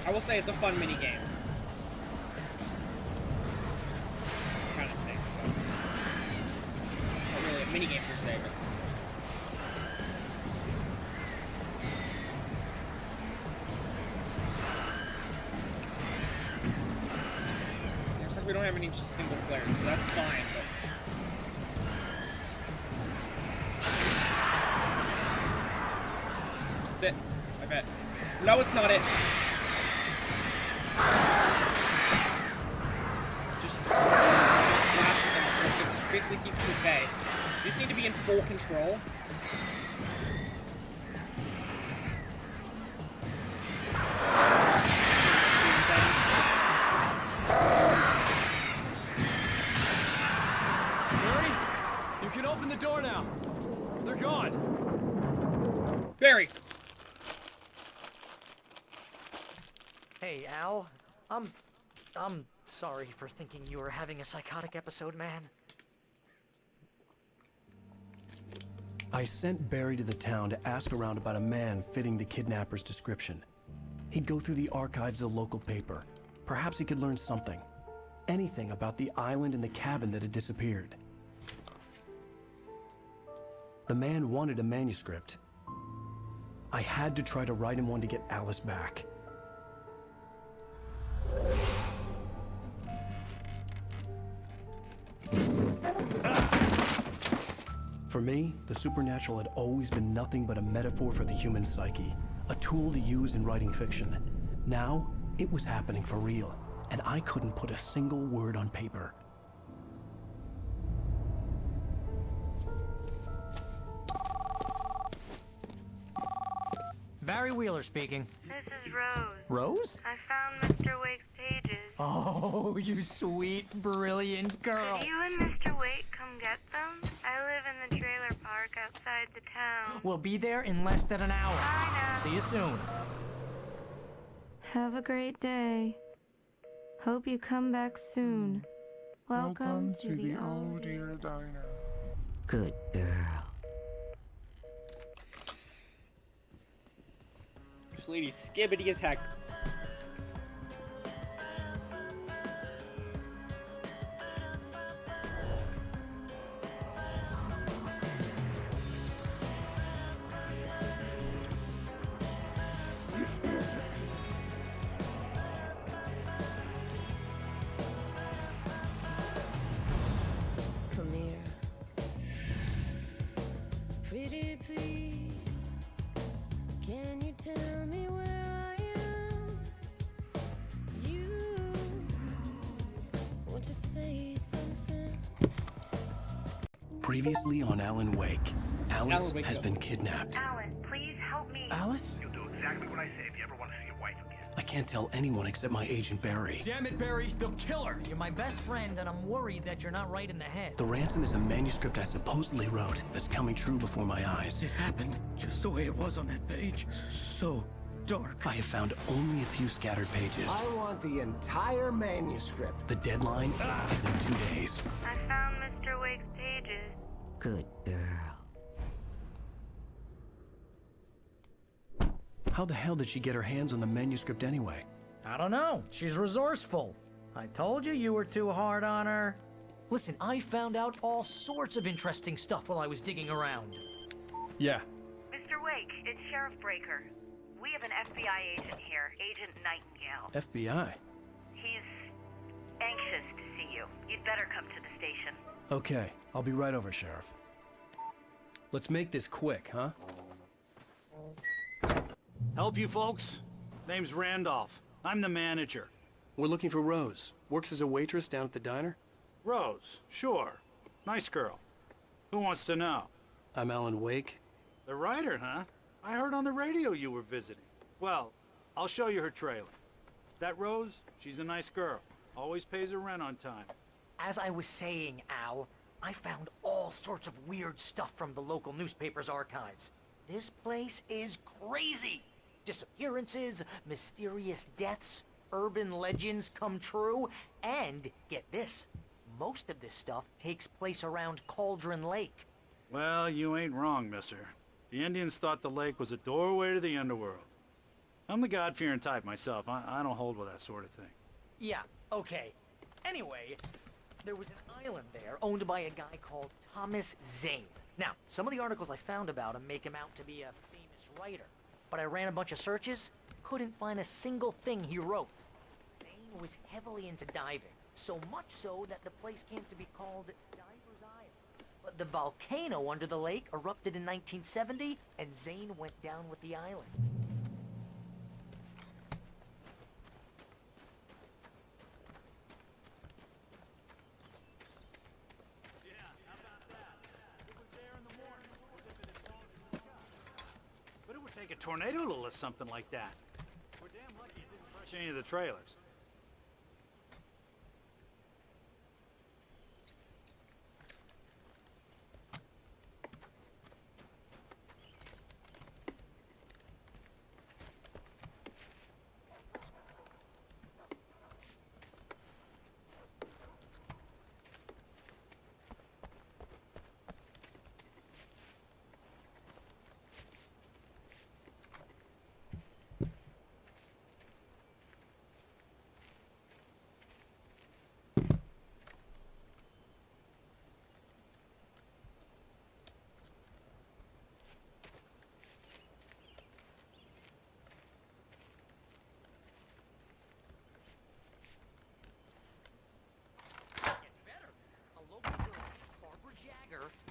I will say it's a fun mini game. Kind of thing, I guess. Not really a mini game per se, but. Looks like we don't have any single flares, so that's fine, but. That's it. I bet. No, it's not it. Just flash it and basically keeps you at bay. You just need to be in full control. Barry, you can open the door now. They're gone. Barry. Hey, Al. I'm sorry for thinking you were having a psychotic episode, man. I sent Barry to the town to ask around about a man fitting the kidnapper's description. He'd go through the archives of the local paper. Perhaps he could learn something. Anything about the island and the cabin that had disappeared. The man wanted a manuscript. I had to try to write him one to get Alice back. For me, the supernatural had always been nothing but a metaphor for the human psyche, a tool to use in writing fiction. Now, it was happening for real, and I couldn't put a single word on paper. Barry Wheeler speaking. This is Rose. Rose? I found Mr. Wake's pages. Oh, you sweet, brilliant girl. Could you and Mr. Wake come get them? I live in the trailer park outside the town. We'll be there in less than an hour. Bye now. See you soon. Have a great day. Hope you come back soon. Welcome to the Oh Dear Diner. Good girl. This lady's skibbity as heck. Come here. Pretty please. Can you tell me where I am? You want to say something? Previously on Alan Wake, Alice Alan Wake has up. been kidnapped. Alan, please help me. Alice? You'll do exactly what I say if you ever want to see your wife again. I can't tell anyone except my agent Barry. Damn it, Barry, they'll kill her. You're my best friend, and I'm worried that you're not right in the head. The ransom is a manuscript I supposedly wrote that's coming true before my eyes. It happened just the way it was on that page. So dark. I have found only a few scattered pages. I want the entire manuscript. The deadline is in 2 days. I found Mr. Wake's pages. Good girl. How the hell did she get her hands on the manuscript anyway? I don't know. She's resourceful. I told you were too hard on her. Listen, I found out all sorts of interesting stuff while I was digging around. Yeah. Mr. Wake, it's Sheriff Breaker. We have an FBI agent here, Agent Nightingale. FBI? He's anxious to see you. You'd better come to the station. Okay, I'll be right over, Sheriff. Let's make this quick, huh? Help you folks? Name's Randolph. I'm the manager. We're looking for Rose. Works as a waitress down at the diner. Rose, sure. Nice girl. Who wants to know? I'm Alan Wake. The writer, huh? I heard on the radio you were visiting. Well, I'll show you her trailer. That Rose, she's a nice girl. Always pays her rent on time. As I was saying, Al, I found all sorts of weird stuff from the local newspaper's archives. This place is crazy. Disappearances, mysterious deaths, urban legends come true, and get this, most of this stuff takes place around Cauldron Lake. Well, you ain't wrong, mister. The Indians thought the lake was a doorway to the underworld. I'm the God-fearing type myself. I don't hold with that sort of thing. Yeah, okay. Anyway, there was an island there owned by a guy called Thomas Zane. Now, some of the articles I found about him make him out to be a famous writer, but I ran a bunch of searches, couldn't find a single thing he wrote. Zane was heavily into diving, so much so that the place came to be called Diver's Isle. But the volcano under the lake erupted in 1970, and Zane went down with the island. But it would take a tornado to lift something like that. We're damn lucky it didn't crush any of the trailers.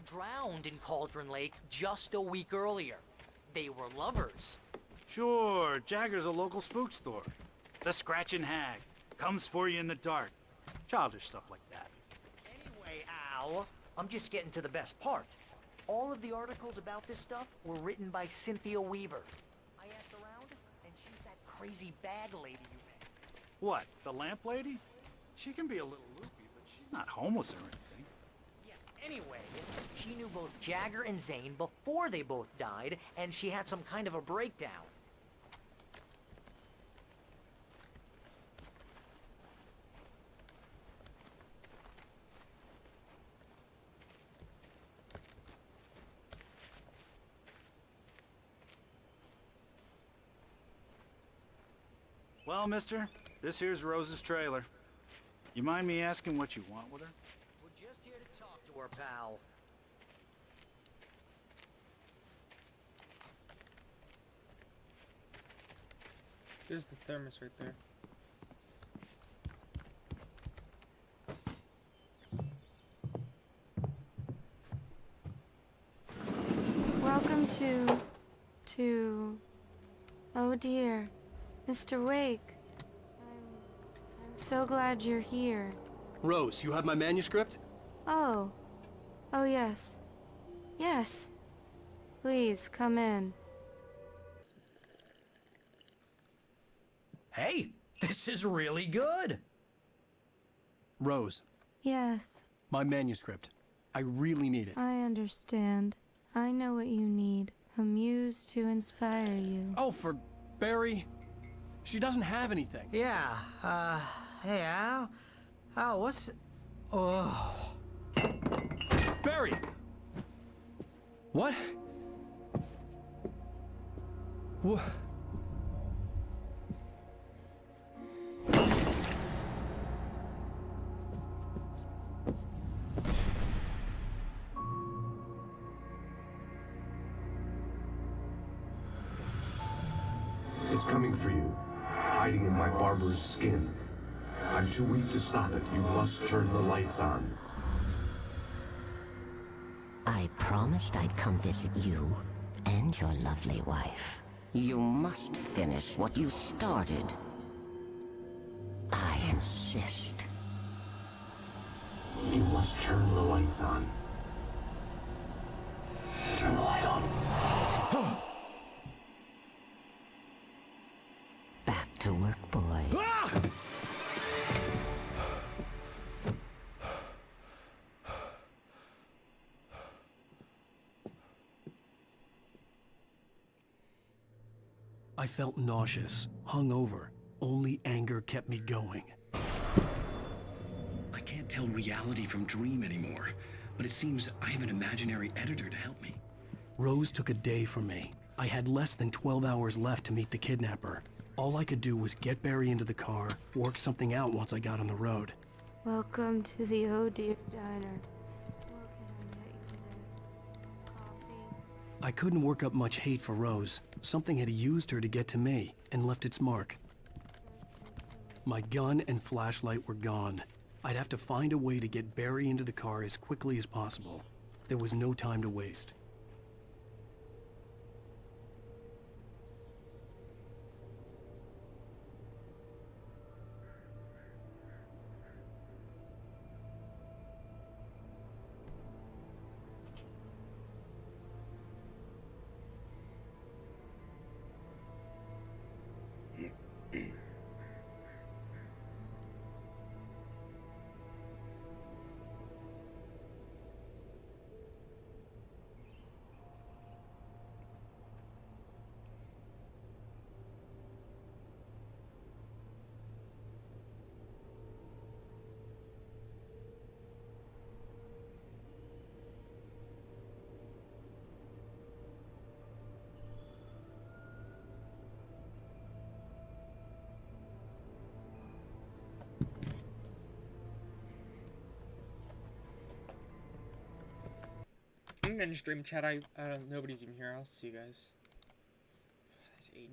Drowned in Cauldron Lake just a week earlier. They were lovers. Sure, Jagger's a local spook store. The Scratching Hag comes for you in the dark. Childish stuff like that. Anyway, Al, I'm just getting to the best part. All of the articles about this stuff were written by Cynthia Weaver. I asked around, and she's that crazy bag lady you met. What, the lamp lady? She can be a little loopy, but she's not homeless or anything. Anyway, she knew both Jagger and Zane before they both died, and she had some kind of a breakdown. Well, mister, this here's Rose's trailer. You mind me asking what you want with her? We're just here to talk to her, pal. There's the thermos right there. Welcome to... Oh dear, Mr. Wake. I'm so glad you're here. Rose, you have my manuscript? Oh. Oh yes. Yes. Please, come in. Hey, this is really good. Rose, Yes, my manuscript. I really need it. I understand. I know what you need. A muse to inspire you. Oh, for Barry? She doesn't have anything. Yeah, hey, Al? Al, what's... Oh... Barry! What? What? It's coming for you, hiding in my barber's skin. I'm too weak to stop it. You must turn the lights on. I promised I'd come visit you and your lovely wife. You must finish what you started. I insist. You must turn the lights on. Turn the light on. Back to work, boy. I felt nauseous, hungover. Only anger kept me going. I can't tell reality from dream anymore, but it seems I have an imaginary editor to help me. Rose took a day from me. I had less than 12 hours left to meet the kidnapper. All I could do was get Barry into the car, work something out once I got on the road. Welcome to the Oh Dear Diner. What can I get you today? Coffee? I couldn't work up much hate for Rose. Something had used her to get to me and left its mark. My gun and flashlight were gone. I'd have to find a way to get Barry into the car as quickly as possible. There was no time to waste. I'm gonna stream chat. Nobody's even here. I'll see you guys. That's Aiden.